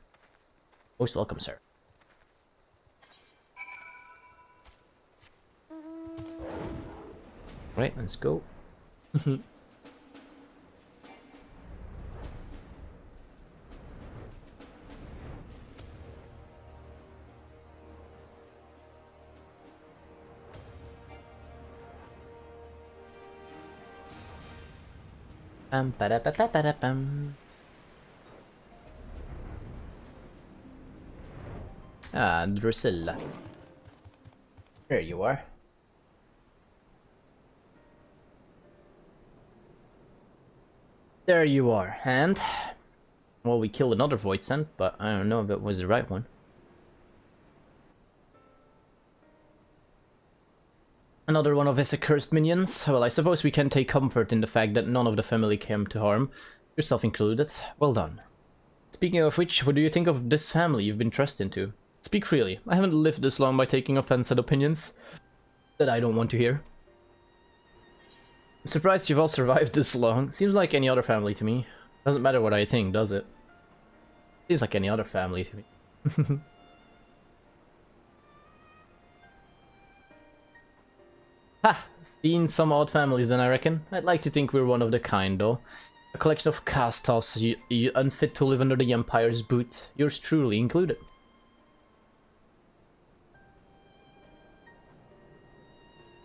Most welcome, sir. Right, let's go. Pam. Ah, Drusilla. There you are. There you are, and... well, we killed another Void Scent, but I don't know if it was the right one. Another one of his accursed minions. Well, I suppose we can take comfort in the fact that none of the family came to harm, yourself included. Well done. Speaking of which, what do you think of this family you've been thrust into? Speak freely. I haven't lived this long by taking offense at opinions that I don't want to hear. I'm surprised you've all survived this long. Seems like any other family to me. Doesn't matter what I think, does it? Seems like any other family to me. Ha! Seen some odd families then, I reckon. I'd like to think we're one of the kind, though. A collection of cast-offs unfit to live under the Empire's boot. Yours truly included.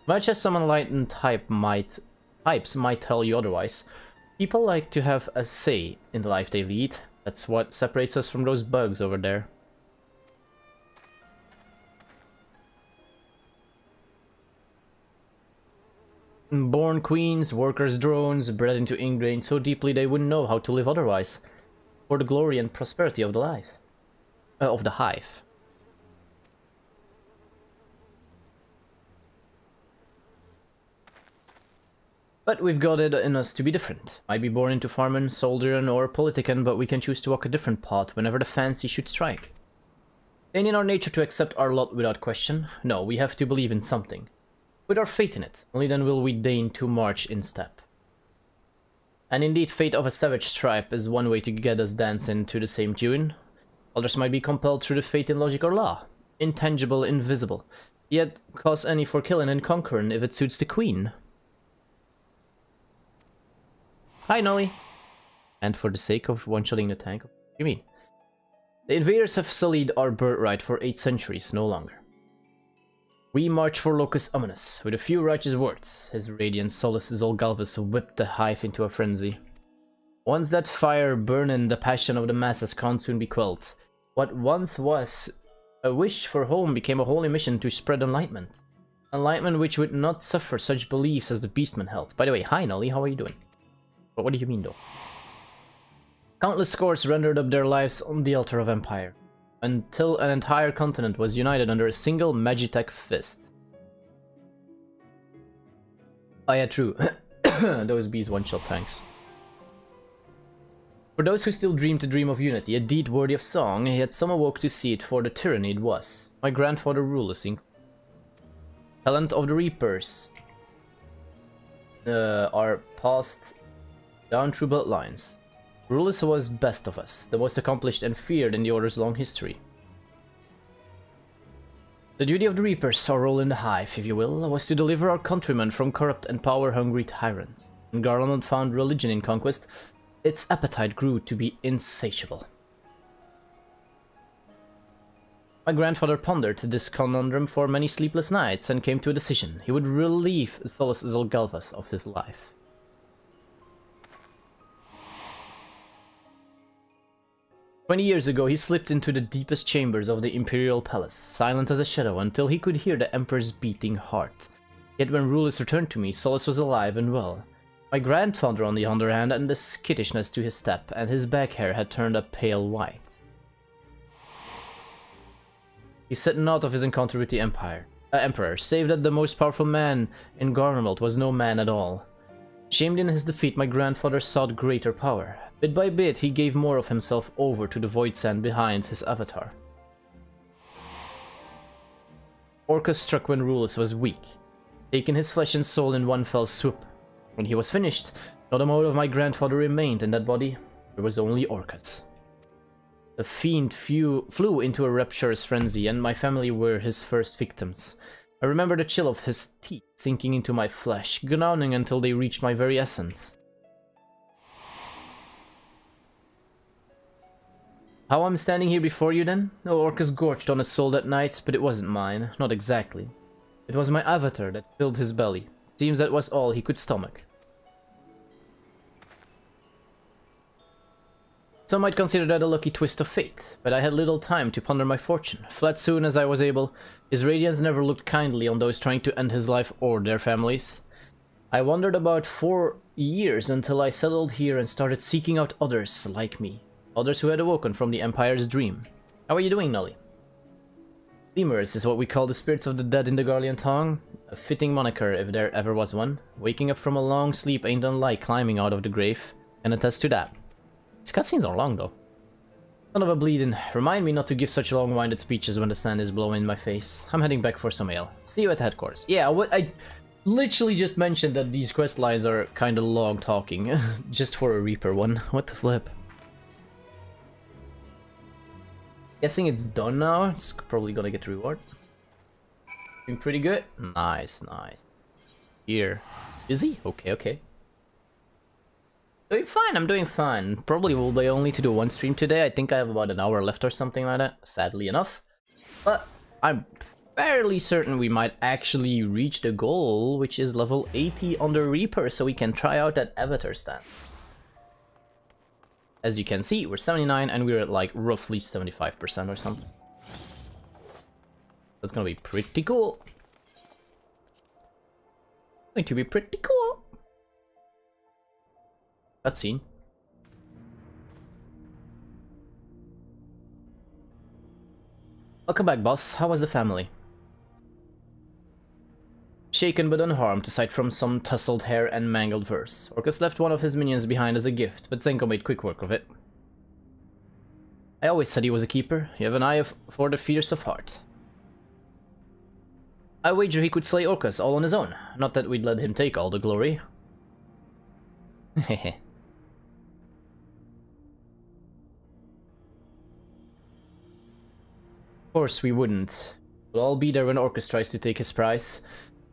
Much as some enlightened types might tell you otherwise, people like to have a say in the life they lead. That's what separates us from those bugs over there. Born queens, workers' drones, bred into ingrained so deeply they wouldn't know how to live otherwise. For the glory and prosperity of the life. Of the hive. But we've got it in us to be different. Might be born into farming, soldiering, or politician, but we can choose to walk a different path whenever the fancy should strike. It ain't in our nature to accept our lot without question. No, we have to believe in something. Put our faith in it, only then will we deign to march in step. And indeed, fate of a savage stripe is one way to get us dancing to the same tune. Others might be compelled through the fate in logic or law. Intangible, invisible. Yet cause any for killing and conquering if it suits the queen. Hi, Nolly. And for the sake of one-shotting the tank, what do you mean? The invaders have sullied our birthright for 8 centuries, no longer. We march for Locus Ominous, with a few righteous words. His radiant solace Zolgalvus whipped the hive into a frenzy. Once that fire burning the passion of the masses can't soon be quelled. What once was a wish for home became a holy mission to spread enlightenment. Enlightenment which would not suffer such beliefs as the Beastman held. By the way, hi Nolly, how are you doing? But what do you mean though? Countless scores rendered up their lives on the altar of empire, until an entire continent was united under a single Magitech fist. Oh yeah, true. Those bees one-shot tanks. For those who still dream to dream of unity, a deed worthy of song, yet some awoke to see it for the tyranny it was. My grandfather Rulus, talent of the Reapers, are passed down through bloodlines. Rulus was best of us, the most accomplished and feared in the Order's long history. The duty of the Reapers, our role in the hive, if you will, was to deliver our countrymen from corrupt and power-hungry tyrants. When Garland found religion in conquest, its appetite grew to be insatiable. My grandfather pondered this conundrum for many sleepless nights and came to a decision. He would relieve Solus Zolgalvas of his life. 20 years ago, he slipped into the deepest chambers of the Imperial Palace, silent as a shadow, until he could hear the Emperor's beating heart. Yet when Rulus returned to me, Solus was alive and well. My grandfather, on the other hand, had a skittishness to his step, and his back hair had turned a pale white. He said naught of his encounter with the Emperor, save that the most powerful man in Garlemald was no man at all. Shamed in his defeat, my grandfather sought greater power. Bit by bit, he gave more of himself over to the void sand behind his avatar. Orcus struck when Rulus was weak, taking his flesh and soul in one fell swoop. When he was finished, not a mote of my grandfather remained in that body. There was only Orcus. The fiend flew into a rapturous frenzy, and my family were his first victims. I remember the chill of his teeth sinking into my flesh, gnawing until they reached my very essence. How I'm standing here before you then? No, Orcus gorged on his soul that night, but it wasn't mine, not exactly. It was my avatar that filled his belly. It seems that was all he could stomach. Some might consider that a lucky twist of fate, but I had little time to ponder my fortune. Fled soon as I was able, his radiance never looked kindly on those trying to end his life or their families. I wandered about 4 years until I settled here and started seeking out others like me. Others who had awoken from the Empire's dream. How are you doing, Nully? Lemurs is what we call the spirits of the dead in the Garlean tongue. A fitting moniker if there ever was one. Waking up from a long sleep ain't unlike climbing out of the grave. Can attest to that. These cutscenes are long though. Son of a bleeding. Remind me not to give such long-winded speeches when the sand is blowing in my face. I'm heading back for some ale. See you at headquarters. Yeah, I literally just mentioned that these quest lines are kinda long talking. Just for a Reaper one. What the flip? Guessing it's done now. It's probably gonna get reward. Doing pretty good. Nice, nice. Here. Busy? Okay, okay. Doing fine, I'm doing fine. Probably will be only to do one stream today. I think I have about an hour left or something like that, sadly enough. But I'm fairly certain we might actually reach the goal, which is level 80 on the Reaper, so we can try out that avatar stand. As you can see, we're 79 and we're at like roughly 75% or something. That's gonna be pretty cool. Going to be pretty cool. Cutscene. Welcome back, boss. How was the family? Shaken but unharmed, aside from some tousled hair and mangled verse. Orcus left one of his minions behind as a gift, but Zenko made quick work of it. I always said he was a keeper. You have an eye for the fierce of heart. I wager he could slay Orcus all on his own. Not that we'd let him take all the glory. Hehe. Of course we wouldn't. We'll all be there when Orcus tries to take his prize.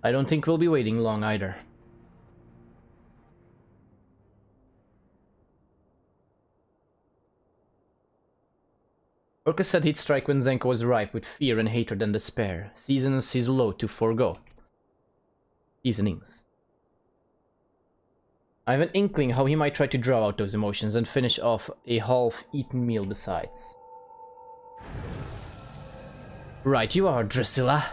I don't think we'll be waiting long either. Orcus said he'd strike when Zenko was ripe with fear and hatred and despair, seasons he's loath to forego. Seasonings. I have an inkling how he might try to draw out those emotions and finish off a half-eaten meal besides. Right you are, Drusilla.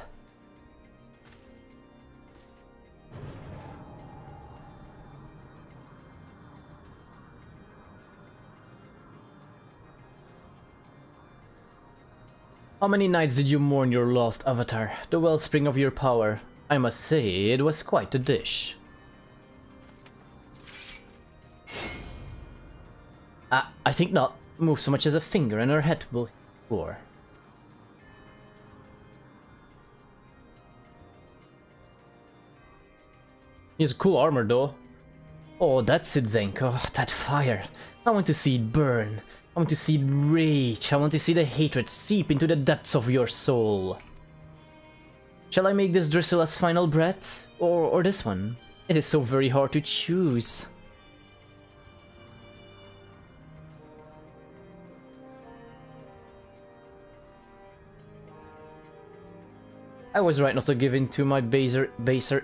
How many nights did you mourn your lost avatar, the wellspring of your power? I must say, it was quite a dish. I think not. Move so much as a finger and her head will roar. He has cool armor though. Oh, that's it, Zenko. That fire. I want to see it burn. I want to see it rage. I want to see the hatred seep into the depths of your soul. Shall I make this Drusilla's final breath? Or this one? It is so very hard to choose. I was right not to give in to my baser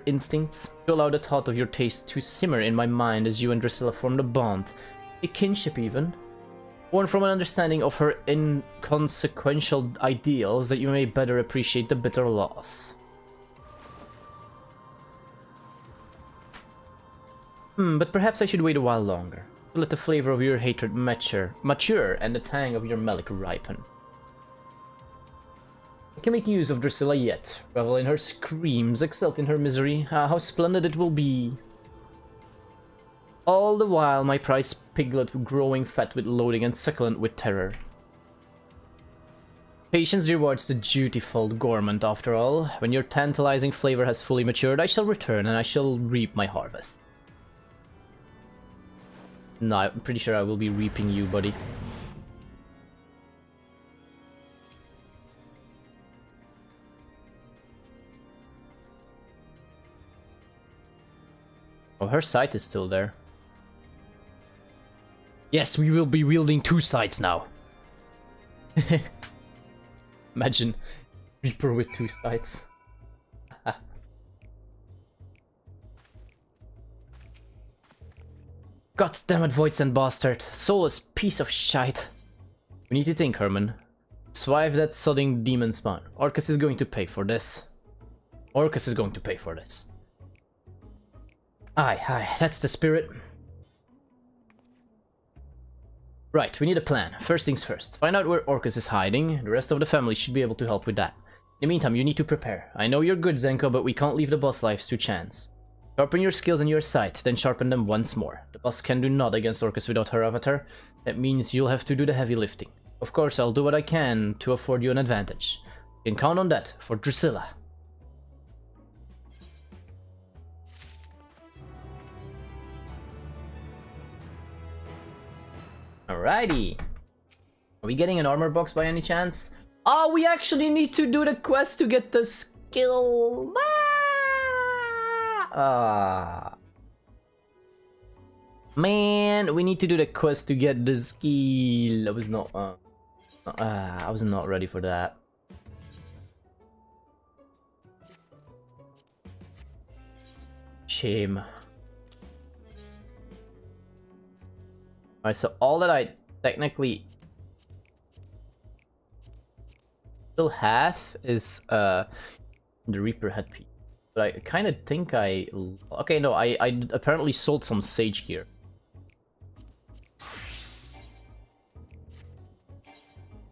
instincts, to allow the thought of your taste to simmer in my mind as you and Drusilla formed a bond, a kinship even, born from an understanding of her inconsequential ideals that you may better appreciate the bitter loss. But perhaps I should wait a while longer, to let the flavor of your hatred mature and the tang of your melic ripen. I can make use of Drusilla yet, revel in her screams, exult in her misery, how splendid it will be. All the while my prized piglet growing fat with loathing and succulent with terror. Patience rewards the dutiful gourmand after all. When your tantalizing flavor has fully matured, I shall return and I shall reap my harvest. No, I'm pretty sure I will be reaping you, buddy. Oh, her sight is still there. Yes, we will be wielding two sights now. Imagine Reaper with two sights. God damn it, Voidsend bastard. Soulless piece of shite. We need to think, Herman. Swipe that sodding demon spawn. Orcus is going to pay for this. Orcus is going to pay for this. Aye, that's the spirit. Right, we need a plan. First things first. Find out where Orcus is hiding. The rest of the family should be able to help with that. In the meantime, you need to prepare. I know you're good, Zenko, but we can't leave the boss lives to chance. Sharpen your skills and your sight, then sharpen them once more. The boss can do naught against Orcus without her avatar. That means you'll have to do the heavy lifting. Of course, I'll do what I can to afford you an advantage. You can count on that for Drusilla. Alrighty. Are we getting an armor box by any chance? Oh, we actually need to do the quest to get the skill. Man, we need to do the quest to get the skill. I was not ready for that. Shame. Alright, so all that I technically still have is the Reaper headpiece. But I kind of think okay, no, I apparently sold some Sage gear.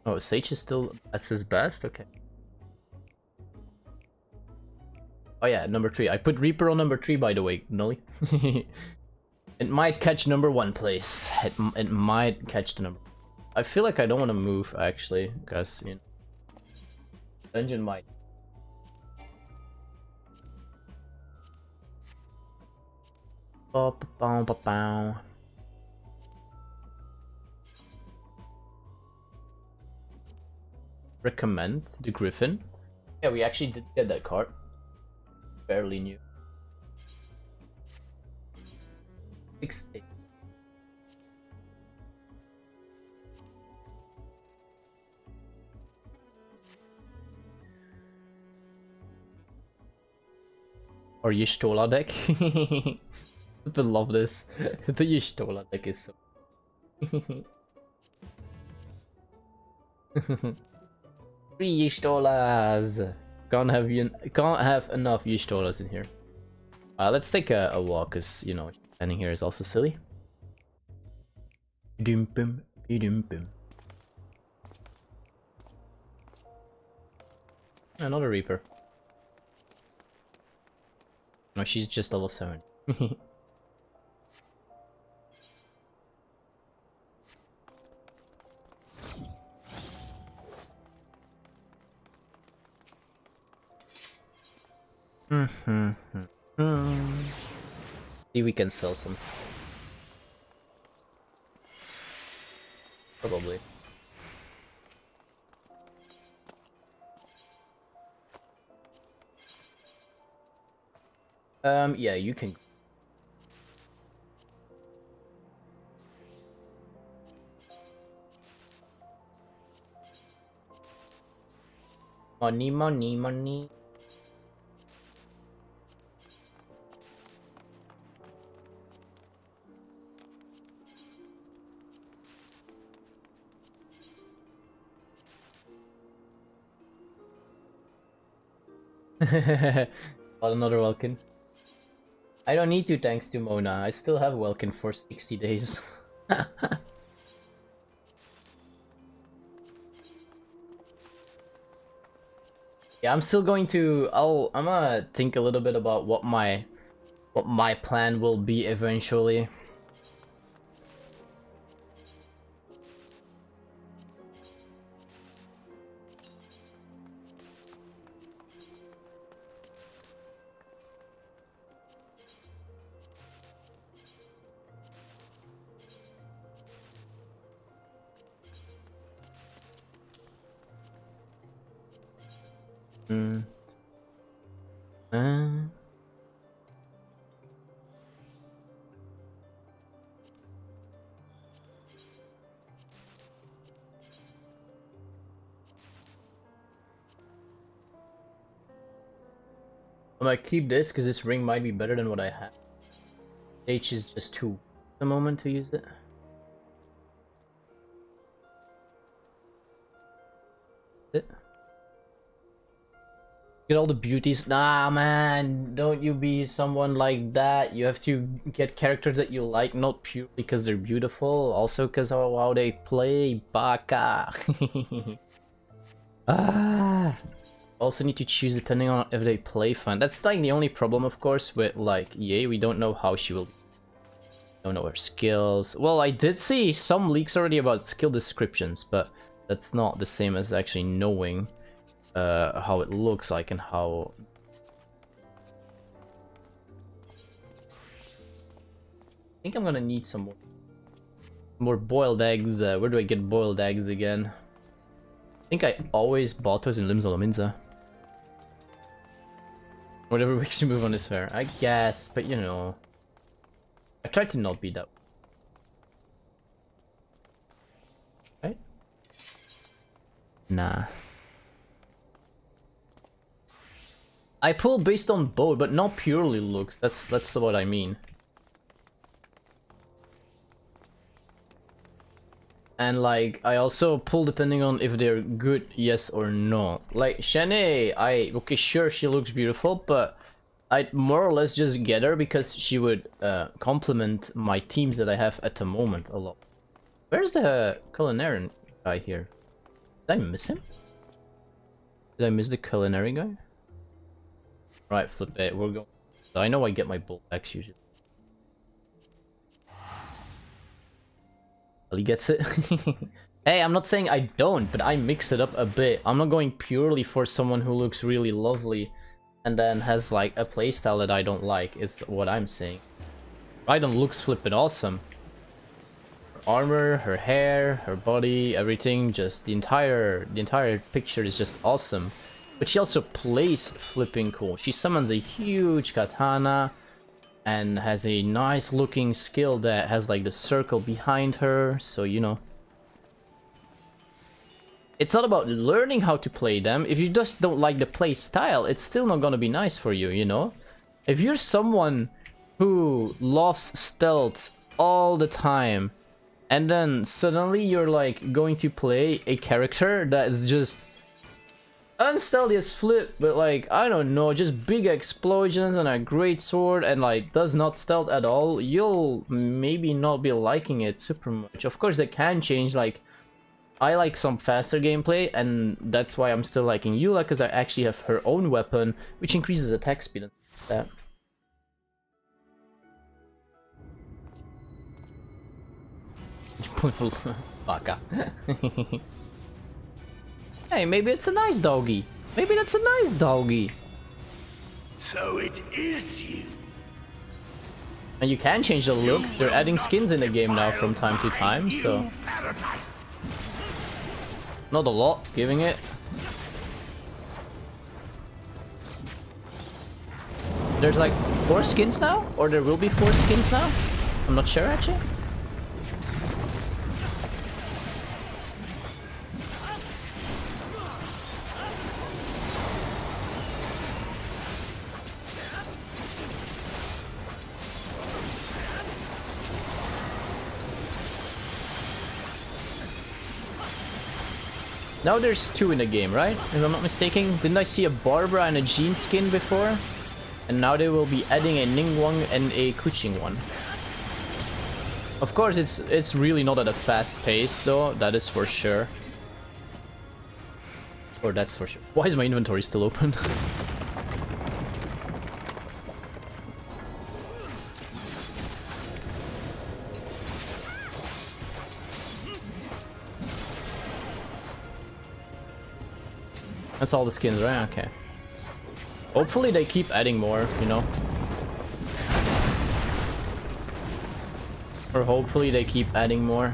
Oh, Sage is still at his best? Okay. Oh yeah, number 3. I put Reaper on number 3, by the way, Nully. It might catch number 1 place. It might catch the number. I feel like I don't want to move, actually, because, you know, dungeon might. Recommend the Griffin. Yeah, we actually did get that card. Barely new. 6-8. Or Y'shtola deck. I love this. The Y'shtola deck is so. 3 Y'shtolas. Can't have enough Y'shtolas in here. Let's take a walk, cause you know standing here is also silly. Another Reaper. No, she's just level 7. See, we can sell some stuff. Probably. Yeah, you can. Money, money, money. Well, another Welkin. I don't need to thanks to Mona. I still have Welkin for 60 days. Yeah, I'm still going to. I'm gonna think a little bit about what my plan will be eventually. Uh, I'm gonna keep this because this ring might be better than what I have. H is just too at the moment to use it. Get all the beauties. Nah, man, don't you be someone like that. You have to get characters that you like, not purely because they're beautiful, also because of how they play. Baka. Also need to choose depending on if they play fun. That's like the only problem, of course, with like EA. We don't know how she will. Don't know her skills. Well, I did see some leaks already about skill descriptions, but that's not the same as actually knowing how it looks like and how. I think I'm gonna need some more boiled eggs. Where do I get boiled eggs again? I think I always bought those in Limsolominza. Whatever makes you move on is fair, I guess, but you know. I tried to not be that. Right? Nah. I pull based on both, but not purely looks. That's what I mean. And like, I also pull depending on if they're good, yes or no. Like Shanae, okay, sure, she looks beautiful, but I'd more or less just get her because she would complement my teams that I have at the moment a lot. Where's the culinarian guy here? Did I miss him? Did I miss the culinary guy? Right, flip it, we're going. So I know I get my bolt X usually. Well, he gets it. Hey, I'm not saying I don't, but I mix it up a bit. I'm not going purely for someone who looks really lovely and then has like a playstyle that I don't like. It's what I'm saying. Raiden looks flippin' awesome. Her armor, her hair, her body, everything, just the entire picture is just awesome. But she also plays flipping cool. She summons a huge katana and has a nice looking skill that has like the circle behind her, so you know. It's not about learning how to play them. If you just don't like the play style, it's still not gonna be nice for you, you know? If you're someone who loves stealth all the time, and then suddenly you're like going to play a character that is just unstealthy as flip, but like, I don't know, just big explosions and a great sword and like does not stealth at all, you'll maybe not be liking it super much. Of course, they can change, like, I like some faster gameplay, and that's why I'm still liking Eula, because I actually have her own weapon, which increases attack speed and that. Baka. Hey, maybe it's a nice doggy. Maybe that's a nice doggy. So it is you. And you can change the looks. They're adding skins in the game now from time to time, so not a lot, giving it. There's like 4 skins now, or there will be 4 skins now. I'm not sure actually. Now there's 2 in the game, right? If I'm not mistaken. Didn't I see a Barbara and a Jean skin before? And now they will be adding a Ningguang and a Kuching one. Of course, it's really not at a fast pace, though. That is for sure. Or that's for sure. Why is my inventory still open? That's all the skins, right? Okay. Hopefully they keep adding more, you know? Or hopefully they keep adding more.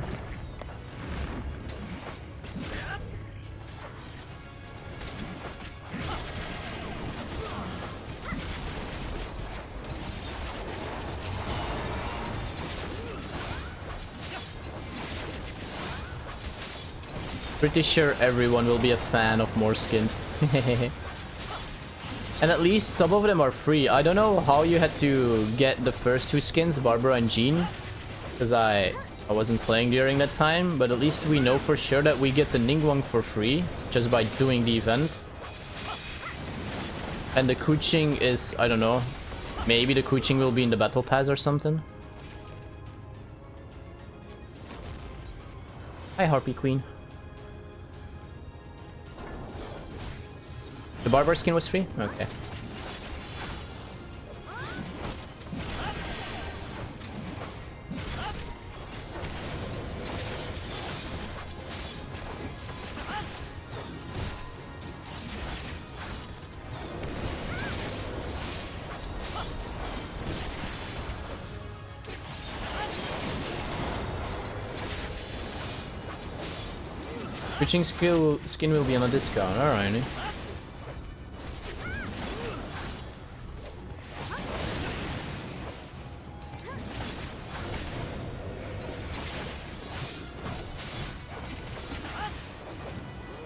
Pretty sure everyone will be a fan of more skins. And at least some of them are free. I don't know how you had to get the first 2 skins, Barbara and Jean, because I wasn't playing during that time, but at least we know for sure that we get the Ningguang for free just by doing the event. And the Kuching is, I don't know, maybe the Kuching will be in the battle pass or something. Hi Harpy Queen. The Barbar skin was free? Okay. Switching skin will be on a discount, alrighty.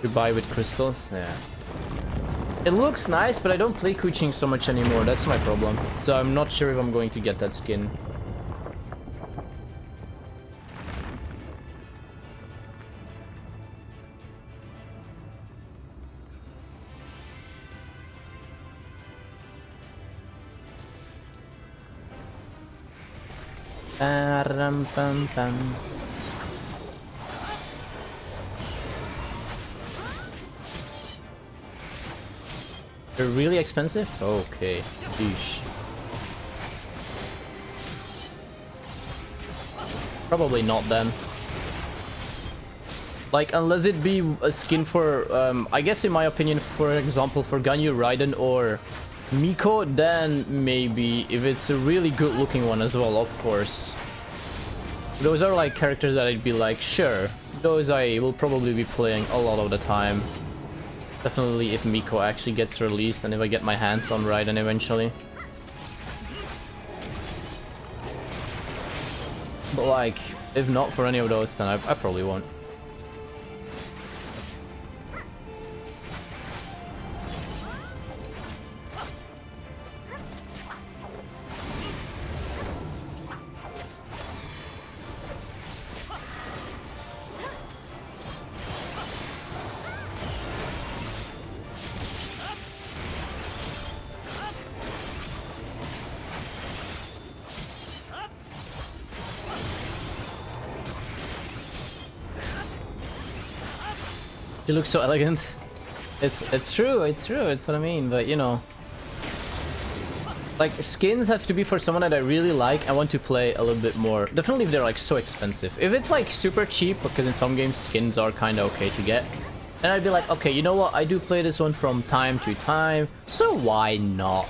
You buy with crystals? Yeah. It looks nice, but I don't play Kuching so much anymore. That's my problem. So I'm not sure if I'm going to get that skin. Pam. They're really expensive? Okay. Sheesh. Probably not then. Like, unless it be a skin for, I guess in my opinion, for example, for Ganyu Raiden or Miko, then maybe, if it's a really good looking one as well, of course. Those are like characters that I'd be like, sure, those I will probably be playing a lot of the time. Definitely if Miko actually gets released and if I get my hands on Raiden eventually. But like, if not for any of those, then I probably won't. She looks so elegant. It's true, it's what I mean, but you know. Like, skins have to be for someone that I really like. I want to play a little bit more. Definitely if they're like so expensive. If it's like super cheap, because in some games skins are kind of okay to get, then I'd be like, okay, you know what? I do play this one from time to time, so why not?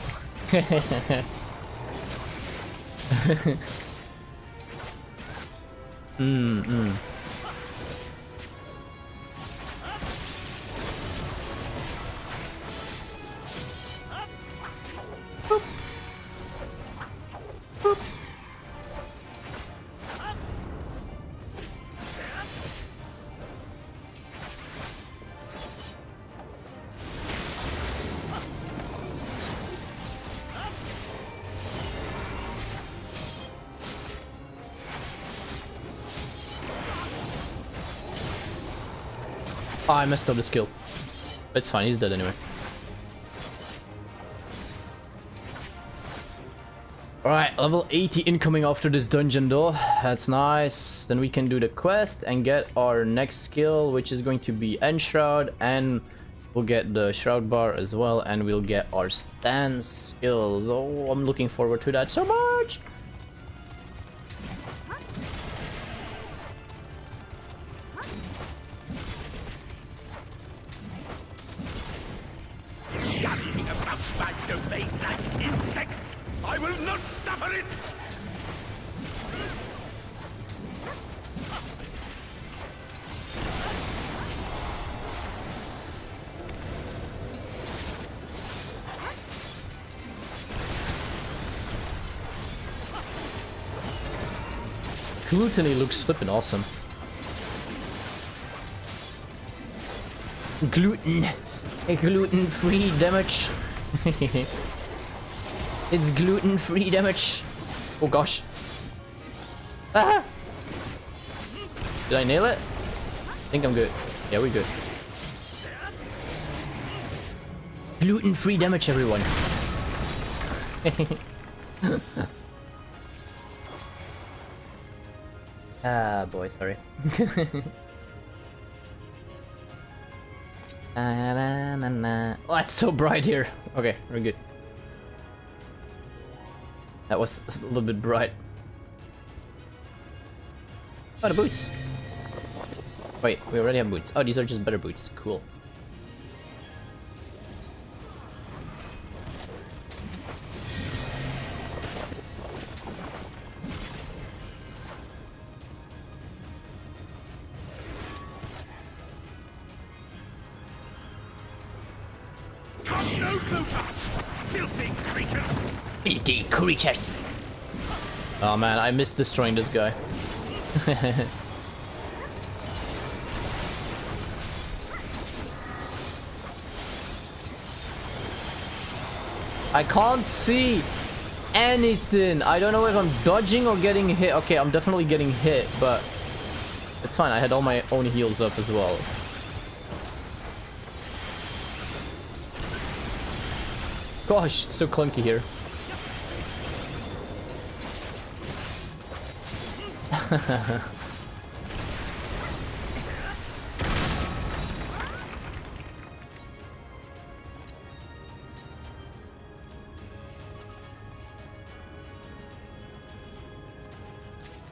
Oh, I messed up the skill. It's fine, he's dead anyway. Alright, level 80 incoming after this dungeon though. That's nice. Then we can do the quest and get our next skill, which is going to be Enshroud, and we'll get the Shroud Bar as well, and we'll get our stance skills. Oh, I'm looking forward to that so much! Scurrying about my domain like insects! I will not suffer it! Gluttony looks flippin' awesome. Gluten. Gluten-free damage. It's gluten-free damage. Oh gosh. Ah! Did I nail it? I think I'm good. Yeah, we're good. Gluten-free damage, everyone. Ah, boy, sorry. Oh, it's so bright here. Okay, we're good. That was a little bit bright. Oh, the boots. Wait, we already have boots. Oh, these are just better boots. Cool. Come no closer! Filthy creatures! Filthy creatures! Oh man, I missed destroying this guy. I can't see anything. I don't know if I'm dodging or getting hit. Okay, I'm definitely getting hit, but it's fine. I had all my own heals up as well. Gosh, it's so clunky here.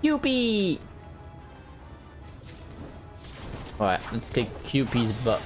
Yuppie! Alright, let's kick QP's butt.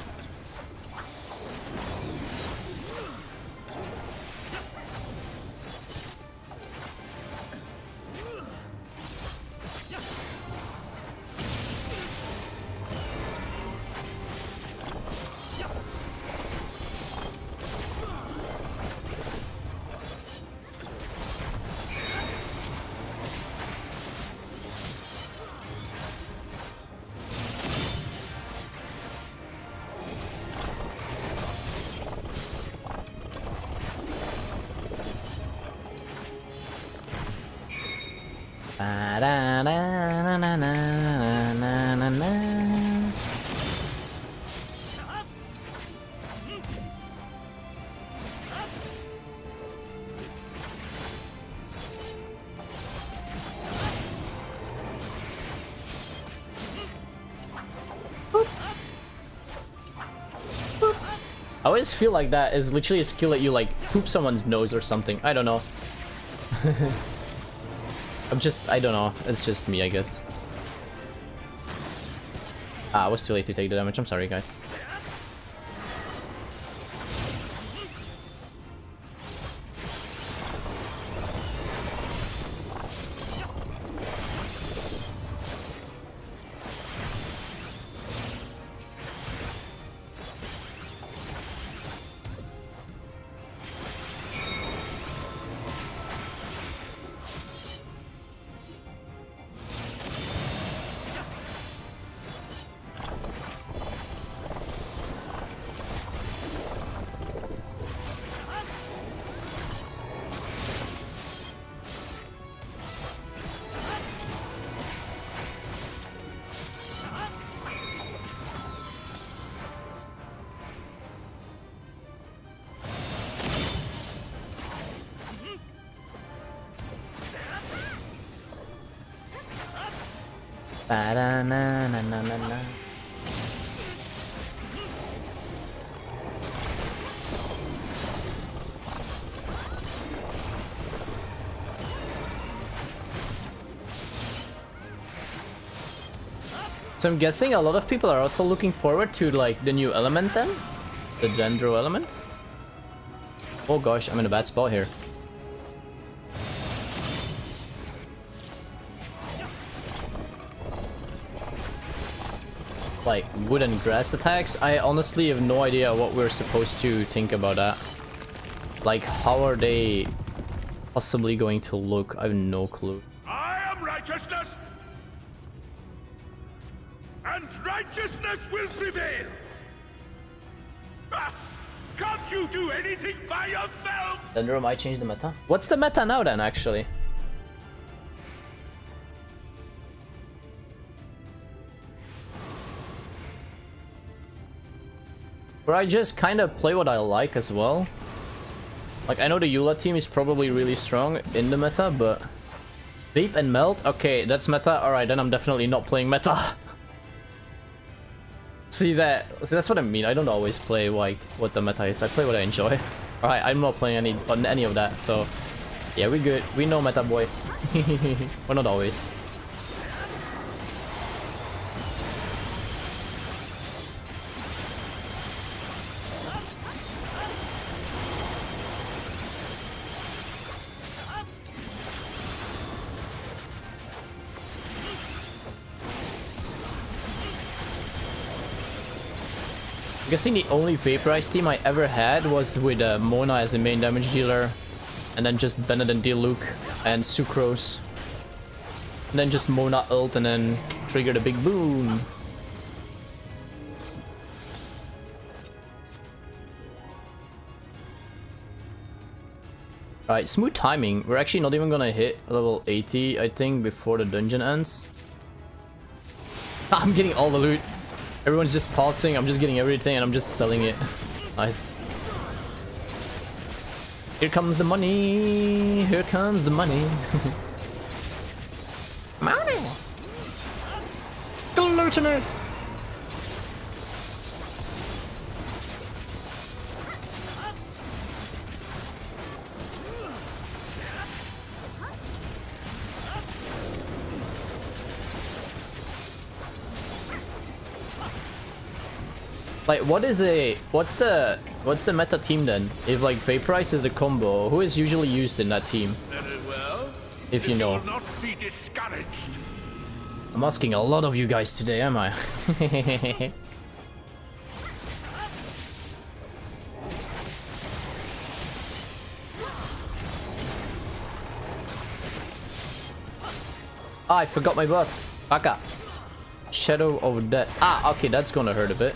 I always feel like that is literally a skill that you like poop someone's nose or something. I don't know. I don't know. It's just me, I guess. Ah, I was too late to take the damage. I'm sorry, guys. Ba-da-na-na-na-na-na. So I'm guessing a lot of people are also looking forward to like the new element then? The Dendro element? Oh gosh, I'm in a bad spot here. Like wood and grass attacks? I honestly have no idea what we're supposed to think about that. Like how are they possibly going to look? I have no clue. I am righteousness, and righteousness will prevail. Ah, can't you do anything by yourself? Dendro might change the meta. What's the meta now then actually? Where I just kind of play what I like as well. Like, I know the Eula team is probably really strong in the meta, but... Vape and Melt? Okay, that's meta. Alright, then I'm definitely not playing meta. See, that's what I mean. I don't always play, like, what the meta is. I play what I enjoy. Alright, I'm not playing any of that, so... Yeah, we're good. We know meta, boy. We're not always. I'm guessing the only Vaporize team I ever had was with Mona as the main damage dealer, and then just Bennett and Diluc and Sucrose. And then just Mona ult and then trigger the big boom. Alright, smooth timing. We're actually not even gonna hit level 80, I think, before the dungeon ends. I'm getting all the loot. Everyone's just pausing, I'm just getting everything and I'm just selling it. Nice. Here comes the money! Here comes the money! Money! Gluttonate! Like, what's the meta team then? If like Vaporize is the combo, who is usually used in that team? Very well. If you know. Will not be discouraged. I'm asking a lot of you guys today, am I? Ah, I forgot my buff. Baka. Shadow of Death. Ah, okay, that's gonna hurt a bit.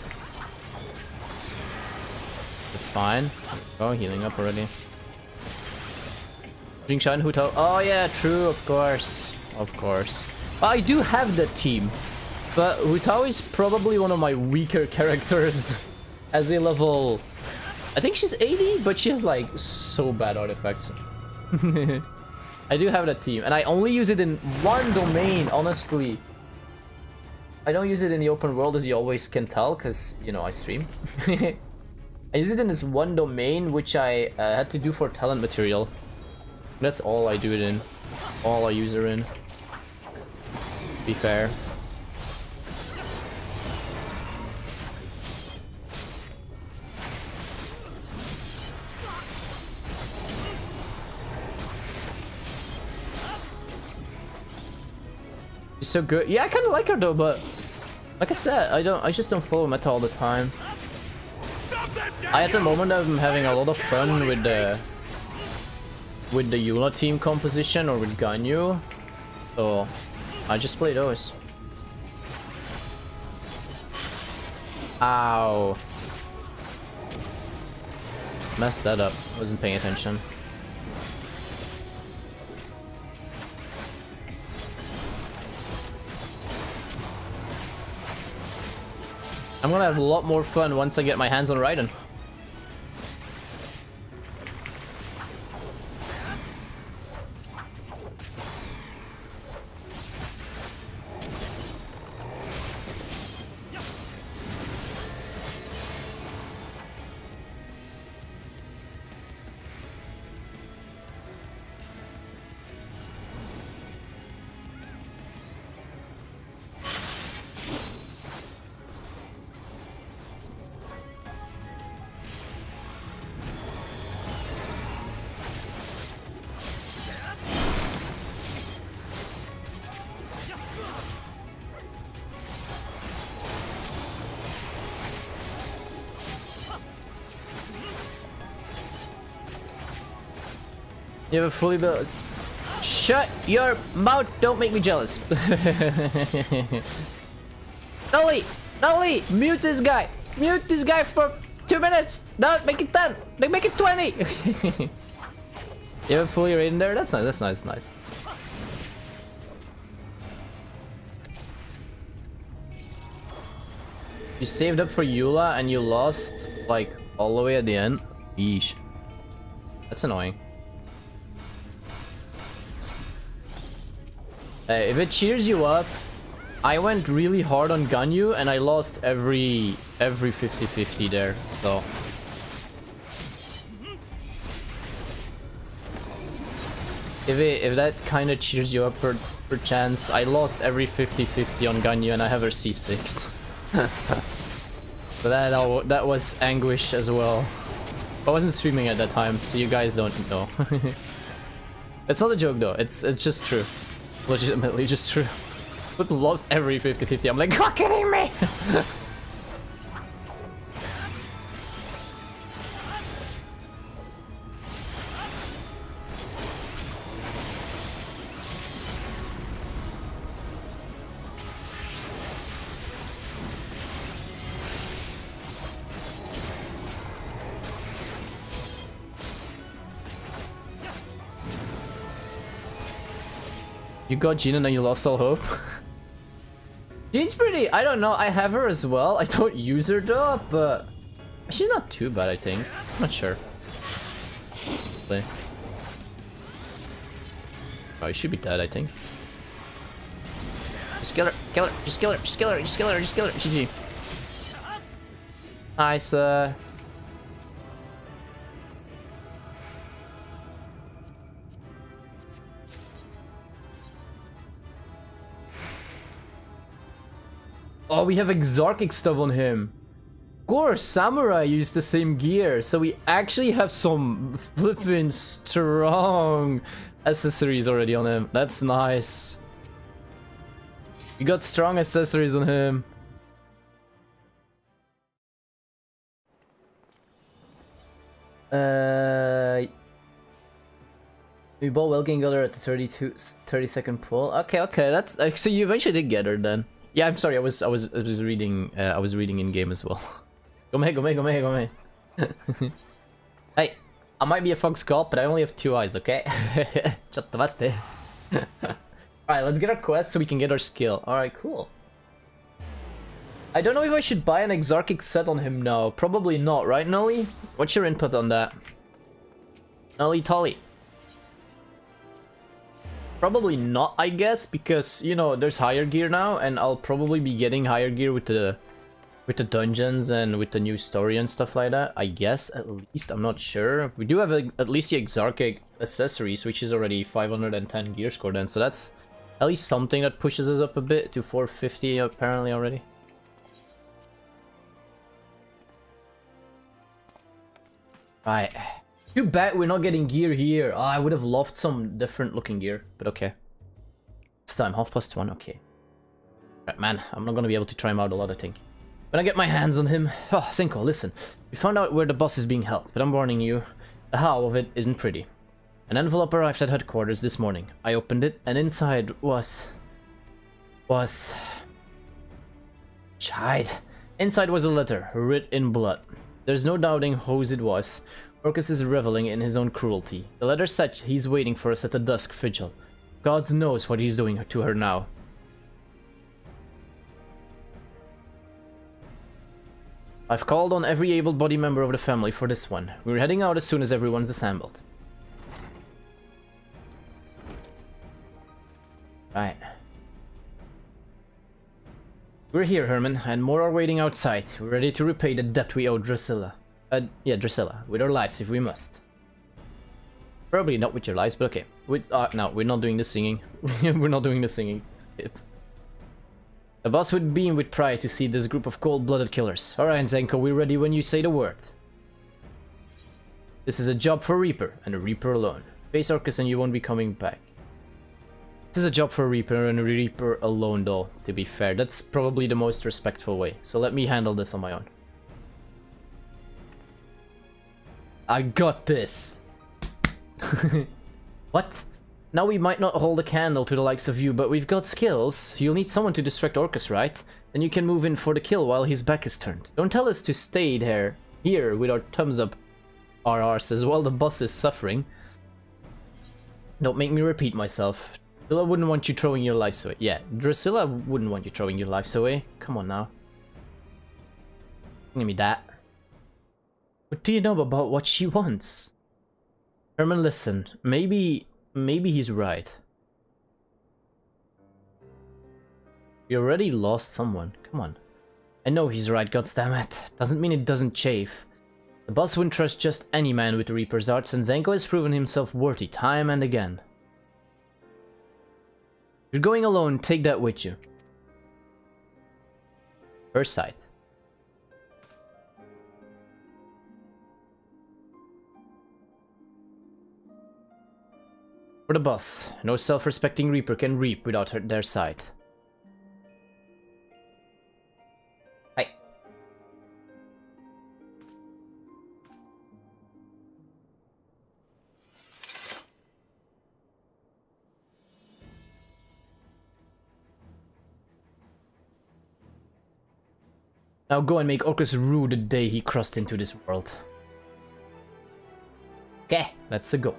It's fine. Oh, healing up already. Jingshan Hutao. Oh yeah, true, of course. Of course. I do have that team. But Hutao is probably one of my weaker characters. As a level... I think she's 80, but she has like so bad artifacts. I do have that team. And I only use it in one domain, honestly. I don't use it in the open world, as you always can tell, because, you know, I stream. I use it in this one domain, which I had to do for talent material. That's all I do it in. All I use her in. To be fair. She's so good. Yeah, I kind of like her though, but like I said, I just don't follow meta all the time. At the moment I'm having a lot of fun with the Eula team composition or with Ganyu, so I just play those. Ow. Messed that up. Wasn't paying attention. I'm gonna have a lot more fun once I get my hands on Raiden. You have a fully built... Shut your mouth! Don't make me jealous. Nolly! Nolly! Mute this guy! Mute this guy for 2 minutes! No, make it 10! Make it 20! You have a fully raid in there? That's nice, that's nice, nice. You saved up for Eula and you lost, like, all the way at the end? Yeesh. That's annoying. If it cheers you up, I went really hard on Ganyu and I lost every 50-50 there, so... If that kind of cheers you up for chance, I lost every 50-50 on Ganyu and I have her C6. So that was anguish as well. I wasn't streaming at that time, so you guys don't know. It's not a joke though, it's just true. Legitimately just true. But lost every 50-50, I'm like, you're kidding me! You got Jean and then you lost all hope? Jean's pretty, I don't know, I have her as well. I don't use her though, but she's not too bad, I think. I'm not sure. Play. Oh, you should be dead, I think. Just kill her, kill her, just kill her, just kill her, just kill her, just kill her. GG. Nice, Oh, we have Exarchic stuff on him. Of course, Samurai used the same gear, so we actually have some flippin' strong accessories already on him. That's nice. We got strong accessories on him. We bought Welkin got her at the 30-second pull. Okay, that's so you eventually did get her then. Yeah, I'm sorry. I was reading. I was reading in game as well. Go me. Hey, I might be a fox cop, but I only have 2 eyes. Okay. Alright, let's get our quest so we can get our skill. Alright, cool. I don't know if I should buy an Exarchic set on him now. Probably not, right, Nolly? What's your input on that? Nolly Tolly. Probably not, I guess, because, you know, there's higher gear now, and I'll probably be getting higher gear with the dungeons and with the new story and stuff like that. I guess, at least, I'm not sure. We do have at least the Exarchic accessories, which is already 510 gear score then, so that's at least something that pushes us up a bit to 450 apparently already. Right. Too bad we're not getting gear here. Oh, I would have loved some different looking gear, but okay. It's time, 1:30, okay. Right, man, I'm not gonna be able to try him out a lot, I think. When I get my hands on him... Oh, Senko, listen. We found out where the boss is being held, but I'm warning you, the how of it isn't pretty. An envelope arrived at headquarters this morning. I opened it, and inside was... Chide. Inside was a letter, writ in blood. There's no doubting whose it was. Orcus is reveling in his own cruelty. The letter said he's waiting for us at the dusk vigil. God knows what he's doing to her now. I've called on every able-bodied member of the family for this one. We're heading out as soon as everyone's assembled. Right. We're here, Herman, and more are waiting outside. We're ready to repay the debt we owe Drusilla. Yeah, Drusilla, with our lives if we must. Probably not with your lives, but okay. No, we're not doing the singing. We're not doing the singing. Skip. The boss would beam with pride to see this group of cold-blooded killers. Alright, Zenko, we're ready when you say the word. This is a job for Reaper, and a Reaper alone. Face Orcus and you won't be coming back. This is a job for a Reaper and a Reaper alone, though, to be fair. That's probably the most respectful way. So let me handle this on my own. I got this. What? Now we might not hold a candle to the likes of you, but we've got skills. You'll need someone to distract Orcus, right? Then you can move in for the kill while his back is turned. Don't tell us to stay here with our thumbs up our arses while the boss is suffering. Don't make me repeat myself. Drusilla wouldn't want you throwing your lives away. Yeah, Drusilla wouldn't want you throwing your lives away. Come on now. Give me that. What do you know about what she wants? Herman, listen. Maybe he's right. We already lost someone. Come on. I know he's right, goddammit. Doesn't mean it doesn't chafe. The boss wouldn't trust just any man with the Reaper's arts, and Zenko has proven himself worthy time and again. If you're going alone, take that with you. First sight. For the boss, no self-respecting Reaper can reap without their sight. Hi. Now go and make Orcus rue the day he crossed into this world. Okay, let's go.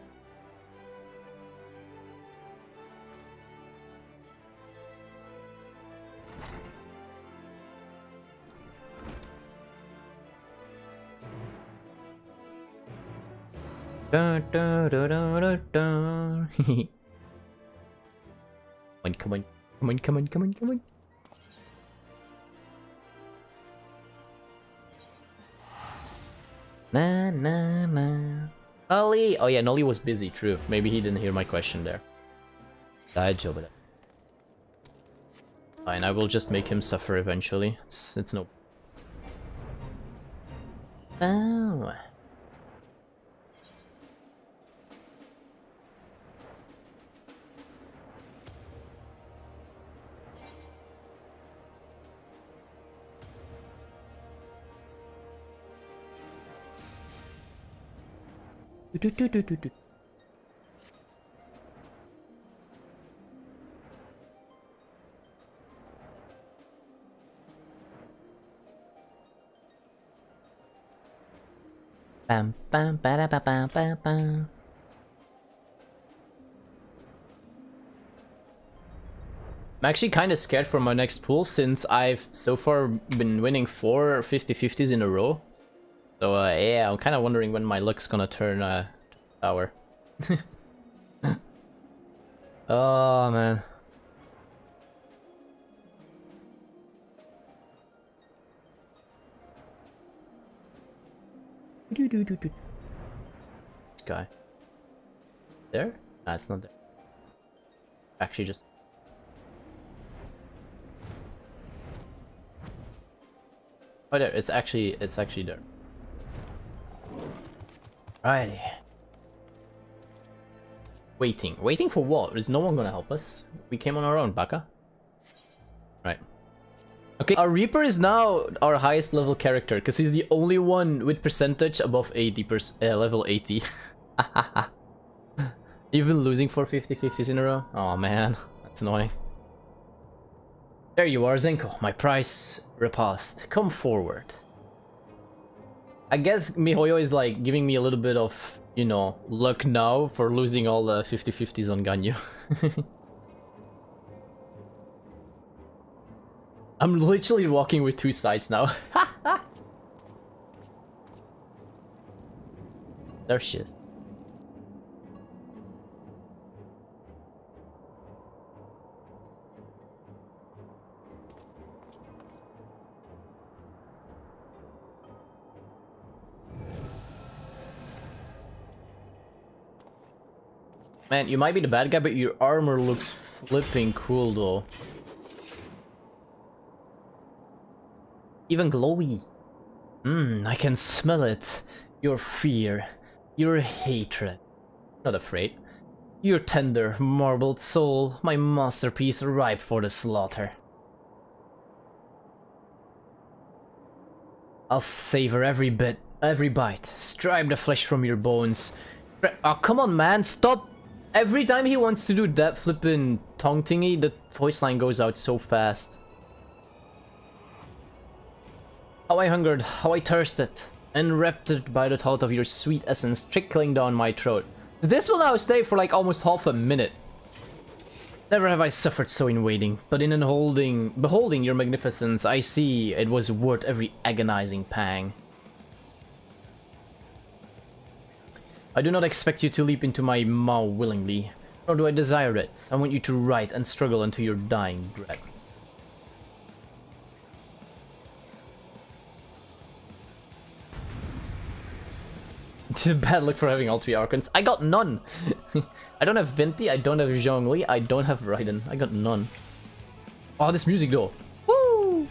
Dun, dun, dun, dun, dun, dun. Come on, come on, come on, come on, come on. Na na na. Nolly! Oh yeah, Nolly was busy, true. Maybe he didn't hear my question there. Fine, I will just make him suffer eventually. It's no... Oh... Bam bam ba da ba bam bam bam. I'm actually kind of scared for my next pool since I've so far been winning 4 50-50s in a row. So yeah, I'm kind of wondering when my luck's gonna turn sour. Oh man. This guy. There? Nah, it's not there. Actually just... Oh there, it's actually there. Righty. Waiting. Waiting for what? Is no one gonna help us? We came on our own, Baka. Right. Okay, our Reaper is now our highest level character, because he's the only one with percentage above 80%, level 80. You've been losing for 50-50s in a row? Oh man, that's annoying. There you are, Zenko, my prize repast. Come forward. I guess Mihoyo is like giving me a little bit of, you know, luck now for losing all the 50-50s on Ganyu. I'm literally walking with 2 sides now. There she is. Man, you might be the bad guy, but your armor looks flipping cool though. Even glowy. I can smell it. Your fear. Your hatred. Not afraid. Your tender, marbled soul. My masterpiece ripe for the slaughter. I'll savor every bit, every bite. Stripe the flesh from your bones. Oh, come on, man. Stop Every time he wants to do that flippin' tongue thingy, the voice line goes out so fast. How I hungered, how I thirsted, enraptured by the thought of your sweet essence trickling down my throat. This will now stay for like almost half a minute. Never have I suffered so in waiting, but in beholding your magnificence, I see it was worth every agonizing pang. I do not expect you to leap into my maw willingly, nor do I desire it. I want you to write and struggle until your dying breath. Bad luck for having all 3 Archons. I got none! I don't have Venti, I don't have Zhongli, I don't have Raiden. I got none. Oh, this music though. Woo!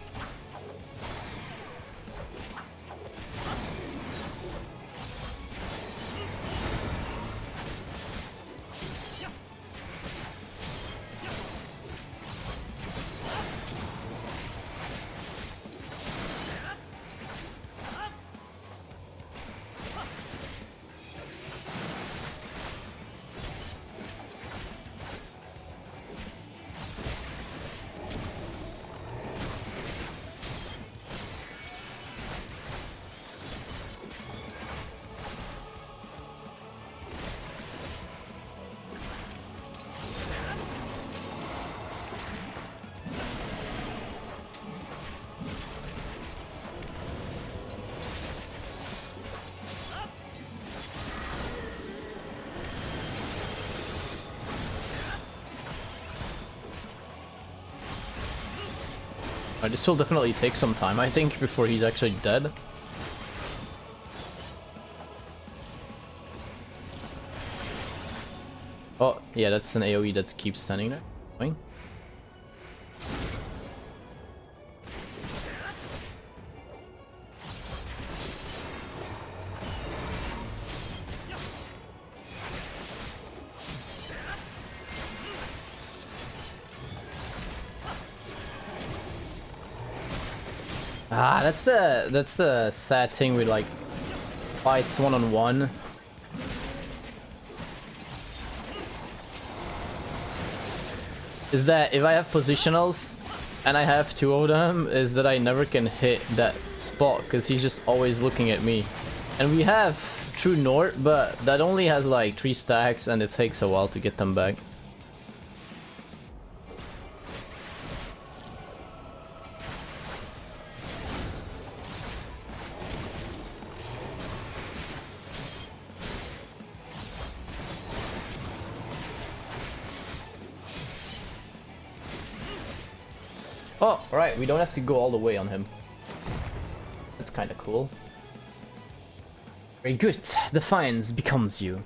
This will definitely take some time, I think, before he's actually dead. Oh, yeah, that's an AoE that keeps standing there. Fine. Ah, that's the sad thing with like fights one-on-one. Is that if I have positionals and I have 2 of them, is that I never can hit that spot because he's just always looking at me. And we have True North, but that only has like 3 stacks and it takes a while to get them back. Oh, right, we don't have to go all the way on him. That's kind of cool. Very good. Defiance becomes you.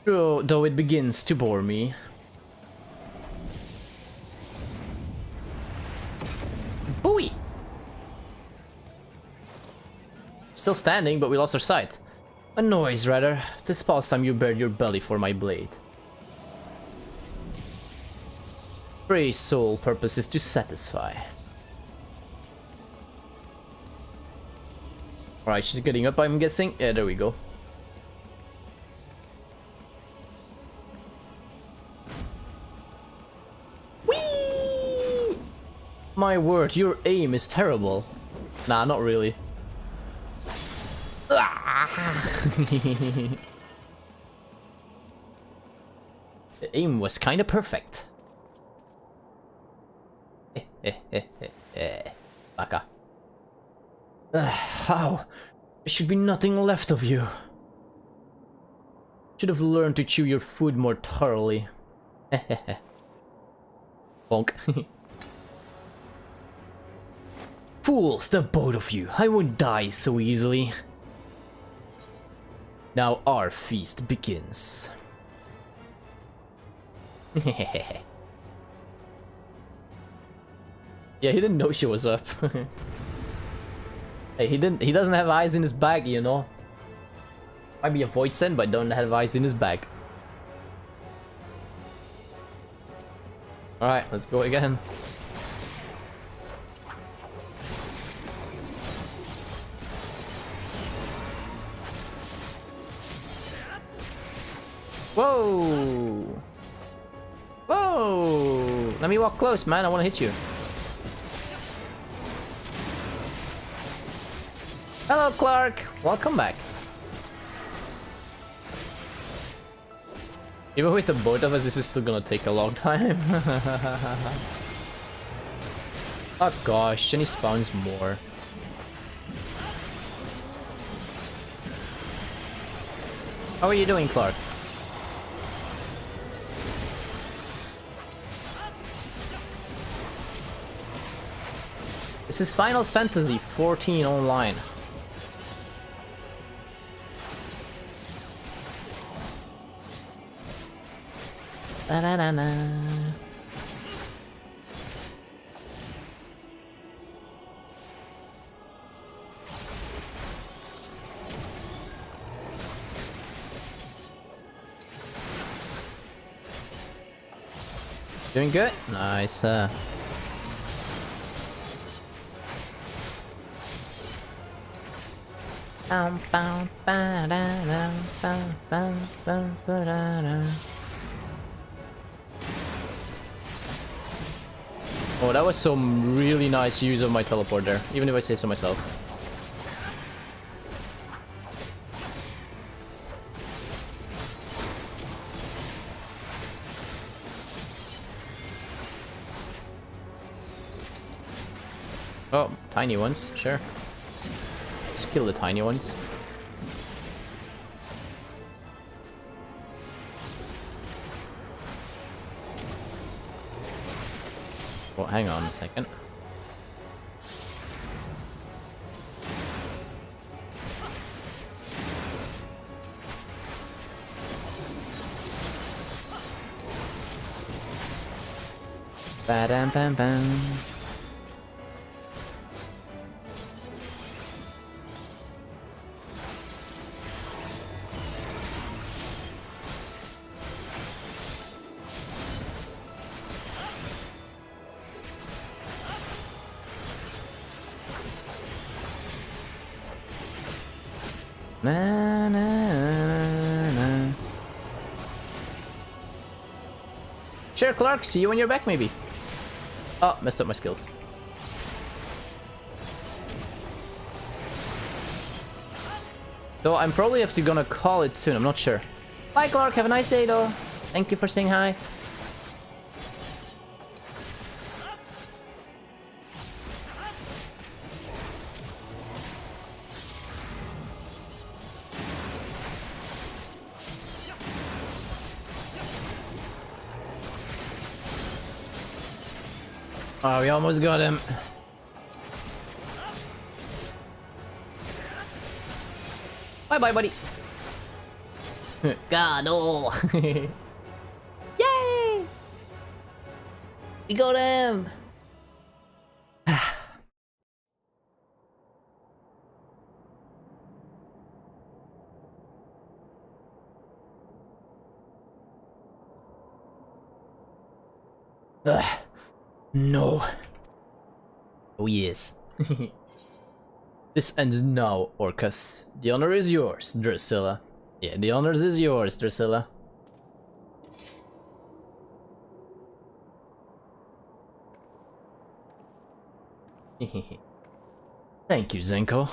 Though it begins to bore me. Booey! Still standing, but we lost our sight. A noise, rather. This past time you bared your belly for my blade. Prey's sole purpose is to satisfy. Alright, she's getting up, I'm guessing. Yeah, there we go. Whee! My word, your aim is terrible. Nah, not really. The aim was kinda perfect. Baka. How? There should be nothing left of you. Should have learned to chew your food more thoroughly. Bonk. Fools, the both of you. I won't die so easily. Now our feast begins. Yeah, he didn't know she was up. Hey, he doesn't have eyes in his bag, you know. Might be a void send, but don't have eyes in his bag. Alright, let's go again. Whoa! Whoa! Let me walk close, man. I want to hit you. Hello, Clark. Welcome back. Even with the both of us, this is still gonna take a long time. Oh gosh, and he spawns more. How are you doing, Clark? This is Final Fantasy 14 online. Da-da-da-da. Doing good? Nice. Oh, that was some really nice use of my teleport there, even if I say so myself. Oh, tiny ones, sure. Let's kill the tiny ones. Oh, hang on a second. Ba-dam-bam-bam. Na, na, na, na. Sure, Clark, see you when you're back, maybe. Oh, messed up my skills. Though I'm probably have to gonna call it soon, I'm not sure. Bye, Clark, have a nice day, though. Thank you for saying hi. Oh, we almost got him. Bye-bye, buddy. God, oh. Yay! We got him! Ugh. No. Oh yes. This ends now, Orcus. The honor is yours, Drusilla. Yeah, the honor is yours, Drusilla. Thank you, Zenko.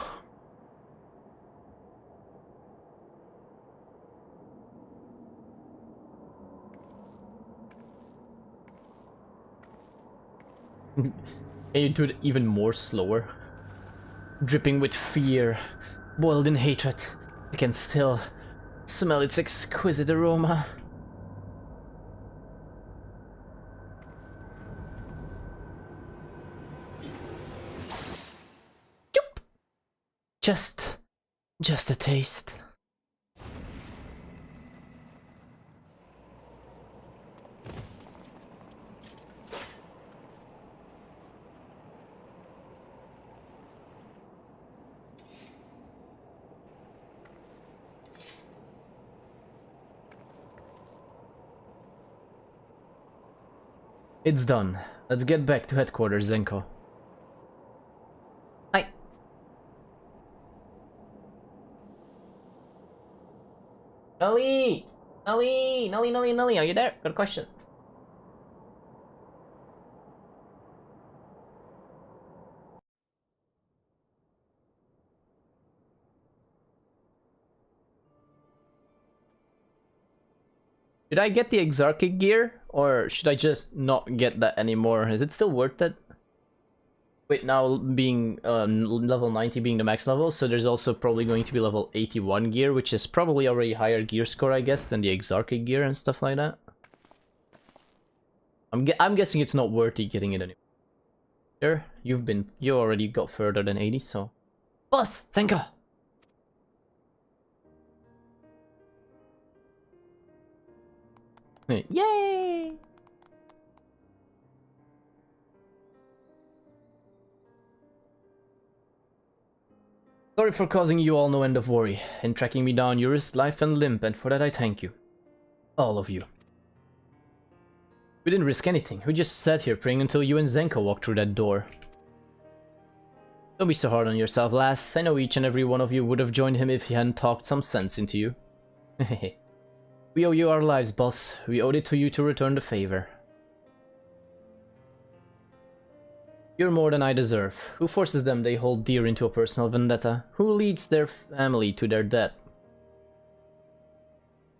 Can you do it even more slower? Dripping with fear, boiled in hatred, I can still smell its exquisite aroma. Choop. Just a taste. It's done. Let's get back to headquarters, Zenko. Hi. Ali! Ali! Nully, are you there? Got a question. Should I get the Exarchic gear, or should I just not get that anymore? Is it still worth it? Wait, now being level 90 being the max level, so there's also probably going to be level 81 gear, which is probably already higher gear score, I guess, than the Exarchic gear and stuff like that. I'm guessing it's not worth it getting it anymore. Sure, you already got further than 80, so... Boss! Senka! Yay! Sorry for causing you all no end of worry. In tracking me down, you risked life and limb, and for that I thank you. All of you. We didn't risk anything. We just sat here praying until you and Zenko walked through that door. Don't be so hard on yourself, lass. I know each and every one of you would have joined him if he hadn't talked some sense into you. We owe you our lives, boss. We owed it to you to return the favor. You're more than I deserve. Who forces them they hold dear into a personal vendetta? Who leads their family to their death?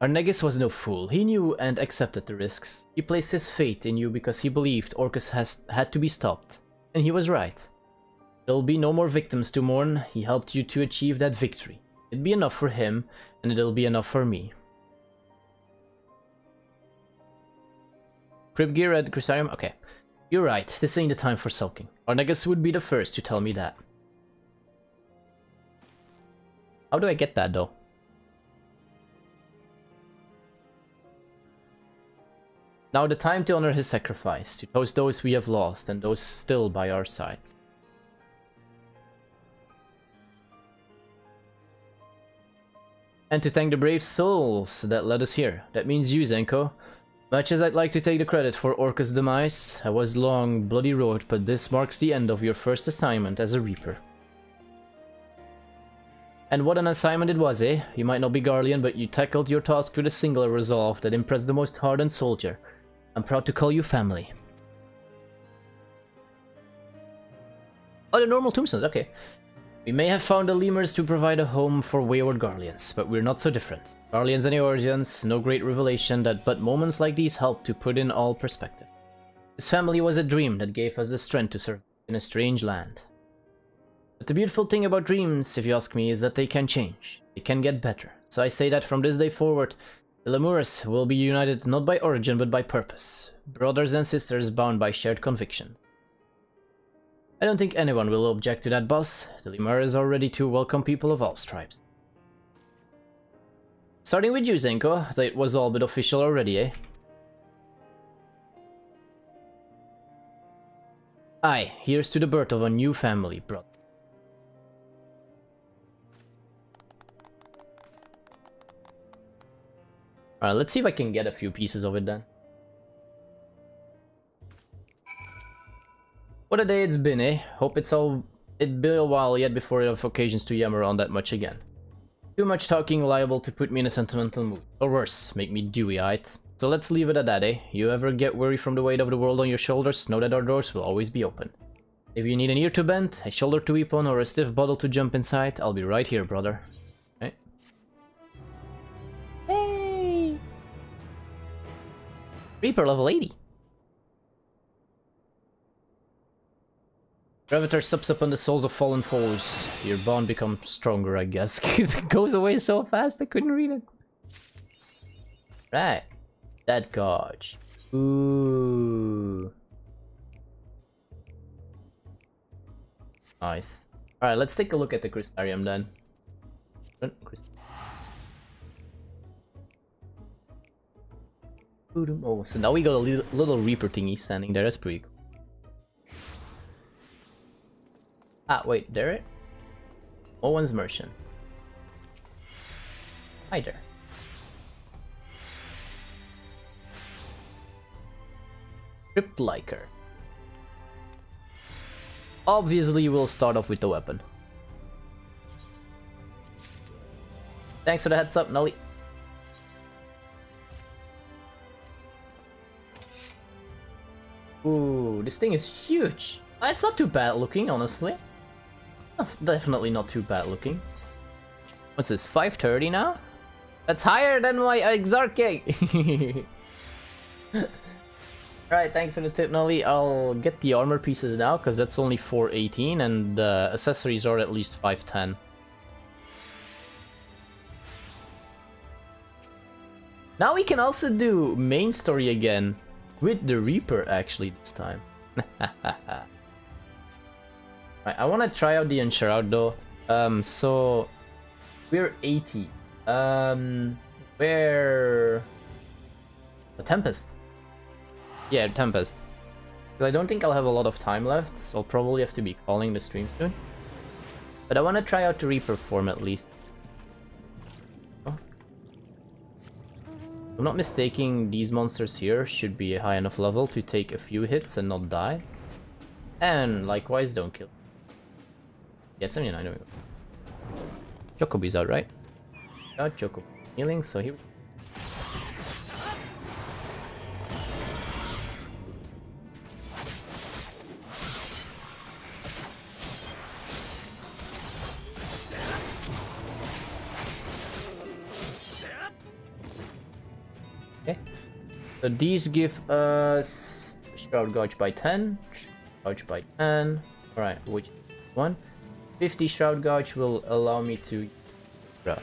Arnegas was no fool. He knew and accepted the risks. He placed his faith in you because he believed Orcus had to be stopped. And he was right. There'll be no more victims to mourn. He helped you to achieve that victory. It'd be enough for him, and it'll be enough for me. Crib gear at Crystarium? Okay. You're right, this ain't the time for sulking. Arnegas would be the first to tell me that. How do I get that, though? Now the time to honor his sacrifice, to toast those we have lost and those still by our side. And to thank the brave souls that led us here. That means you, Zenko. Much as I'd like to take the credit for Orcus' demise, I was long, bloody road, but this marks the end of your first assignment as a Reaper. And what an assignment it was, eh? You might not be Garlean, but you tackled your task with a singular resolve that impressed the most hardened soldier. I'm proud to call you family. Oh, the normal tombstones, okay. We may have found the lemurs to provide a home for wayward Garleans, but we're not so different. Garleans and Eorzeans, no great revelation but moments like these help to put in all perspective. This family was a dream that gave us the strength to survive in a strange land. But the beautiful thing about dreams, if you ask me, is that they can change. They can get better. So I say that from this day forward, the lemurs will be united not by origin but by purpose. Brothers and sisters bound by shared convictions. I don't think anyone will object to that, boss. The lemurs are ready to welcome people of all stripes. Starting with you, Zenko. That was all but official already, eh? Aye, here's to the birth of a new family, brother. Alright, let's see if I can get a few pieces of it then. What a day it's been, eh? Hope it'd be a while yet before I have occasions to yammer on that much again. Too much talking liable to put me in a sentimental mood. Or worse, make me dewy-eyed. So let's leave it at that, eh? You ever get weary from the weight of the world on your shoulders, know that our doors will always be open. If you need an ear to bend, a shoulder to weep on, or a stiff bottle to jump inside, I'll be right here, brother. Okay. Hey! Reaper level 80. Gravitar subs upon the souls of fallen foes. Your bond becomes stronger, I guess. It goes away so fast, I couldn't read it. Right. That gauge. Ooh. Nice. Alright, let's take a look at the Crystarium then. Oh, so now we got a little Reaper thingy standing there, that's pretty cool. Ah, wait, there? Owen's Merchant. Hi there. Crypt Liker. Obviously, we'll start off with the weapon. Thanks for the heads up, Nully. Ooh, this thing is huge. It's not too bad looking, honestly. Definitely not too bad looking. What's this, 530 now? That's higher than my Exarchate! Alright, thanks for the tip, Nolly. I'll get the armor pieces now, because that's only 418, and the accessories are at least 510. Now we can also do main story again, with the Reaper, actually, this time. Right, I want to try out the Enshroud, though. So... we're 80. Where... The Tempest. Yeah, Tempest. I don't think I'll have a lot of time left, so I'll probably have to be calling the stream soon. But I want to try out the Reaper form at least. Oh. If I'm not mistaken, these monsters here should be a high enough level to take a few hits and not die. And likewise, don't kill. Yeah, 79, there we go. Chocobi's out, right? Got Chocobi healing, so here we go. Okay. So these give us Shroud Gouge by 10, Gouge by 10. Alright, which one? 50 Shroud Gouge will allow me to Shroud.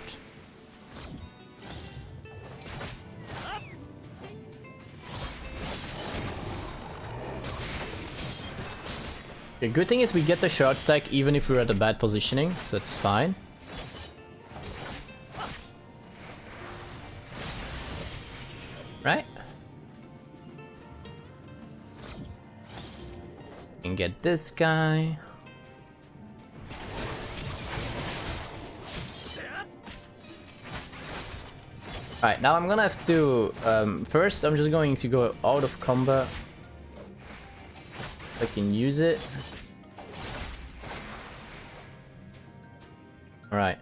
The good thing is we get the Shroud stack even if we're at a bad positioning, so it's fine. Right? And get this guy. Alright, now I'm gonna have to... first, I'm just going to go out of combat. I can use it. Alright.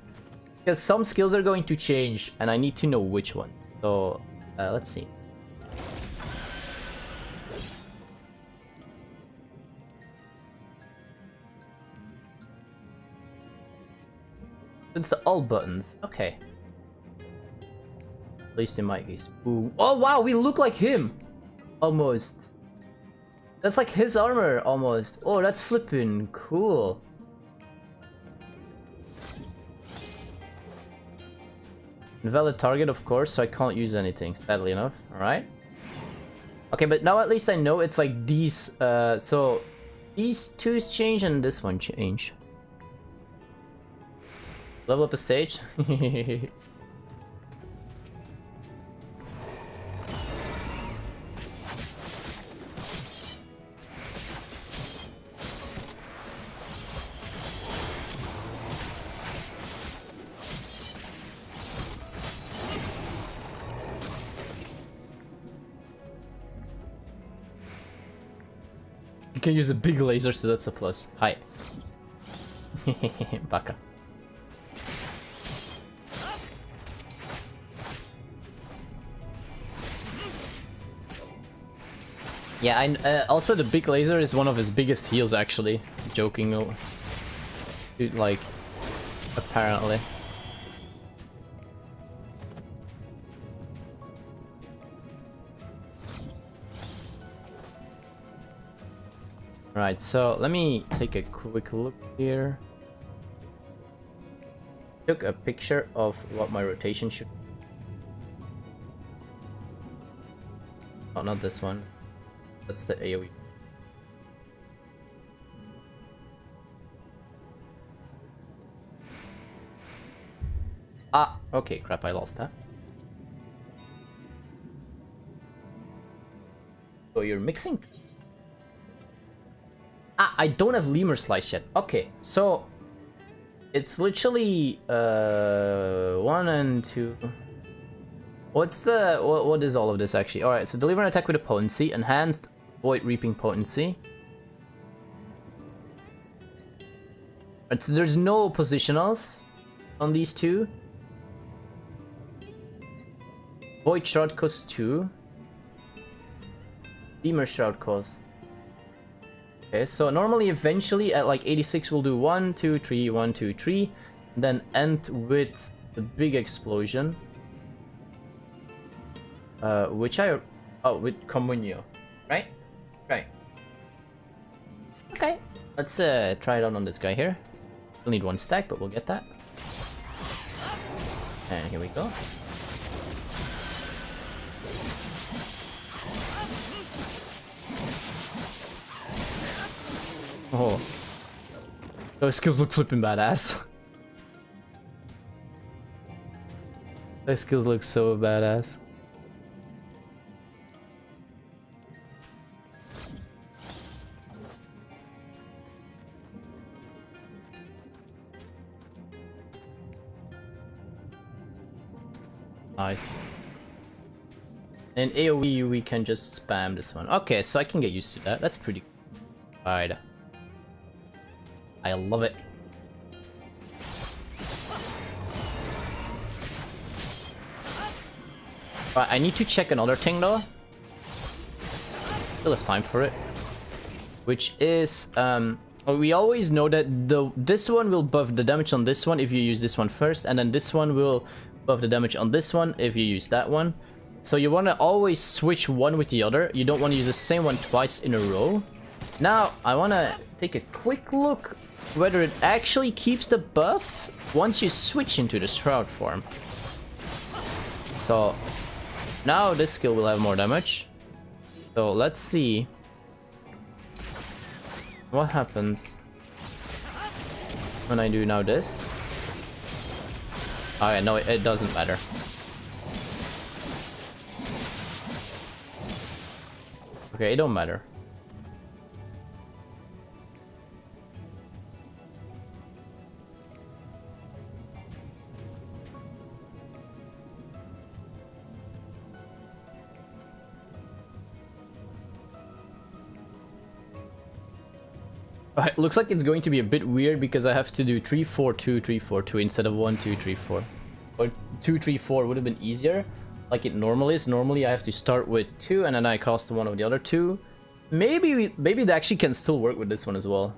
Because some skills are going to change, and I need to know which one. So, let's see. It's the alt buttons. Okay. At least in my case. Ooh. Oh wow, we look like him! Almost. That's like his armor, almost. Oh, that's flippin' cool. Invalid target, of course, so I can't use anything, sadly enough. Alright. Okay, but now at least I know it's like these, so... these two's change and this one change. Level up a stage? You can use a big laser, so that's a plus. Hi. Baka. Yeah, also the big laser is one of his biggest heals, actually. Joking, dude, like, apparently. Right, so let me take a quick look here. Took a picture of what my rotation should be. Oh, not this one. That's the AoE. Ah, okay, crap, I lost that. So you're mixing? Ah, I don't have lemur slice yet. Okay, so it's literally 1 and 2. What's the what is all of this actually? All right, so deliver an attack with a potency, enhanced void reaping potency. But so there's no positionals on these two. Void shroud costs 2. Lemur shroud costs Okay, so normally eventually at like 86 we'll do 1, 2, 3, 1, 2, 3, then end with the big explosion. Which I... Oh, with Comunio, right? Right. Okay, let's try it out on this guy here. We'll need 1 stack, but we'll get that. And here we go. Oh. Those skills look flipping badass. Those skills look so badass. Nice. And AoE we can just spam this one. Okay, so I can get used to that. That's pretty cool. Alright. I love it. Right, I need to check another thing though. Still have time for it. Which is, we always know that this one will buff the damage on this one if you use this one first, and then this one will buff the damage on this one if you use that one. So you want to always switch one with the other. You don't want to use the same one twice in a row. Now, I want to take a quick look whether it actually keeps the buff once you switch into the Shroud form. So now this skill will have more damage. So let's see what happens when I do now this. Alright, no, it doesn't matter. Okay, it don't matter. Alright, looks like it's going to be a bit weird because I have to do 3, 4, 2, 3, 4, 2 instead of 1, 2, 3, 4. Or 2, 3, 4 would have been easier, like it normally is. Normally I have to start with 2 and then I cast one of the other 2. Maybe it actually can still work with this one as well.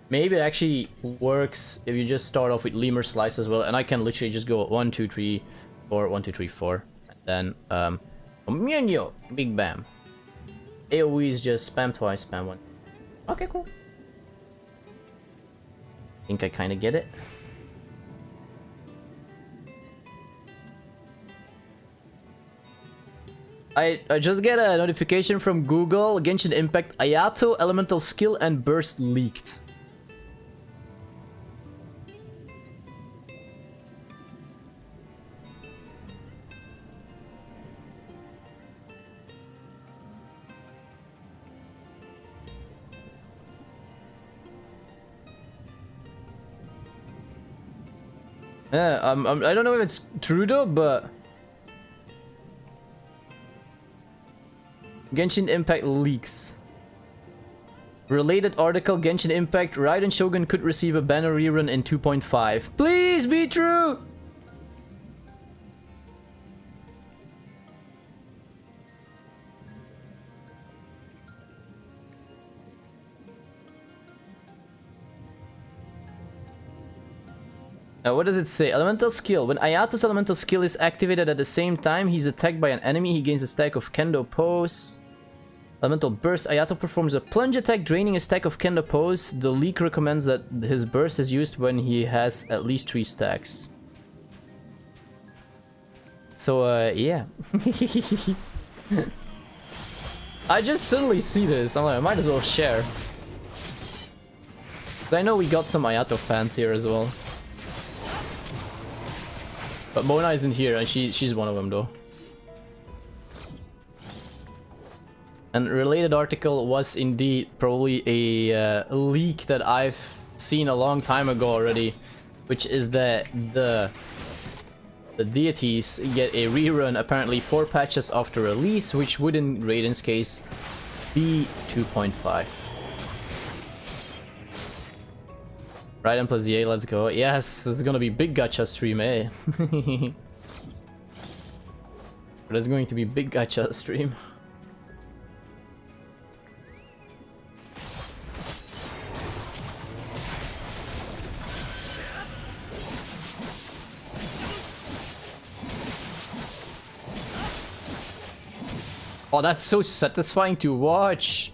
Maybe it actually works if you just start off with Lemur Slice as well, and I can literally just go 1, 2, 3, 4, 1, 2, 3, 4, and then Comunio, big bam. AoE is just spam twice, spam 1. Okay, cool. Think I kind of get it. I just get a notification from Google. Genshin Impact Ayato elemental skill and burst leaked. Yeah, I don't know if it's true though, but Genshin Impact leaks. Related article: Genshin Impact Raiden Shogun could receive a banner rerun in 2.5. Please be true! Now, what does it say? Elemental skill. When Ayato's elemental skill is activated at the same time he's attacked by an enemy, he gains a stack of Kendo Pose. Elemental burst. Ayato performs a plunge attack, draining a stack of Kendo Pose. The leak recommends that his burst is used when he has at least 3 stacks. So, yeah. I just suddenly see this. I'm like, I might as well share. I know we got some Ayato fans here as well. But Mona isn't here, and she's one of them though. And related article was indeed probably a leak that I've seen a long time ago already, which is that the deities get a rerun apparently 4 patches after release, which would in Raiden's case be 2.5. Raiden plus EA, let's go. Yes, this is gonna be big gacha stream, eh? But it's going to be big gacha stream. Oh, that's so satisfying to watch.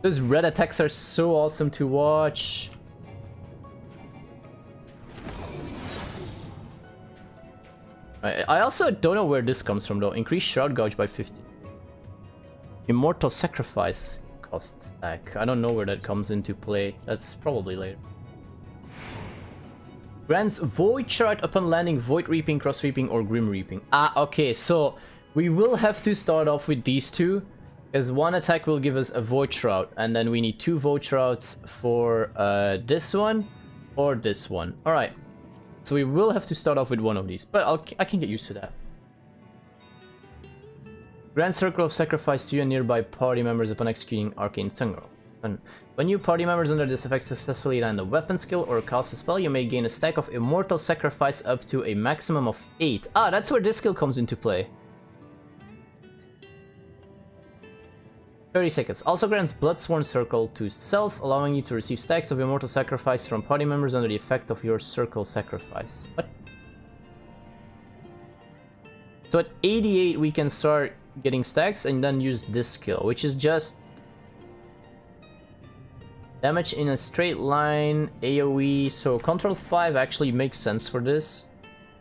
Those red attacks are so awesome to watch. I also don't know where this comes from though. Increase Shroud Gouge by 50. Immortal Sacrifice cost stack. I don't know where that comes into play. That's probably later. Grants Void Shroud upon landing Void Reaping, Cross Reaping, or Grim Reaping. Ah, okay, so we will have to start off with these two. Because one attack will give us a Void Shroud. And then we need 2 Void Shrouds for this one or this one. Alright. So we will have to start off with one of these, but I can get used to that. Grant Circle of Sacrifice to you and nearby party members upon executing Arcane Sungrow. When you party members under this effect successfully land a weapon skill or cast a spell, you may gain a stack of Immortal Sacrifice up to a maximum of 8. Ah, that's where this skill comes into play. 30 seconds. Also grants Bloodsworn Circle to self, allowing you to receive stacks of Immortal Sacrifice from party members under the effect of your Circle Sacrifice. What? So at 88 we can start getting stacks and then use this skill, which is just damage in a straight line, AoE, so Control 5 actually makes sense for this.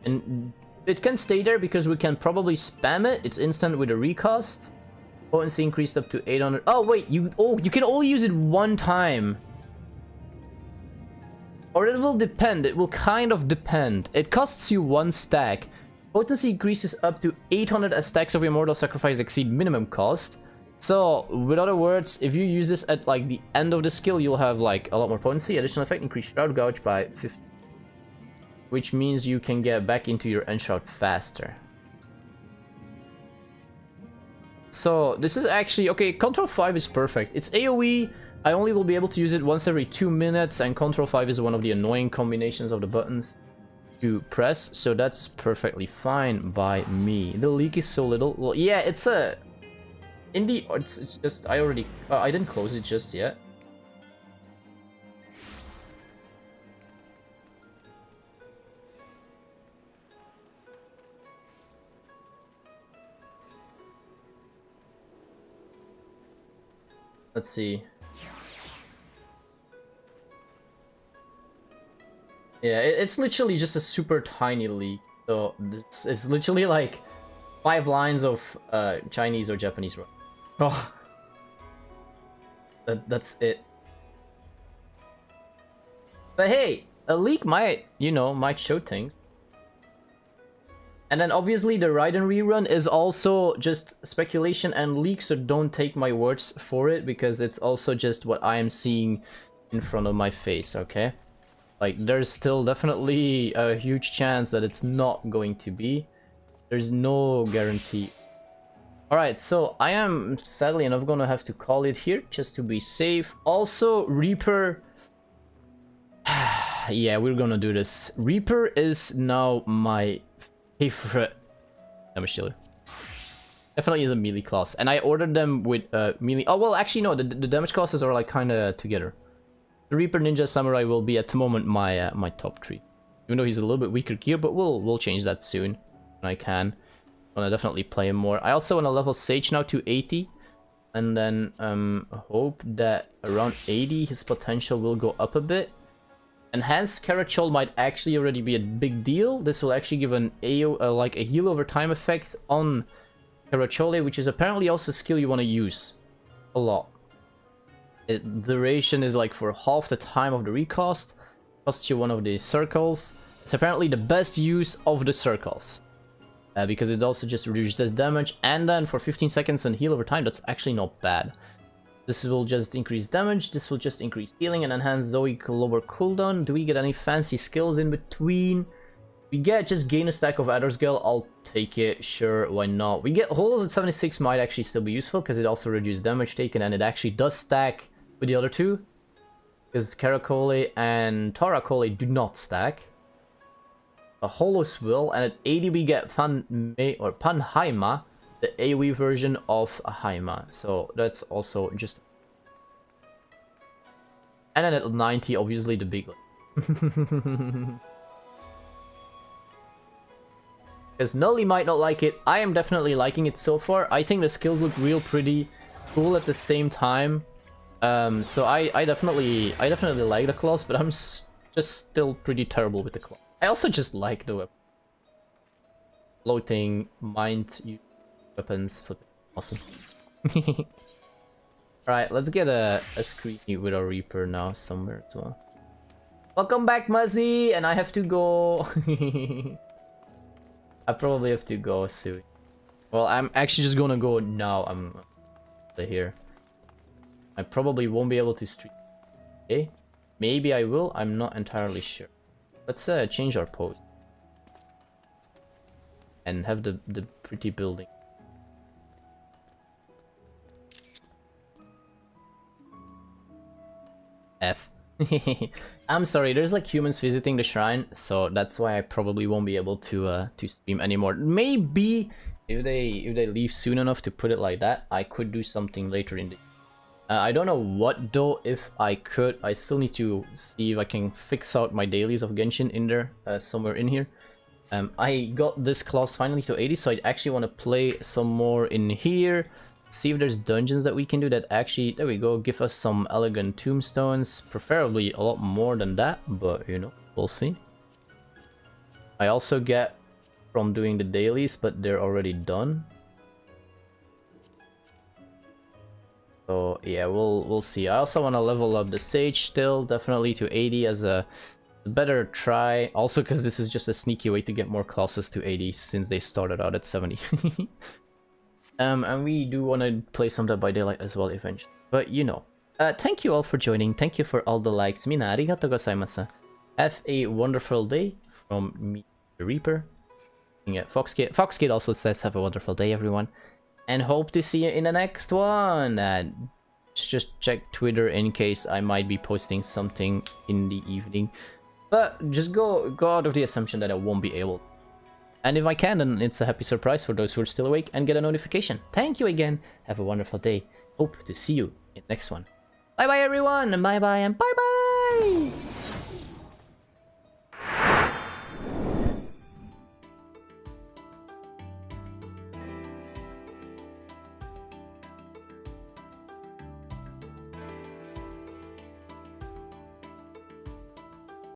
And it can stay there because we can probably spam it, it's instant with a recast. Potency increased up to 800. Oh wait, you can only use it one time. Or it will depend, it will kind of depend. It costs you 1 stack. Potency increases up to 800 as stacks of Immortal Sacrifice exceed minimum cost. So, with other words, if you use this at like the end of the skill, you'll have like a lot more potency. Additional effect, increase Shroud Gouge by 50. Which means you can get back into your Enshroud faster. So, this is actually, okay, Control 5 is perfect. It's AoE, I only will be able to use it once every 2 minutes, and Control 5 is one of the annoying combinations of the buttons to press, so that's perfectly fine by me. The leak is so little. Well, yeah, it's a... it's just, I already... I didn't close it just yet. Let's see. Yeah, it's literally just a super tiny leak. So it's literally like 5 lines of Chinese or Japanese writing. Oh, that's it. But hey, a leak might, you know, might show things. And then obviously the Raiden rerun is also just speculation and leak, so don't take my words for it, because it's also just what I am seeing in front of my face, okay? Like, there's still definitely a huge chance that it's not going to be. There's no guarantee. Alright, so I am sadly enough gonna have to call it here, just to be safe. Also, Reaper... yeah, we're gonna do this. Reaper is now my favorite damage dealer. Definitely is a melee class, and I ordered them with melee. Oh well, actually no, the damage classes are like kind of together. The Reaper, Ninja, Samurai will be at the moment my my top 3. Even though he's a little bit weaker gear, but we'll change that soon when I can. I wanna definitely play him more. I also wanna level Sage now to 80, and then hope that around 80 his potential will go up a bit. Enhanced Carachol might actually already be a big deal. This will actually give an like a heal over time effect on Carachole, which is apparently also a skill you want to use a lot. Duration is like for half the time of the recast. Costs you one of the circles. It's apparently the best use of the circles. Because it also just reduces damage, and then for 15 seconds and heal over time, that's actually not bad. This will just increase damage, this will just increase healing and enhance Zoic lower cooldown. Do we get any fancy skills in between? We get just gain a stack of Adder's Gale, I'll take it, sure, why not. We get Holos at 76 might actually still be useful, because it also reduces damage taken, and it actually does stack with the other two. Because Caracole and Taracole do not stack. A Holos will, and at 80 we get Panhaima, the AoE version of Haima, so that's also just... And then at 90, obviously the big one. Because Nully might not like it. I am definitely liking it so far. I think the skills look real pretty cool at the same time. So I definitely like the claws, but I'm just still pretty terrible with the claw. I also just like the weapon. Floating mind weapons. Awesome. Alright, let's get a screen with a Reaper now somewhere as well. Welcome back, Muzzy! And I have to go. I probably have to go soon. Well, I'm actually just gonna go now. I'm here. I probably won't be able to stream. Okay? Maybe I will. I'm not entirely sure. Let's change our pose. And have the pretty building. F. I'm sorry, there's like humans visiting the shrine, so that's why I probably won't be able to stream anymore. Maybe if they leave soon enough to put it like that, I could do something later in the I don't know what though. If I could, I still need to see if I can fix out my dailies of Genshin in there, somewhere in here. I got this class finally to 80, so I actually want to play some more in here. See if there's dungeons that we can do that actually, there we go, give us some elegant tombstones. Preferably a lot more than that, but you know, we'll see. I also get from doing the dailies, but they're already done. So yeah, we'll see. I also want to level up the Sage still, definitely to 80 as a better try. Also because this is just a sneaky way to get more classes to 80 since they started out at 70. And we do want to play some Dead by Daylight as well eventually. But you know. Thank you all for joining. Thank you for all the likes. Mina arigatou gozaimasu. Have a wonderful day from me, the Reaper. Yeah, Foxkid also says have a wonderful day, everyone. And hope to see you in the next one. Just check Twitter in case I might be posting something in the evening. But just go out of the assumption that I won't be able to. And if I can, then it's a happy surprise for those who are still awake and get a notification. Thank you again. Have a wonderful day. Hope to see you in the next one. Bye bye everyone, and bye bye and bye bye!